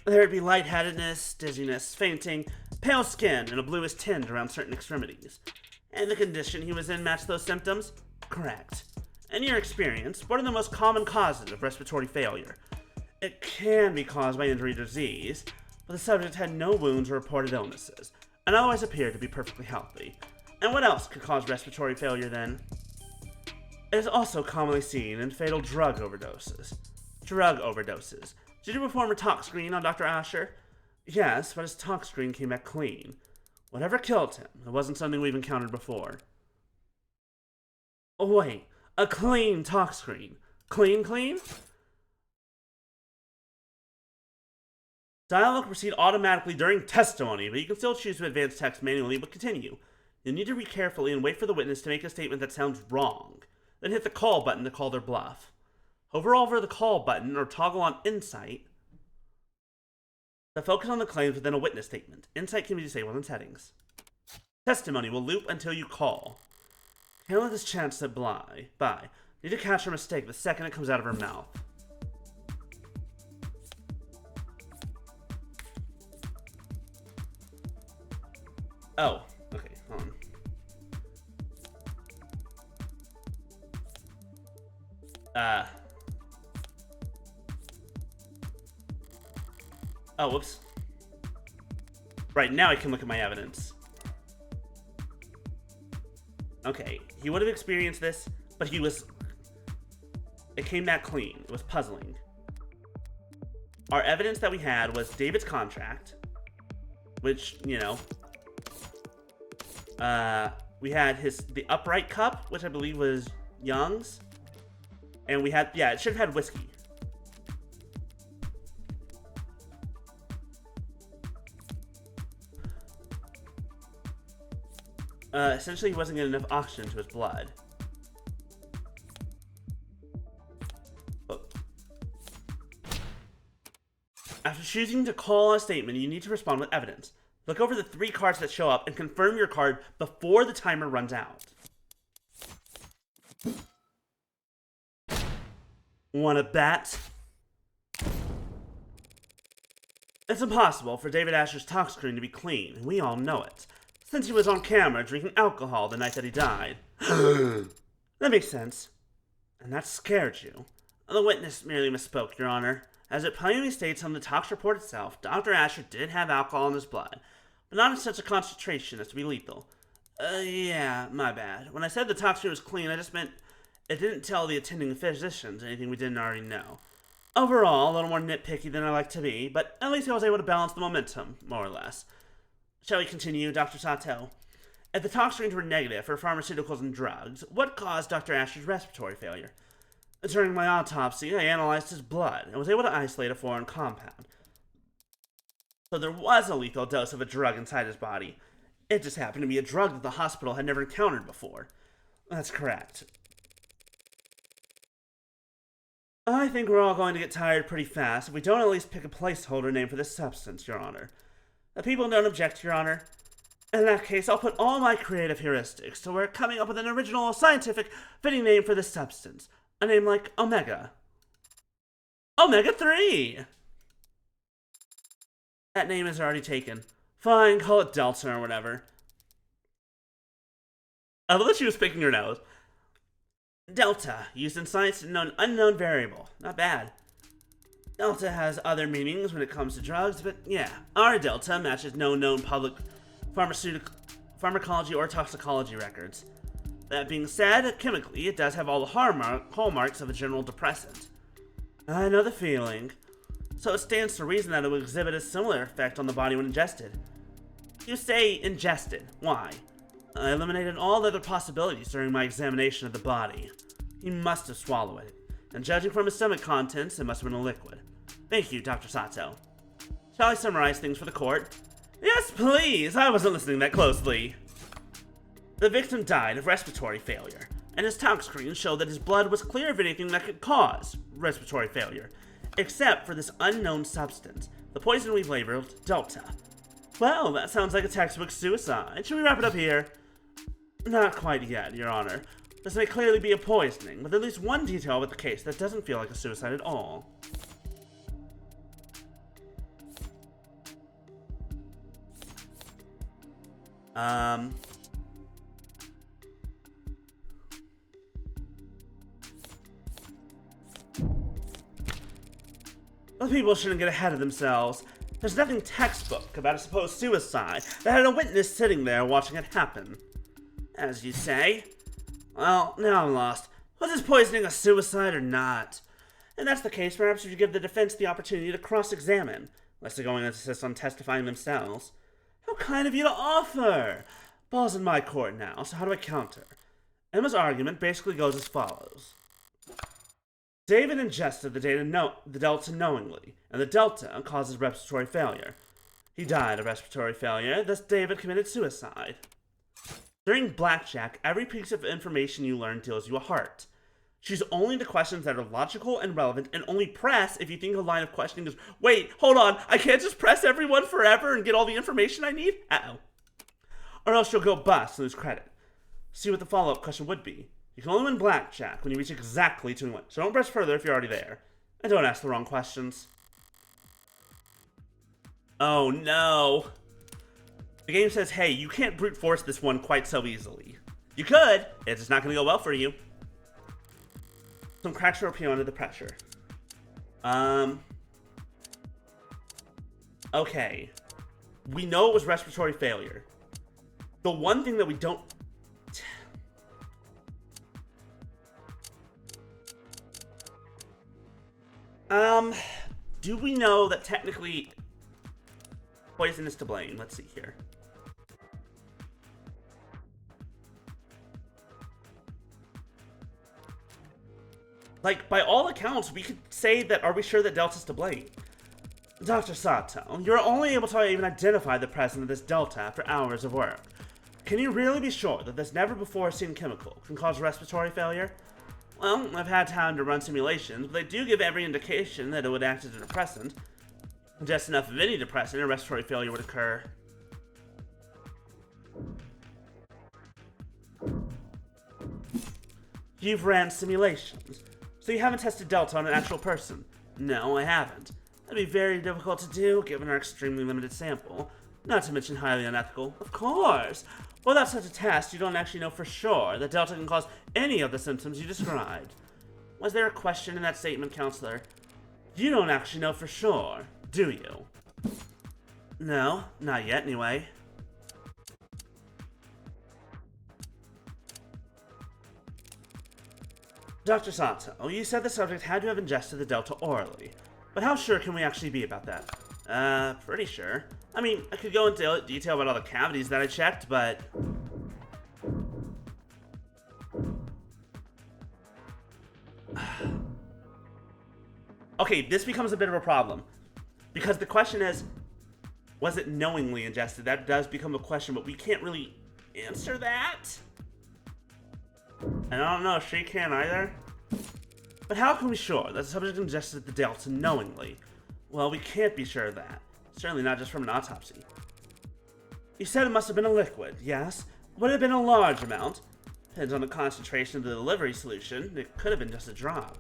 There'd be lightheadedness, dizziness, fainting, pale skin, and a bluish tinge around certain extremities. And the condition he was in matched those symptoms? Correct. In your experience, what are the most common causes of respiratory failure? It can be caused by injury or disease, but the subject had no wounds or reported illnesses, and otherwise appeared to be perfectly healthy. And what else could cause respiratory failure then? It is also commonly seen in fatal drug overdoses. Did you perform a tox screen on Dr. Asher? Yes, but his tox screen came back clean. Whatever killed him, it wasn't something we've encountered before. Oh wait, a clean tox screen. Clean? Dialogue will proceed automatically during testimony, but you can still choose to advance text manually, but continue. You'll need to read carefully and wait for the witness to make a statement that sounds wrong. Then hit the call button to call their bluff. Hover over the call button or toggle on Insight to focus on the claims within a witness statement. Insight can be disabled in settings. Testimony will loop until you call. Can't let this chance slip by. Need to catch her mistake the second it comes out of her mouth. Oh, okay, hold on. Oh, whoops. Right, now I can look at my evidence. Okay, he would have experienced this, but it came back clean. It was puzzling. Our evidence that we had was David's contract, which, you know, we had the upright cup, which I believe was Young's, and we had, yeah, it should have had whiskey. Essentially, he wasn't getting enough oxygen to his blood. After choosing to call a statement, you need to respond with evidence. Look over the 3 cards that show up and confirm your card before the timer runs out. Wanna bet? It's impossible for David Asher's talk screen to be clean, and we all know it, since he was on camera drinking alcohol the night that he died. That makes sense. And that scared you. The witness merely misspoke, Your Honor. As it plainly states on the Tox report itself, Dr. Asher did have alcohol in his blood, but not in such a concentration as to be lethal. Yeah, my bad. When I said the Tox screen was clean, I just meant it didn't tell the attending physicians anything we didn't already know. Overall, a little more nitpicky than I like to be, but at least I was able to balance the momentum, more or less. Shall we continue, Dr. Sato? If the tox screens were negative for pharmaceuticals and drugs, what caused Dr. Asher's respiratory failure? During my autopsy, I analyzed his blood and was able to isolate a foreign compound. So there was a lethal dose of a drug inside his body. It just happened to be a drug that the hospital had never encountered before. That's correct. I think we're all going to get tired pretty fast if we don't at least pick a placeholder name for this substance, Your Honor. The people don't object, Your Honor. In that case, I'll put all my creative heuristics to work coming up with an original, scientific, fitting name for this substance. A name like Omega. Omega-3! That name is already taken. Fine, call it Delta or whatever. I love that she was picking her nose. Delta, used in science to know an unknown variable. Not bad. Delta has other meanings when it comes to drugs, but yeah, our Delta matches no known public pharmacology or toxicology records. That being said, chemically, it does have all the hallmarks of a general depressant. I know the feeling. So it stands to reason that it would exhibit a similar effect on the body when ingested. You say ingested. Why? I eliminated all other possibilities during my examination of the body. He must have swallowed it, and judging from his stomach contents, it must have been a liquid. Thank you, Dr. Sato. Shall I summarize things for the court? Yes, please! I wasn't listening that closely. The victim died of respiratory failure, and his tox screens showed that his blood was clear of anything that could cause respiratory failure, except for this unknown substance, the poison we've labeled Delta. Well, that sounds like a textbook suicide. Should we wrap it up here? Not quite yet, Your Honor. This may clearly be a poisoning, with at least one detail with the case that doesn't feel like a suicide at all. Well, people shouldn't get ahead of themselves. There's nothing textbook about a supposed suicide that had a witness sitting there watching it happen. As you say. Well, now I'm lost. Was this poisoning a suicide or not? And that's the case, perhaps you should give the defense the opportunity to cross-examine, unless they're going to insist on testifying themselves. How kind of you to offer! Ball's in my court now, so how do I counter? Emma's argument basically goes as follows. David ingested the Delta knowingly, and the Delta causes respiratory failure. He died of respiratory failure, thus David committed suicide. During blackjack, every piece of information you learn deals you a heart. Choose only the questions that are logical and relevant, and only press if you think a line of questioning is, wait, hold on, I can't just press everyone forever and get all the information I need? Uh-oh. Or else you'll go bust and lose credit. See what the follow-up question would be. You can only win blackjack when you reach exactly 2 and 1, so don't press further if you're already there. And don't ask the wrong questions. Oh no. The game says, hey, you can't brute force this one quite so easily. You could, it's just not going to go well for you. Some cracks will appear under the pressure. Okay. We know it was respiratory failure. The one thing that we don't... do we know that technically poison is to blame? Let's see here. Like, by all accounts, we could say that, are we sure that Delta's to blame? Dr. Sato, you're only able to even identify the presence of this Delta after hours of work. Can you really be sure that this never-before-seen chemical can cause respiratory failure? Well, I've had time to run simulations, but they do give every indication that it would act as a depressant. Just enough of any depressant, and respiratory failure would occur. You've ran simulations, so you haven't tested Delta on an actual person? No, I haven't. That'd be very difficult to do, given our extremely limited sample. Not to mention highly unethical. Of course! Without such a test, you don't actually know for sure that Delta can cause any of the symptoms you described. Was there a question in that statement, Counselor? You don't actually know for sure, do you? No, not yet anyway. Dr. Sato, you said the subject had to have ingested the Delta orally. But how sure can we actually be about that? Pretty sure. I mean, I could go into detail about all the cavities that I checked, but... Okay, this becomes a bit of a problem. Because the question is, was it knowingly ingested? That does become a question, but we can't really answer that. And I don't know if she can either. But how can we be sure that the subject ingested the Delta knowingly? Well, we can't be sure of that. Certainly not just from an autopsy. You said it must have been a liquid, yes? Would it have been a large amount? Depends on the concentration of the delivery solution. It could have been just a drop.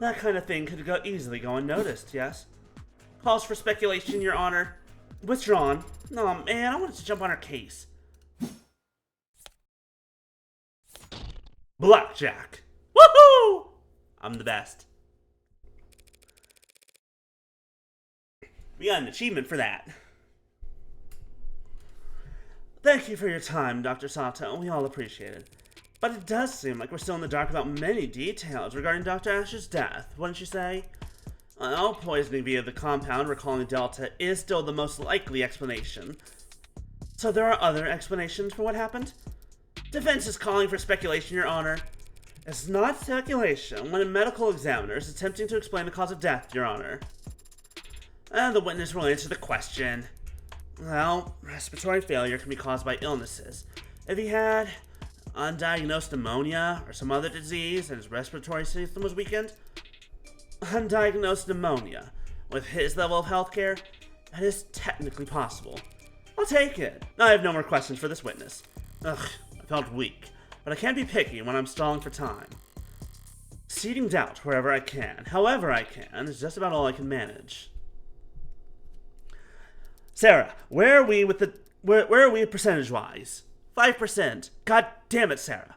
That kind of thing could easily go unnoticed, yes? Calls for speculation, Your Honor. Withdrawn. Oh man, I wanted to jump on her case. Blackjack. Woohoo! I'm the best. We got an achievement for that. Thank you for your time, Dr. Sato. We all appreciate it. But it does seem like we're still in the dark about many details regarding Dr. Asher's death, wouldn't you say? Well, poisoning via the compound we're calling Delta is still the most likely explanation. So there are other explanations for what happened? Defense is calling for speculation, Your Honor. It's not speculation when a medical examiner is attempting to explain the cause of death, Your Honor. The witness will answer the question. Well, respiratory failure can be caused by illnesses. If he had undiagnosed pneumonia or some other disease and his respiratory system was weakened, undiagnosed pneumonia, with his level of healthcare, that is technically possible. I'll take it. I have no more questions for this witness. Ugh, I felt weak, but I can't be picky when I'm stalling for time. Seeding doubt wherever I can, however I can, is just about all I can manage. Sarah, where are we with the where are we percentage-wise? 5%. God damn it, Sarah.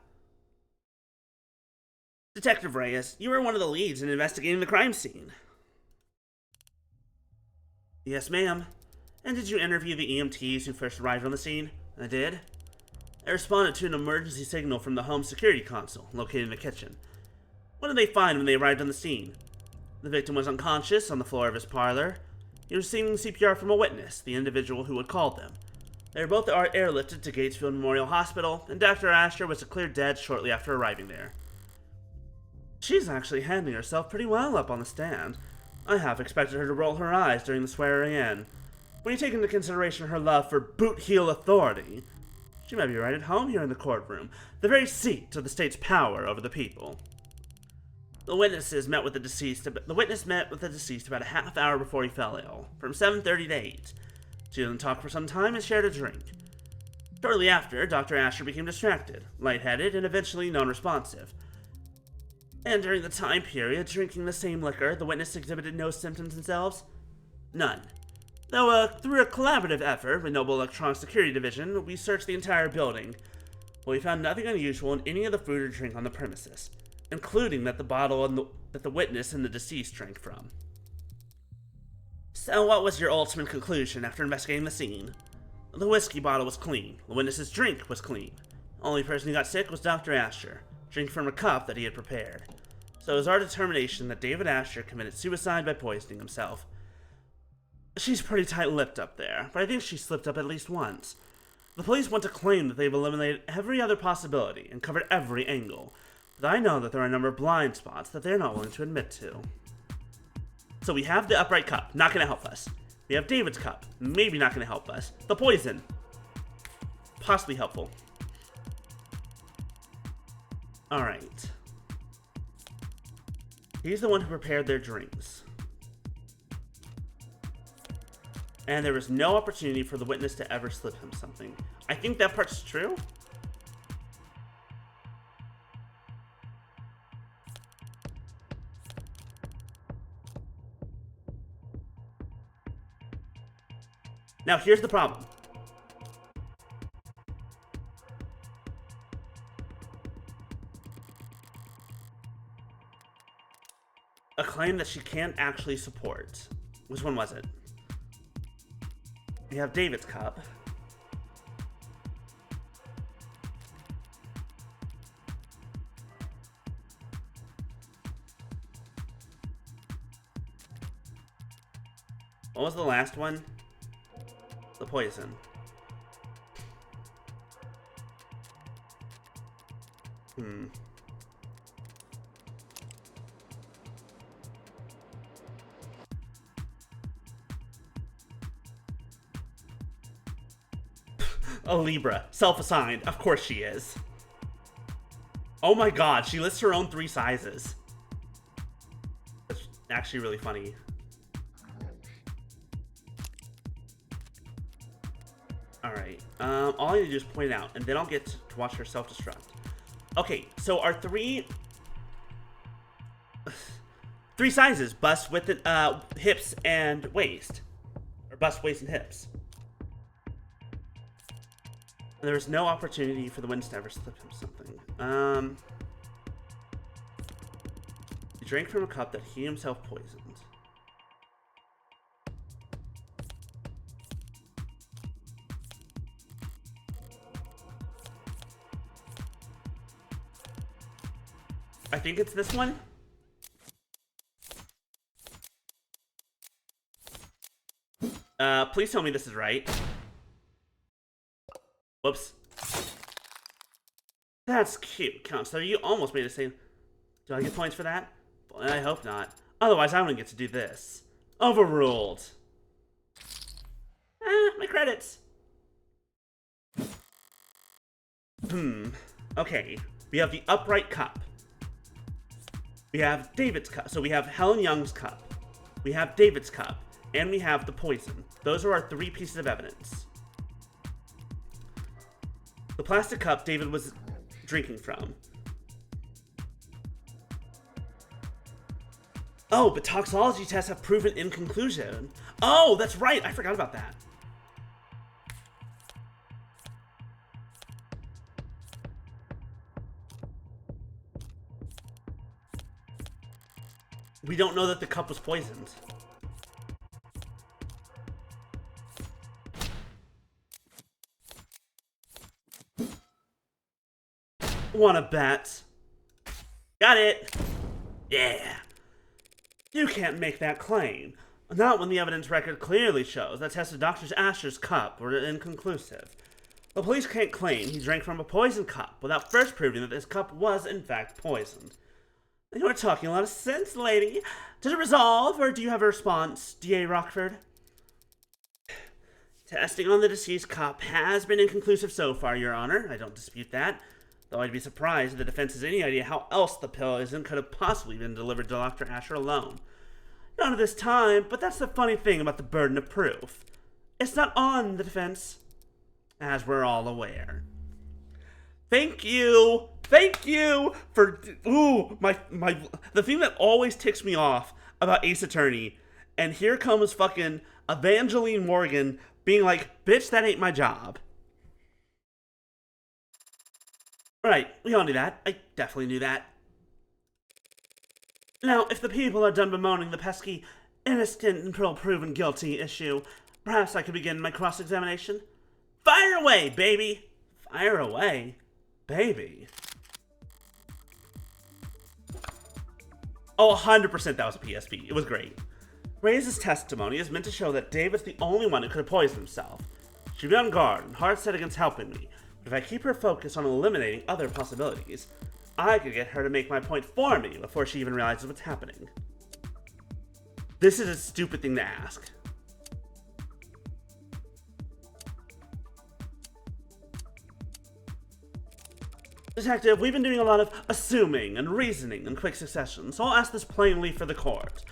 Detective Reyes, you were one of the leads in investigating the crime scene. Yes, ma'am. And did you interview the EMTs who first arrived on the scene? I did. They responded to an emergency signal from the home security console, located in the kitchen. What did they find when they arrived on the scene? The victim was unconscious on the floor of his parlor. He was receiving CPR from a witness, the individual who had called them. They were both airlifted to Gatesfield Memorial Hospital, and Dr. Asher was declared dead shortly after arriving there. She's actually handling herself pretty well up on the stand. I half expected her to roll her eyes during the swearing in. When you take into consideration her love for boot-heel authority, she might be right at home here in the courtroom, the very seat of the state's power over the people. The witness met with the deceased about a half hour before he fell ill, from 7:30 to 8. She then talked for some time and shared a drink. Shortly after, Dr. Asher became distracted, lightheaded, and eventually non-responsive. And during the time period drinking the same liquor, the witness exhibited no symptoms themselves? None. Though, through a collaborative effort with Noble Electronic Security Division, we searched the entire building, but we found nothing unusual in any of the food or drink on the premises, including that the bottle that the witness and the deceased drank from. So what was your ultimate conclusion after investigating the scene? The whiskey bottle was clean. The witness's drink was clean. Only person who got sick was Dr. Asher, drinking from a cup that he had prepared. So it is our determination that David Asher committed suicide by poisoning himself. She's pretty tight-lipped up there, but I think she slipped up at least once. The police want to claim that they've eliminated every other possibility and covered every angle, but I know that there are a number of blind spots that they're not willing to admit to. So we have the upright cup, not going to help us. We have David's cup, maybe not going to help us. The poison, possibly helpful. Alright. He's the one who prepared their drinks. And there was no opportunity for the witness to ever slip him something. I think that part's true. Now, here's the problem. A claim that she can't actually support. Which one was it? We have David's cup. What was the last one? The poison. A Libra. Self-assigned. Of course she is. Oh my god, she lists her own 3 sizes. That's actually really funny. Alright. All I need to do is point it out, and then I'll get to watch her self-destruct. Okay, so our 3 sizes. Bust, width, hips, and waist. Or bust, waist, and hips. There was no opportunity for the witness to ever slip him something. He drank from a cup that he himself poisoned. I think it's this one. Please tell me this is right. Whoops. That's cute, Counselor. You almost made it say. Do I get points for that? Well, I hope not. Otherwise, I wouldn't get to do this. Overruled. My credits. Okay. We have the upright cup. We have David's cup. So we have Helen Young's cup. We have David's cup. And we have the poison. Those are our 3 pieces of evidence. The plastic cup David was drinking from. Oh, but toxicology tests have proven inconclusive. Oh, that's right. I forgot about that. We don't know that the cup was poisoned. Wanna bet? Got it! Yeah! You can't make that claim. Not when the evidence record clearly shows that tests of Dr. Asher's cup were inconclusive. The police can't claim he drank from a poisoned cup without first proving that this cup was in fact poisoned. You're talking a lot of sense, lady. Did it resolve, or do you have a response, D.A. Rockford? Testing on the deceased cup has been inconclusive so far, Your Honor. I don't dispute that. Though I'd be surprised if the defense has any idea how else the poison could have possibly been delivered to Dr. Asher alone. Not at this time, but that's the funny thing about the burden of proof. It's not on the defense, as we're all aware. Thank you! Thank you for... Ooh, the thing that always ticks me off about Ace Attorney, and here comes fucking Evangeline Morgan being like, bitch, that ain't my job. Right, we all knew that. I definitely knew that. Now, if the people are done bemoaning the pesky innocent until proven guilty issue, perhaps I could begin my cross-examination? Fire away, baby! Fire away, baby. Oh, 100% that was a PSP. It was great. Reyes' testimony is meant to show that David's the only one who could have poisoned himself. She'd be on guard and hard set against helping me, but if I keep her focused on eliminating other possibilities, I could get her to make my point for me before she even realizes what's happening. This is a stupid thing to ask. Detective, we've been doing a lot of assuming and reasoning in quick succession, so I'll ask this plainly for the court.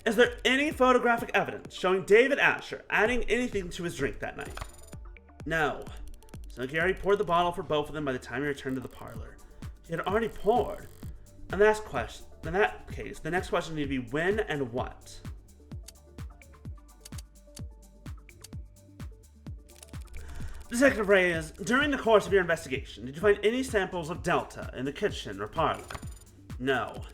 Is there any photographic evidence showing David Asher adding anything to his drink that night? No. So he already poured the bottle for both of them by the time he returned to the parlor. He had already poured. In that case, the next question needs to be when and what. Detective Reyes, during the course of your investigation, did you find any samples of Delta in the kitchen or parlor? No.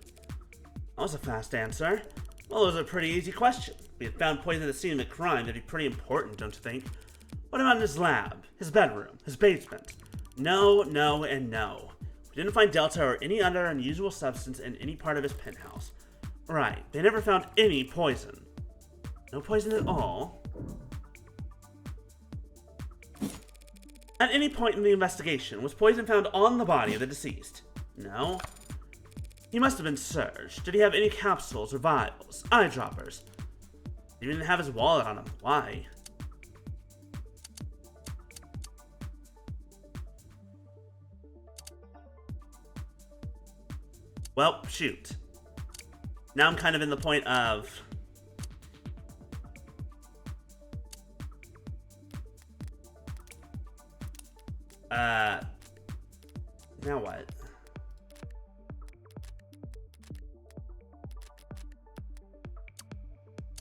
That was a fast answer. Well, it was a pretty easy question. We had found poison at the scene of the crime. That'd be pretty important, don't you think? What about in his lab, his bedroom, his basement? No, no, and no. We didn't find Delta or any other unusual substance in any part of his penthouse. Right, they never found any poison. No poison at all? At any point in the investigation, was poison found on the body of the deceased? No. He must have been searched. Did he have any capsules or vials, eyedroppers? He didn't have his wallet on him. Why? Well, shoot. Now I'm kind of in the point of... Now what?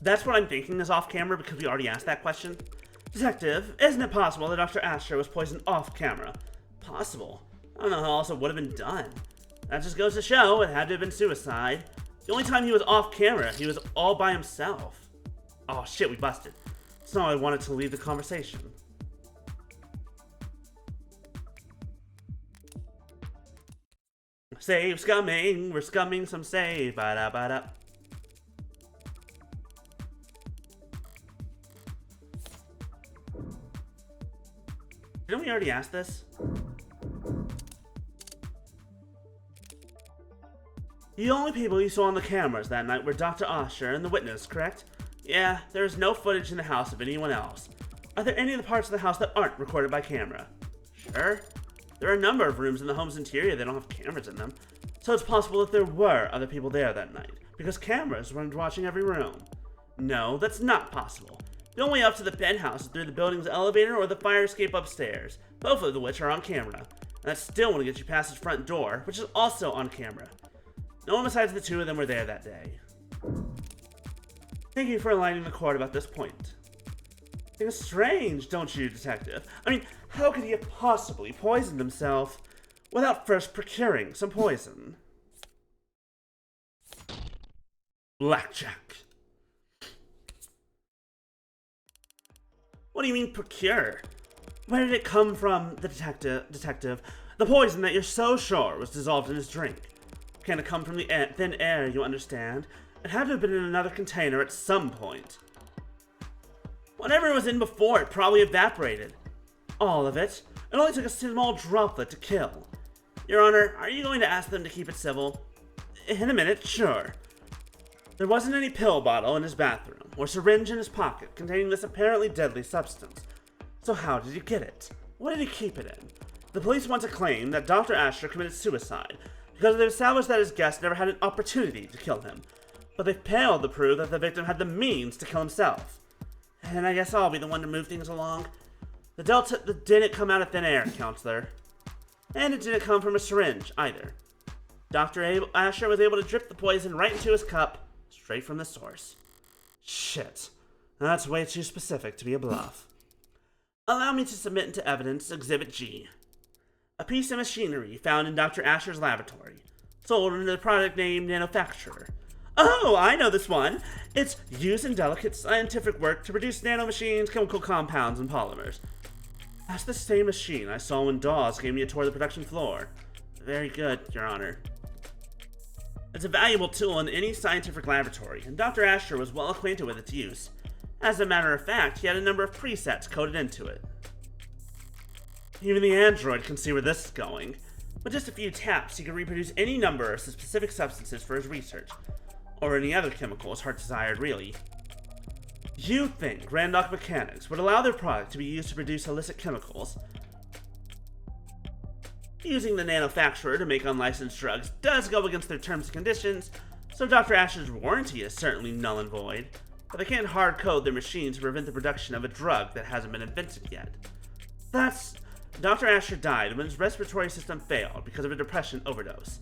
That's what I'm thinking is off camera because we already asked that question. Detective, isn't it possible that Dr. Asher was poisoned off camera? Possible. I don't know how else it would have been done. That just goes to show it had to have been suicide. The only time he was off camera, he was all by himself. Oh shit, we busted. That's not how I wanted to leave the conversation. Save scumming, we're scumming some save, ba-da-ba-da. Didn't we already ask this? The only people you saw on the cameras that night were Dr. Asher and the witness, correct? Yeah, there is no footage in the house of anyone else. Are there any of the parts of the house that aren't recorded by camera? Sure. There are a number of rooms in the home's interior that don't have cameras in them, so it's possible that there were other people there that night, because cameras weren't watching every room. No, that's not possible. The only way up to the penthouse is through the building's elevator or the fire escape upstairs, both of which are on camera, and that still won't get you past his front door, which is also on camera. No one besides the two of them were there that day. Thank you for enlightening the court about this point. It's strange, don't you, Detective? I mean, how could he have possibly poisoned himself without first procuring some poison? Blackjack. What do you mean, procure? Where did it come from, the detective? The poison that you're so sure was dissolved in his drink. Can't have come from the thin air, you understand? It had to have been in another container at some point. Whatever it was in before, it probably evaporated. All of it. It only took a small droplet to kill. Your Honor, are you going to ask them to keep it civil? In a minute, sure. There wasn't any pill bottle in his bathroom, or syringe in his pocket containing this apparently deadly substance. So how did he get it? What did he keep it in? The police want to claim that Dr. Asher committed suicide because they've established that his guest never had an opportunity to kill him. But they've failed to prove that the victim had the means to kill himself. And I guess I'll be the one to move things along. The Delta didn't come out of thin air, Counselor. And it didn't come from a syringe, either. Dr. Asher was able to drip the poison right into his cup, straight from the source. Shit. That's way too specific to be a bluff. Allow me to submit into evidence Exhibit G. A piece of machinery found in Dr. Asher's laboratory, sold under the product name Manufacturer. Oh, I know this one. It's used in delicate scientific work to produce nanomachines, chemical compounds, and polymers. That's the same machine I saw when Dawes gave me a tour of the production floor. Very good, Your Honor. It's a valuable tool in any scientific laboratory, and Dr. Asher was well acquainted with its use. As a matter of fact, he had a number of presets coded into it. Even the android can see where this is going. With just a few taps, he could reproduce any number of specific substances for his research, or any other chemical his heart desired, really. You think Randox Mechanics would allow their product to be used to produce illicit chemicals? Using the manufacturer to make unlicensed drugs does go against their terms and conditions, so Dr. Asher's warranty is certainly null and void, but they can't hard-code their machine to prevent the production of a drug that hasn't been invented yet. Dr. Asher died when his respiratory system failed because of a depression overdose.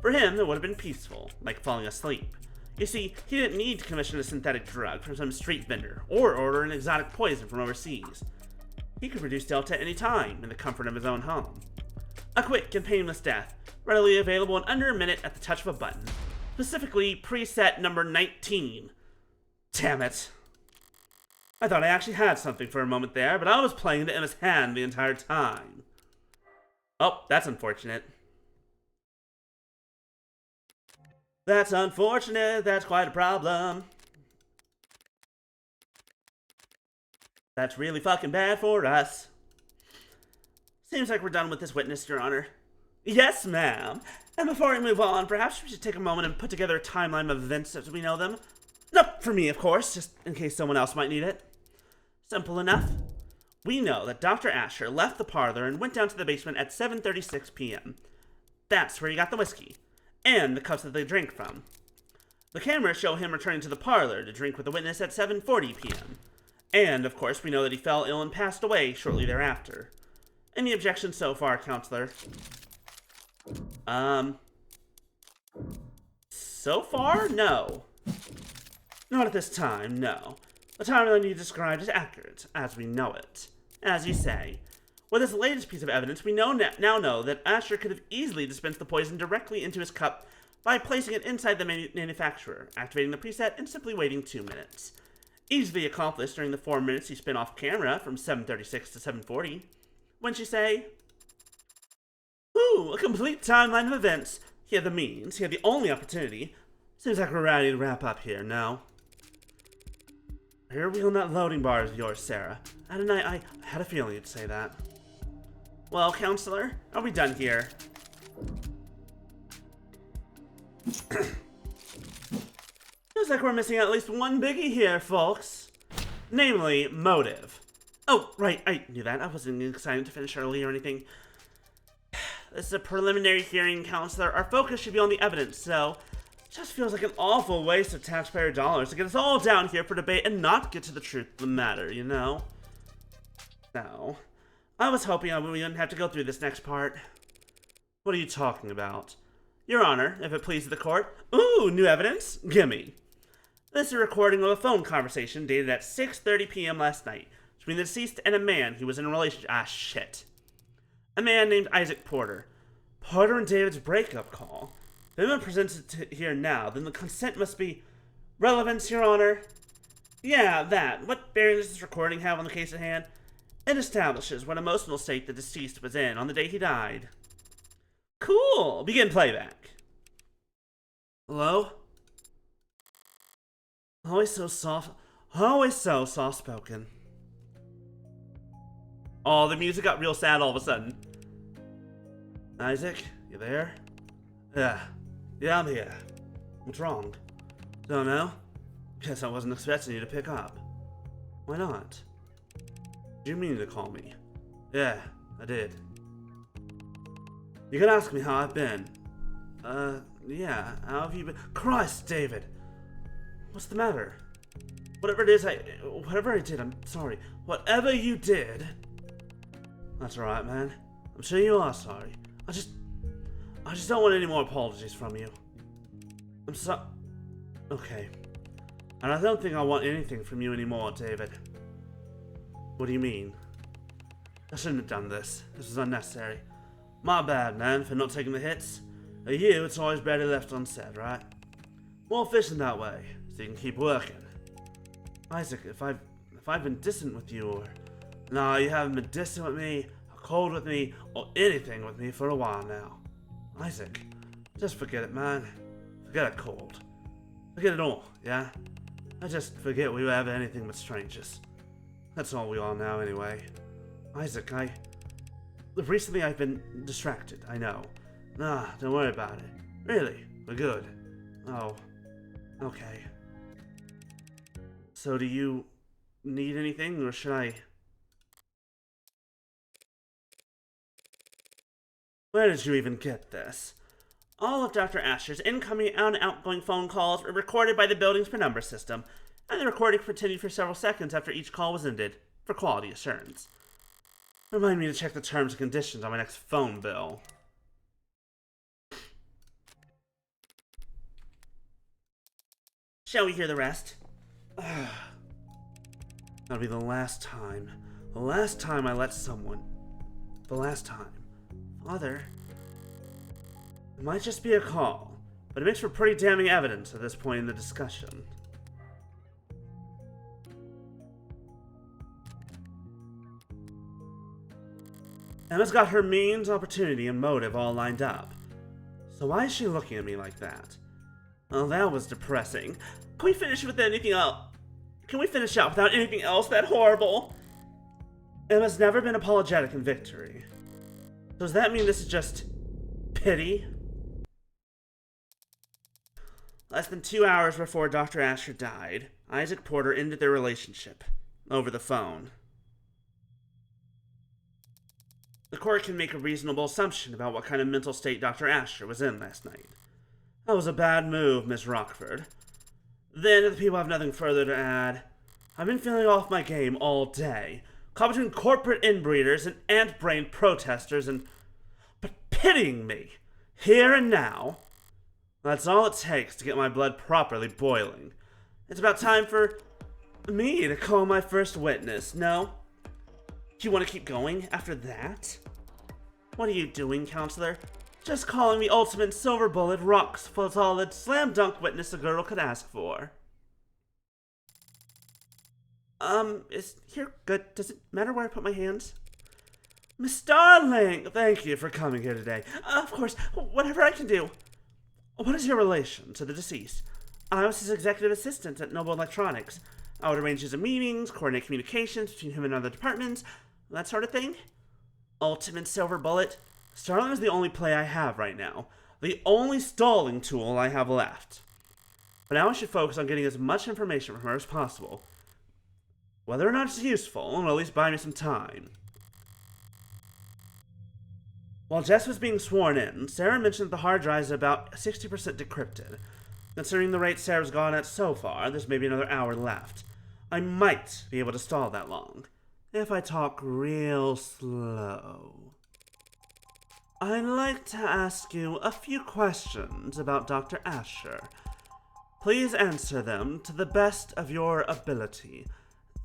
For him, it would have been peaceful, like falling asleep. You see, he didn't need to commission a synthetic drug from some street vendor, or order an exotic poison from overseas. He could produce Delta at any time, in the comfort of his own home. A quick and painless death, readily available in under a minute at the touch of a button. Specifically, preset number 19. Damn it. I thought I actually had something for a moment there, but I was playing into Emma's hand the entire time. Oh, that's unfortunate. That's unfortunate, that's quite a problem. That's really fucking bad for us. Seems like we're done with this witness, Your Honor. Yes, ma'am. And before we move on, perhaps we should take a moment and put together a timeline of events as we know them. Not for me, of course, just in case someone else might need it. Simple enough. We know that Dr. Asher left the parlor and went down to the basement at 7:36 p.m. That's where he got the whiskey, and the cups that they drank from. The cameras show him returning to the parlor to drink with the witness at 7:40 p.m. And, of course, we know that he fell ill and passed away shortly thereafter. Any objections so far, Counselor? So far, no. Not at this time, no. The timeline you described is accurate, as we know it. As you say, with this latest piece of evidence, we now know that Asher could have easily dispensed the poison directly into his cup by placing it inside the manufacturer, activating the preset, and simply waiting 2 minutes. Easily accomplished during the 4 minutes he spent off camera from 7:36 to 7:40. Wouldn't you say? Ooh, a complete timeline of events. He had the means, he had the only opportunity. Seems like we're ready to wrap up here, no? Here we on that loading bar of yours, Sarah. I had a feeling you'd say that. Well, Counselor, are we done here? Feels like we're missing at least one biggie here, folks. Namely, motive. Oh, right, I knew that. I wasn't excited to finish early or anything. This is a preliminary hearing, Counselor. Our focus should be on the evidence, so it just feels like an awful waste of taxpayer dollars to get us all down here for debate and not get to the truth of the matter, you know? No. I was hoping we wouldn't have to go through this next part. What are you talking about? Your Honor, if it pleases the court. Ooh, new evidence? Gimme. This is a recording of a phone conversation dated at 6:30 p.m. last night between the deceased and a man who was in a relationship. Ah, shit. A man named Isaac Porter. Porter and David's breakup call. If anyone presents it here now, then the consent must be relevance, Your Honor. Yeah, that. What bearing does this recording have on the case at hand? It establishes what emotional state the deceased was in on the day he died. Cool. Begin playback. Hello? Always so soft-spoken. Oh, the music got real sad all of a sudden. Isaac, you there? Yeah, I'm here. What's wrong? Don't know. Guess I wasn't expecting you to pick up. Why not? Did you mean to call me? Yeah, I did. You can ask me how I've been. Yeah, how have you been? Christ, David! What's the matter? Whatever I did, I'm sorry. Whatever you did... That's alright, man. I'm sure you are sorry. I just don't want any more apologies from you. Okay. And I don't think I want anything from you anymore, David. What do you mean? I shouldn't have done this. This was unnecessary. My bad, man, for not taking the hits. At you, it's always better left unsaid, right? More efficient that way, so you can keep working. Isaac, if I've been distant with you, or... No, you haven't been distant with me, or cold with me, or anything with me for a while now. Isaac, just forget it, man. Forget a cold. Forget it all, yeah? I just forget we have anything but strangers. That's all we all know anyway. Isaac, recently I've been distracted, I know. Nah, don't worry about it. Really, we're good. Oh, okay. So do you need anything, or should I... Where did you even get this? All of Dr. Asher's incoming and outgoing phone calls were recorded by the building's per number system, and the recording continued for several seconds after each call was ended, for quality assurance. Remind me to check the terms and conditions on my next phone bill. Shall we hear the rest? That'll be the last time. The last time I let someone... The last time. Father... It might just be a call, but it makes for pretty damning evidence at this point in the discussion. Emma's got her means, opportunity, and motive all lined up. So why is she looking at me like that? Oh, that was depressing. Can we finish with anything else? Can we finish out without anything else that horrible? Emma's never been apologetic in victory. Does that mean this is just pity? Less than 2 hours before Dr. Asher died, Isaac Porter ended their relationship over the phone. The court can make a reasonable assumption about what kind of mental state Dr. Asher was in last night. That was a bad move, Miss Rockford. Then, if the people have nothing further to add, I've been feeling off my game all day, caught between corporate inbreeders and ant-brained protesters but pitying me, here and now. That's all it takes to get my blood properly boiling. It's about time for me to call my first witness, no? Do you want to keep going after that? What are you doing, counselor? Just calling the ultimate silver bullet, rock solid, slam dunk witness a girl could ask for. Is here good? Does it matter where I put my hands? Miss Darling, thank you for coming here today. Of course, whatever I can do. What is your relation to the deceased? I was his executive assistant at Noble Electronics. I would arrange his meetings, coordinate communications between him and other departments, that sort of thing. Ultimate silver bullet. Starling is the only play I have right now. The only stalling tool I have left. But now I should focus on getting as much information from her as possible. Whether or not it's useful, will at least buy me some time. While Jess was being sworn in, Sarah mentioned that the hard drive is about 60% decrypted. Considering the rate Sarah's gone at so far, there's maybe another hour left. I might be able to stall that long, if I talk real slow. I'd like to ask you a few questions about Dr. Asher. Please answer them to the best of your ability.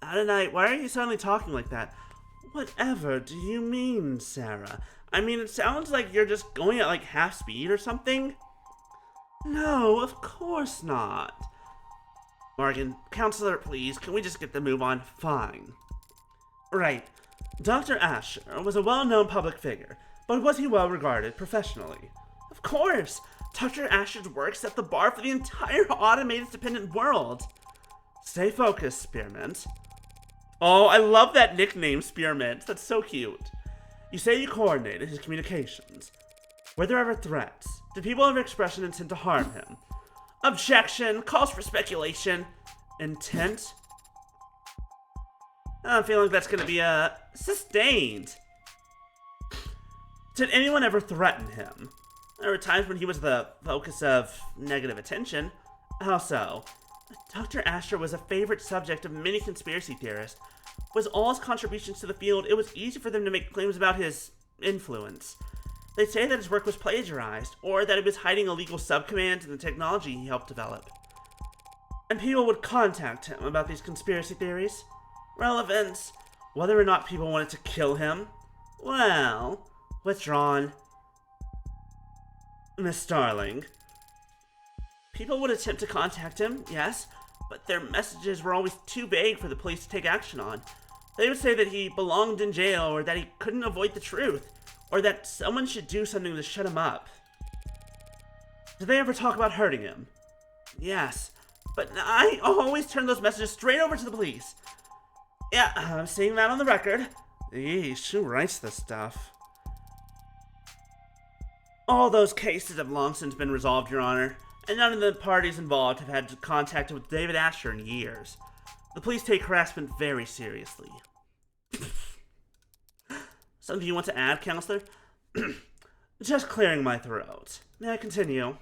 Adonai, why are you suddenly talking like that? Whatever do you mean, Sarah? I mean, it sounds like you're just going at like half speed or something. No, of course not. Morgan, counselor, please, can we just get the move on? Fine. Right. Dr. Asher was a well-known public figure, but was he well regarded professionally? Of course! Dr. Asher's work set the bar for the entire automated dependent world. Stay focused, Spearmint. Oh, I love that nickname, Spearmint. That's so cute. You say you coordinated his communications. Were there ever threats? Did people ever express an intent to harm him? Objection, calls for speculation. Intent? I'm feeling that's going to be, sustained. Did anyone ever threaten him? There were times when he was the focus of negative attention. How so? Dr. Asher was a favorite subject of many conspiracy theorists. With all his contributions to the field, it was easy for them to make claims about his influence. They'd say that his work was plagiarized, or that he was hiding illegal subcommands in the technology he helped develop. And people would contact him about these conspiracy theories. Relevance, whether or not people wanted to kill him. Well, withdrawn. Miss Starling. People would attempt to contact him, yes, but their messages were always too vague for the police to take action on. They would say that he belonged in jail, or that he couldn't avoid the truth, or that someone should do something to shut him up. Did they ever talk about hurting him? Yes, but I always turn those messages straight over to the police. Yeah, I'm seeing that on the record. Yeesh, who writes this stuff? All those cases have long since been resolved, Your Honor, and none of the parties involved have had contact with David Asher in years. The police take harassment very seriously. Something you want to add, Counselor? Just clearing my throat. May I continue?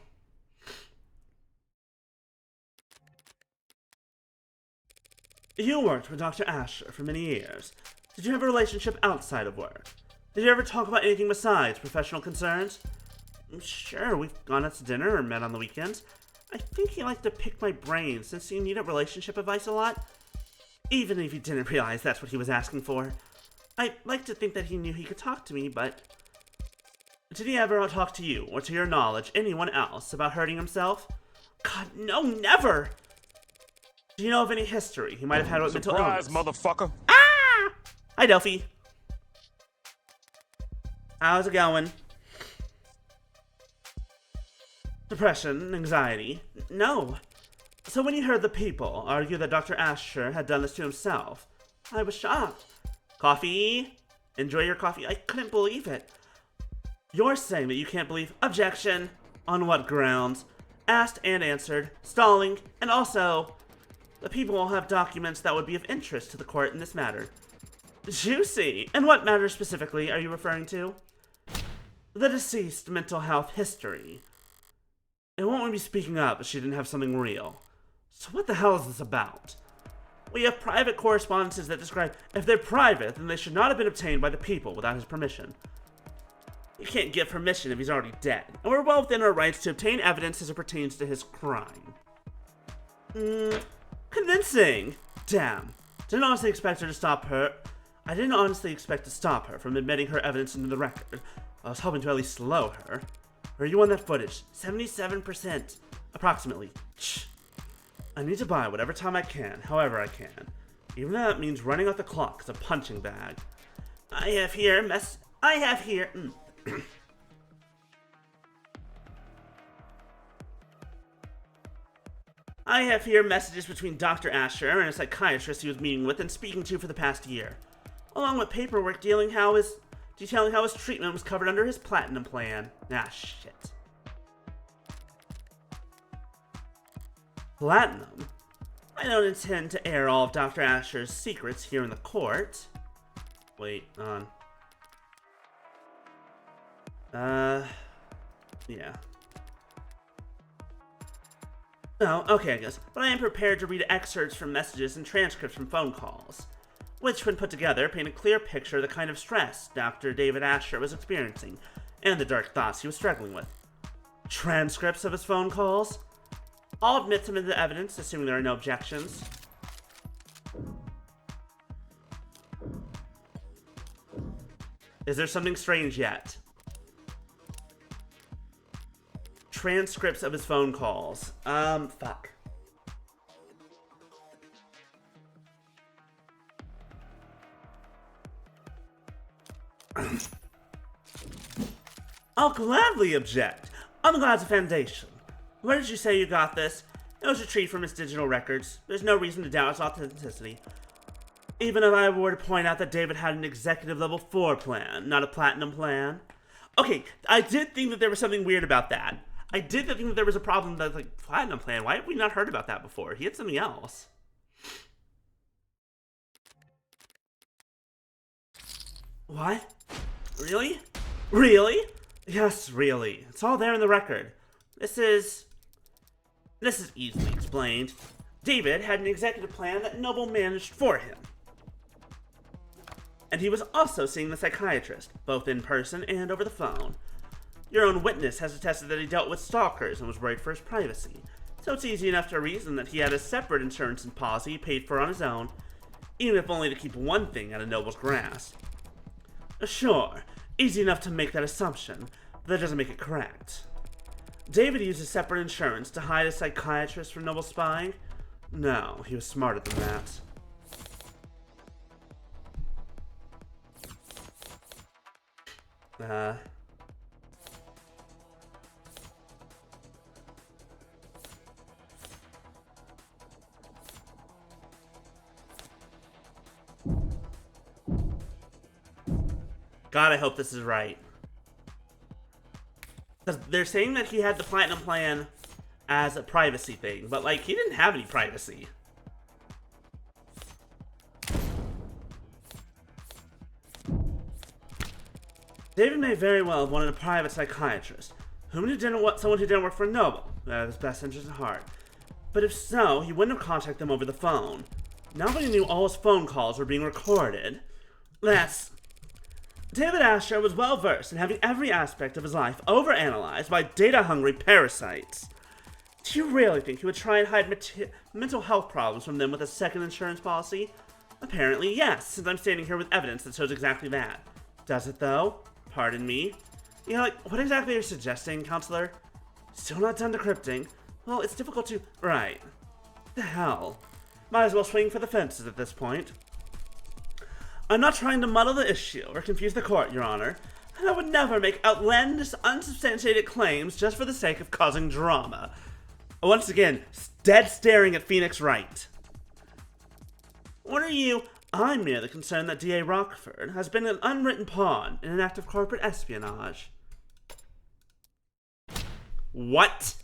You worked with Dr. Asher for many years. Did you have a relationship outside of work? Did you ever talk about anything besides professional concerns? Sure, we've gone out to dinner or met on the weekends. I think he liked to pick my brain since he needed relationship advice a lot. Even if he didn't realize that's what he was asking for. I like to think that he knew he could talk to me, but... Did he ever talk to you, or to your knowledge, anyone else, about hurting himself? God, no, never! Do you know of any history he might have had with mental illness? Surprise, motherfucker! Ah! Hi, Delphi. How's it going? Depression, anxiety? No. So when you heard the people argue that Dr. Asher had done this to himself, I was shocked. Coffee? Enjoy your coffee? I couldn't believe it. You're saying that you can't believe objection? On what grounds? Asked and answered, stalling, and also... The people will have documents that would be of interest to the court in this matter. Juicy! And what matter specifically are you referring to? The deceased mental health history. It won't be speaking up if she didn't have something real. So what the hell is this about? We have private correspondences that describe if they're private, then they should not have been obtained by the people without his permission. You can't give permission if he's already dead, and we're well within our rights to obtain evidence as it pertains to his crime. Convincing! Damn. Didn't honestly expect her to stop her. I didn't honestly expect to stop her from admitting her evidence into the record. I was hoping to at least slow her. Where are you on that footage? 77%. Approximately. Shh. I need to buy whatever time I can, however I can. Even though that means running out the clock as a punching bag. I have here messages between Dr. Asher and a psychiatrist he was meeting with and speaking to for the past year, along with paperwork detailing how his treatment was covered under his platinum plan. Ah, shit. Platinum? I don't intend to air all of Dr. Asher's secrets here in the court. Wait, yeah. Oh, okay, I guess. But I am prepared to read excerpts from messages and transcripts from phone calls, which, when put together, paint a clear picture of the kind of stress Dr. David Asher was experiencing, and the dark thoughts he was struggling with. Transcripts of his phone calls? I'll admit them into evidence, assuming there are no objections. Is there something strange yet? Transcripts of his phone calls. Fuck. I'll gladly object. I'm the God's foundation. Where did you say you got this? It was retrieved from its digital records. There's no reason to doubt its authenticity. Even if I were to point out that David had an executive level 4 plan, not a platinum plan. Okay, I did think that there was something weird about that. I did think that there was a problem with the platinum plan. Why have we not heard about that before? He had something else. What? Really? Really? Yes, really. It's all there in the record. This is easily explained. David had an executive plan that Noble managed for him. And he was also seeing the psychiatrist, both in person and over the phone. Your own witness has attested that he dealt with stalkers and was worried for his privacy, so it's easy enough to reason that he had a separate insurance and policy paid for on his own, even if only to keep one thing out of Noble's grasp. Sure, easy enough to make that assumption, but that doesn't make it correct. David used a separate insurance to hide a psychiatrist from Noble spying? No, he was smarter than that. God, I hope this is right. They're saying that he had the platinum plan as a privacy thing, but like he didn't have any privacy. David may very well have wanted a private psychiatrist, someone who didn't work for Noble, who had his best interest at heart. But if so, he wouldn't have contacted them over the phone. Nobody knew all his phone calls were being recorded. David Asher was well versed in having every aspect of his life overanalyzed by data-hungry parasites. Do you really think he would try and hide mental health problems from them with a second insurance policy? Apparently, yes, since I'm standing here with evidence that shows exactly that. Does it, though? Pardon me? You know, like, what exactly are you suggesting, counselor? Still not done decrypting? Well, it's difficult to... Right. The hell? Might as well swing for the fences at this point. I'm not trying to muddle the issue or confuse the court, Your Honor. And I would never make outlandish, unsubstantiated claims just for the sake of causing drama. Once again, dead staring at Phoenix Wright. What are you... I'm merely concerned that D.A. Rockford has been an unwritten pawn in an act of corporate espionage. What?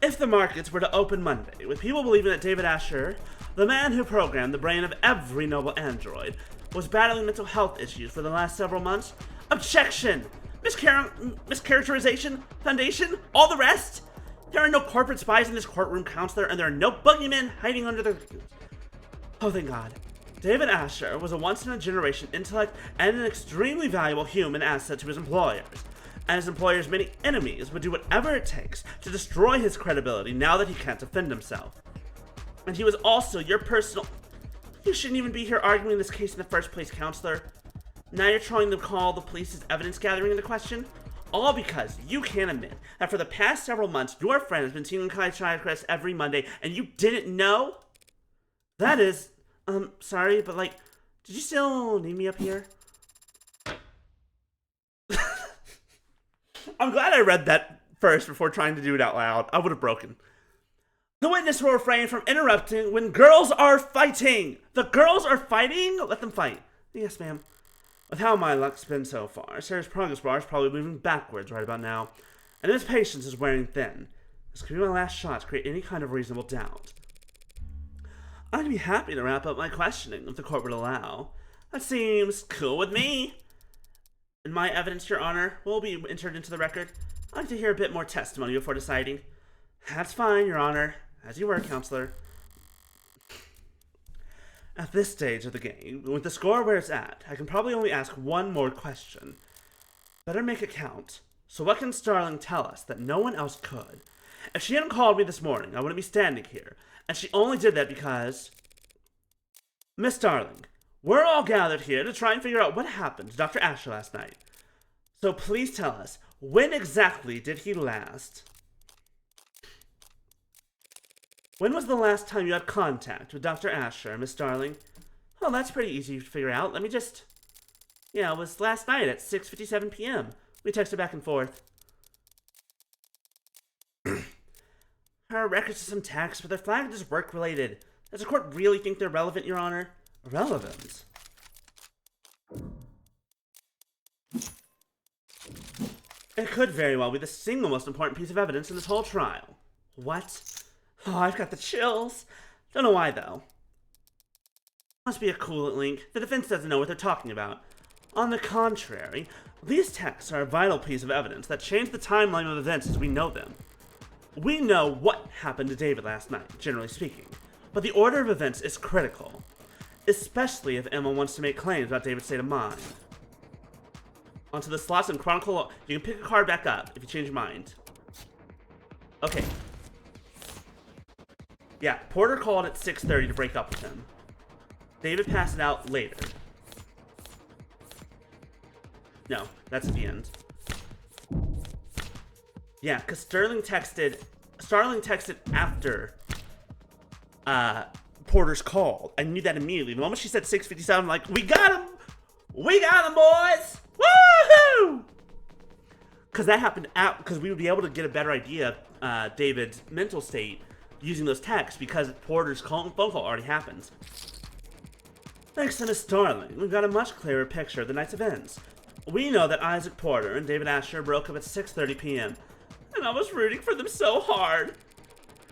If the markets were to open Monday with people believing that David Asher, the man who programmed the brain of every noble android, was battling mental health issues for the last several months, objection! Mischaracterization? Foundation? All the rest? There are no corporate spies in this courtroom, counselor, and there are no boogeymen hiding under the... Oh, thank God. David Asher was a once-in-a-generation intellect and an extremely valuable human asset to his employers. And his employer's many enemies would do whatever it takes to destroy his credibility now that he can't defend himself. And he was also your personal... You shouldn't even be here arguing this case in the first place, counselor. Now you're trying to call the police's evidence gathering into question? All because you can't admit that for the past several months, your friend has been seeing a psychiatrist every Monday, and you didn't know? That is... sorry, but like, did you still need me up here? I'm glad I read that first before trying to do it out loud. I would have broken. The witness will refrain from interrupting when girls are fighting. The girls are fighting? Let them fight. Yes, ma'am. With how my luck's been so far, Sarah's progress bar is probably moving backwards right about now, and his patience is wearing thin. This could be my last shot to create any kind of reasonable doubt. I'd be happy to wrap up my questioning if the court would allow. That seems cool with me. And my evidence, Your Honor, will be entered into the record. I'd like to hear a bit more testimony before deciding. That's fine, Your Honor. As you were, counselor. At this stage of the game, with the score where it's at, I can probably only ask one more question. Better make it count. So what can Starling tell us that no one else could? If she hadn't called me this morning, I wouldn't be standing here. And she only did that because... Miss Starling, we're all gathered here to try and figure out what happened to Dr. Asher last night. So please tell us, when exactly did he last? When was the last time you had contact with Dr. Asher, Miss Starling? Oh, that's pretty easy to figure out. Let me just... Yeah, it was last night at 6:57 p.m. We texted back and forth. Her records of some texts, but they're flagged as work-related. Does the court really think they're relevant, Your Honor? Relevant? It could very well be the single most important piece of evidence in this whole trial. What? Oh, I've got the chills. Don't know why, though. Must be a coolant link. The defense doesn't know what they're talking about. On the contrary, these texts are a vital piece of evidence that changed the timeline of events as we know them. We know what happened to David last night, generally speaking, but the order of events is critical, especially if Emma wants to make claims about David's state of mind. Onto the slots and chronicle. You can pick a card back up if you change your mind. Okay. Yeah, Porter called at 6:30 to break up with him. David passed it out later. No, that's at the end. Yeah, because Starling texted after Porter's call. I knew that immediately. The moment she said 6:57, I'm like, we got him! We got him, boys! Woohoo! Because that happened because we would be able to get a better idea of David's mental state using those texts because Porter's phone call already happens. Thanks to Miss Starling, we've got a much clearer picture of the night's events. We know that Isaac Porter and David Asher broke up at 6:30 p.m. and I was rooting for them so hard.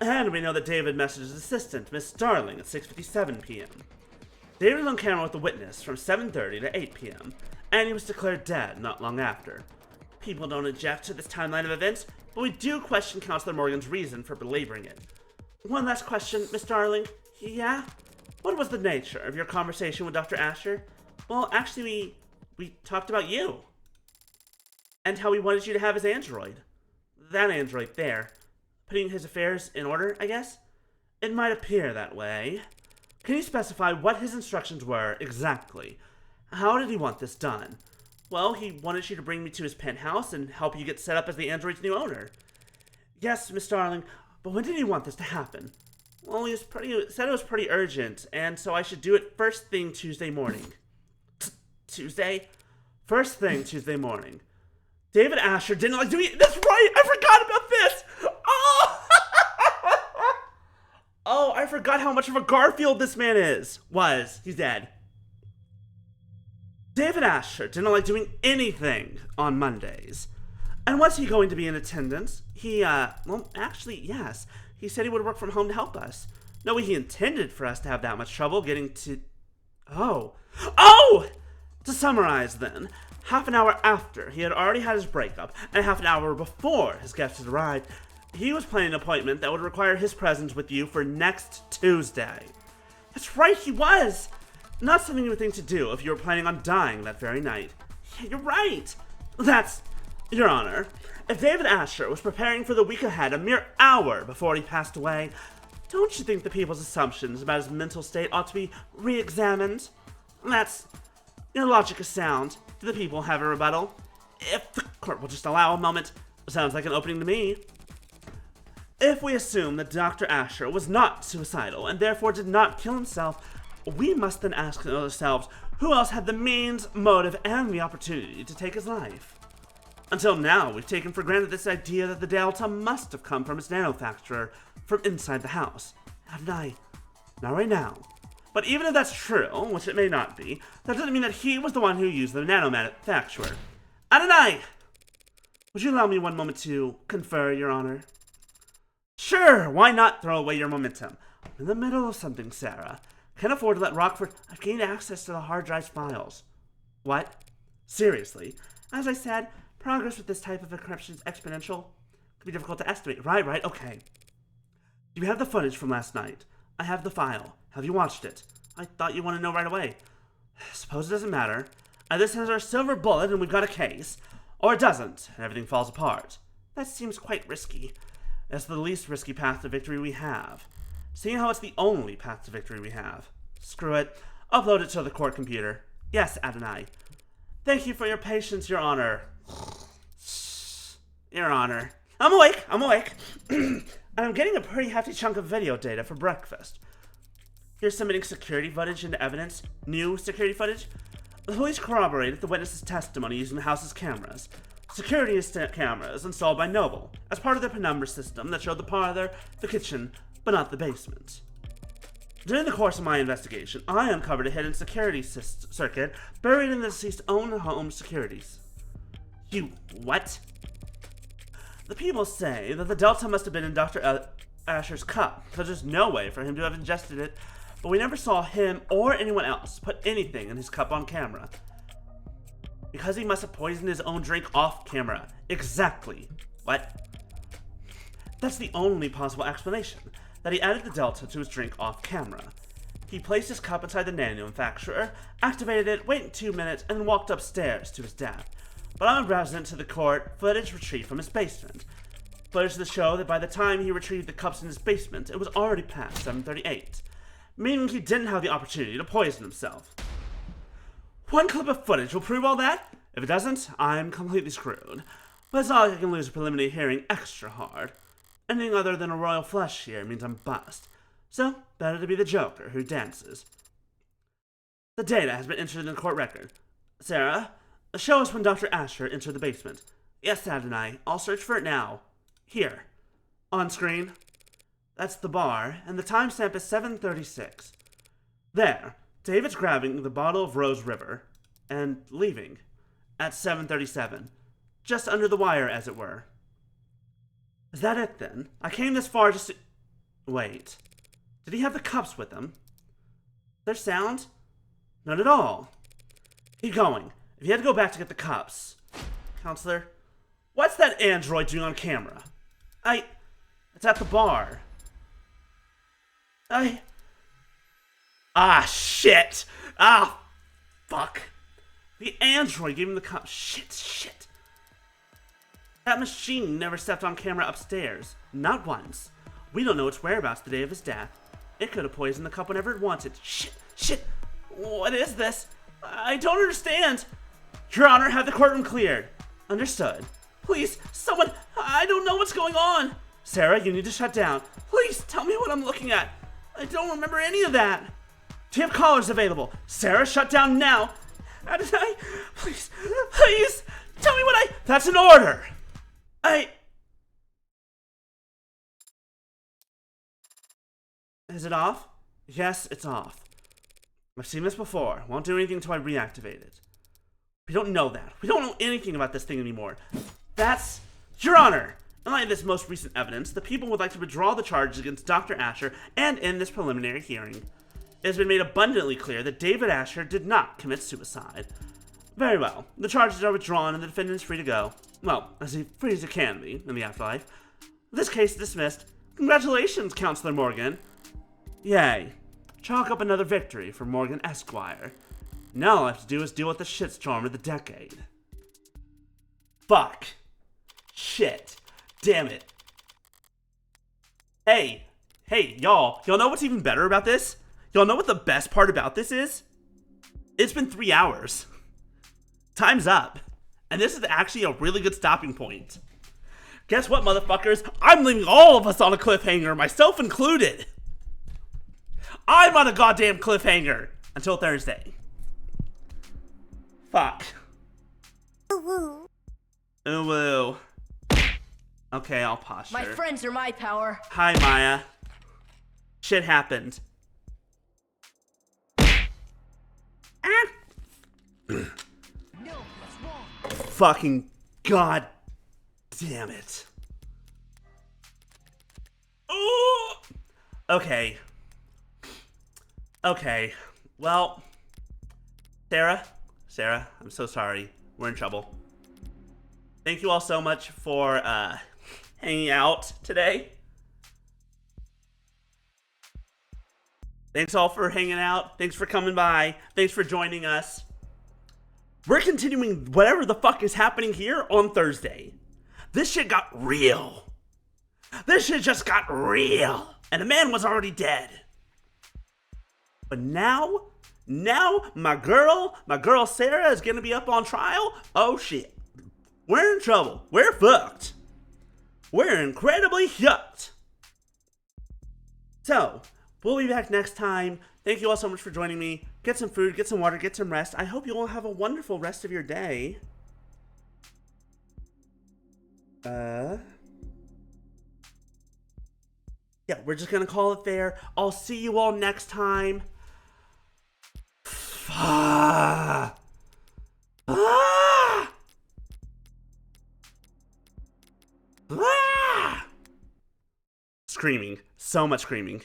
And we know that David messaged his assistant, Miss Starling, at 6:57 p.m. David was on camera with the witness from 7:30 to 8 p.m., and he was declared dead not long after. People don't object to this timeline of events, but we do question Counselor Morgan's reason for belaboring it. One last question, Miss Starling. Yeah? What was the nature of your conversation with Dr. Asher? Well, actually, we talked about you. And how we wanted you to have his android. That android there. Putting his affairs in order, I guess? It might appear that way. Can you specify what his instructions were exactly? How did he want this done? Well, he wanted you to bring me to his penthouse and help you get set up as the android's new owner. Yes, Miss Darling, but when did he want this to happen? Well, he said it was pretty urgent, and so I should do it first thing Tuesday morning. Tuesday? First thing Tuesday morning. David Asher didn't like doing it. That's right! I forgot about this! Oh! Oh, I forgot how much of a Garfield this man is. He's dead. David Asher didn't like doing anything on Mondays. And was he going to be in attendance? Well, actually, yes. He said he would work from home to help us. No way he intended for us to have that much trouble getting to... Oh! To summarize then, half an hour after he had already had his breakup, and half an hour before his guests had arrived, he was planning an appointment that would require his presence with you for next Tuesday. That's right, he was! Not something you would think to do if you were planning on dying that very night. Yeah, you're right! Your Honor, if David Asher was preparing for the week ahead a mere hour before he passed away, don't you think the people's assumptions about his mental state ought to be re-examined? Your logic is sound. Do the people have a rebuttal? If the court will just allow a moment. Sounds like an opening to me. If we assume that Dr. Asher was not suicidal and therefore did not kill himself, we must then ask ourselves who else had the means, motive, and the opportunity to take his life. Until now, we've taken for granted this idea that the Delta must have come from its nanofacturer from inside the house. Not right now. But even if that's true, which it may not be, that doesn't mean that he was the one who used the nanomanufacturer. Adonai! Would you allow me one moment to confer, Your Honor? Sure, why not throw away your momentum? I'm in the middle of something, Sarah. Can't afford to let Rockford... I've gained access to the hard drive's files. What? Seriously? As I said, progress with this type of encryption is exponential. Could be difficult to estimate. Right, okay. Do you have the footage from last night? I have the file. Have you watched it? I thought you wanted to know right away. Suppose it doesn't matter. This has our silver bullet and we've got a case. Or it doesn't, and everything falls apart. That seems quite risky. It's the least risky path to victory we have. Seeing how it's the only path to victory we have. Screw it. Upload it to the court computer. Yes, Adonai. Thank you for your patience, Your Honor. Your Honor. I'm awake. And I'm getting a pretty hefty chunk of video data for breakfast. You're submitting security footage into evidence? New security footage? The police corroborated the witness's testimony using the house's cameras. Security cameras installed by Noble as part of their penumbra system that showed the parlor, the kitchen, but not the basement. During the course of my investigation, I uncovered a hidden security circuit buried in the deceased's own home securities. You what? The people say that the Delta must have been in Dr. Asher's cup, because there's no way for him to have ingested it, but we never saw him or anyone else put anything in his cup on camera. Because he must have poisoned his own drink off camera. Exactly. What? That's the only possible explanation, that he added the Delta to his drink off camera. He placed his cup inside the manufacturer, activated it, waited 2 minutes, and then walked upstairs to his death. But on resident to the court, footage retrieved from his basement. Footage to show that by the time he retrieved the cups in his basement, it was already past 7:38, meaning he didn't have the opportunity to poison himself. One clip of footage will prove all that. If it doesn't, I'm completely screwed. But it's not like I can lose a preliminary hearing extra hard. Anything other than a royal flush here means I'm bust. So, better to be the Joker who dances. The data has been entered in the court record. Sarah, show us when Dr. Asher entered the basement. Yes, Adonai. I'll search for it now. Here. On screen. That's the bar, and the timestamp is 7:36. There. David's grabbing the bottle of Rose River and leaving. at 7:37. Just under the wire, as it were. Is that it, then? I came this far just to... Wait. Did he have the cups with him? Their sound? Not at all. Keep going. If you had to go back to get the cups. Counselor, what's that android doing on camera? It's at the bar. Ah, shit. Ah, fuck. The android gave him the cup. Shit. That machine never stepped on camera upstairs. Not once. We don't know its whereabouts the day of his death. It could have poisoned the cup whenever it wanted. Shit. What is this? I don't understand. Your Honor, have the courtroom cleared. Understood. Please, someone, I don't know what's going on. Sarah, you need to shut down. Please, tell me what I'm looking at. I don't remember any of that. Do you have callers available? Sarah, shut down now. How did I? Please, tell me what I... That's an order. Is it off? Yes, it's off. I've seen this before. Won't do anything until I reactivate it. We don't know that. We don't know anything about this thing anymore. That's... Your Honor! In light of this most recent evidence, the people would like to withdraw the charges against Dr. Asher and end this preliminary hearing. It has been made abundantly clear that David Asher did not commit suicide. Very well. The charges are withdrawn and the defendant is free to go. Well, as free as he can be in the afterlife. This case is dismissed. Congratulations, Counselor Morgan. Yay. Chalk up another victory for Morgan Esquire. Now all I have to do is deal with the shitstorm of the decade. Fuck. Shit. Damn it. Hey, y'all know what's even better about this? Y'all know what the best part about this is? It's been 3 hours. Time's up. And this is actually a really good stopping point. Guess what, motherfuckers? I'm leaving all of us on a cliffhanger, myself included. I'm on a goddamn cliffhanger until Thursday. Fuck. Ooh woo. Okay, I'll posture. My friends are my power. Hi, Maya. Shit happened. Fucking god damn it. Ooh. Okay. Well, Sarah, I'm so sorry. We're in trouble. Thank you all so much for hanging out today. Thanks all for hanging out. Thanks for coming by. Thanks for joining us. We're continuing whatever the fuck is happening here on Thursday. This shit got real. This shit just got real. And the man was already dead. But now my girl Sarah is gonna be up on trial. Oh shit. We're in trouble. We're fucked. We're incredibly fucked. So, we'll be back next time. Thank you all so much for joining me. Get some food, get some water, get some rest. I hope you all have a wonderful rest of your day. Yeah, we're just gonna call it there. I'll see you all next time. Screaming. So much screaming.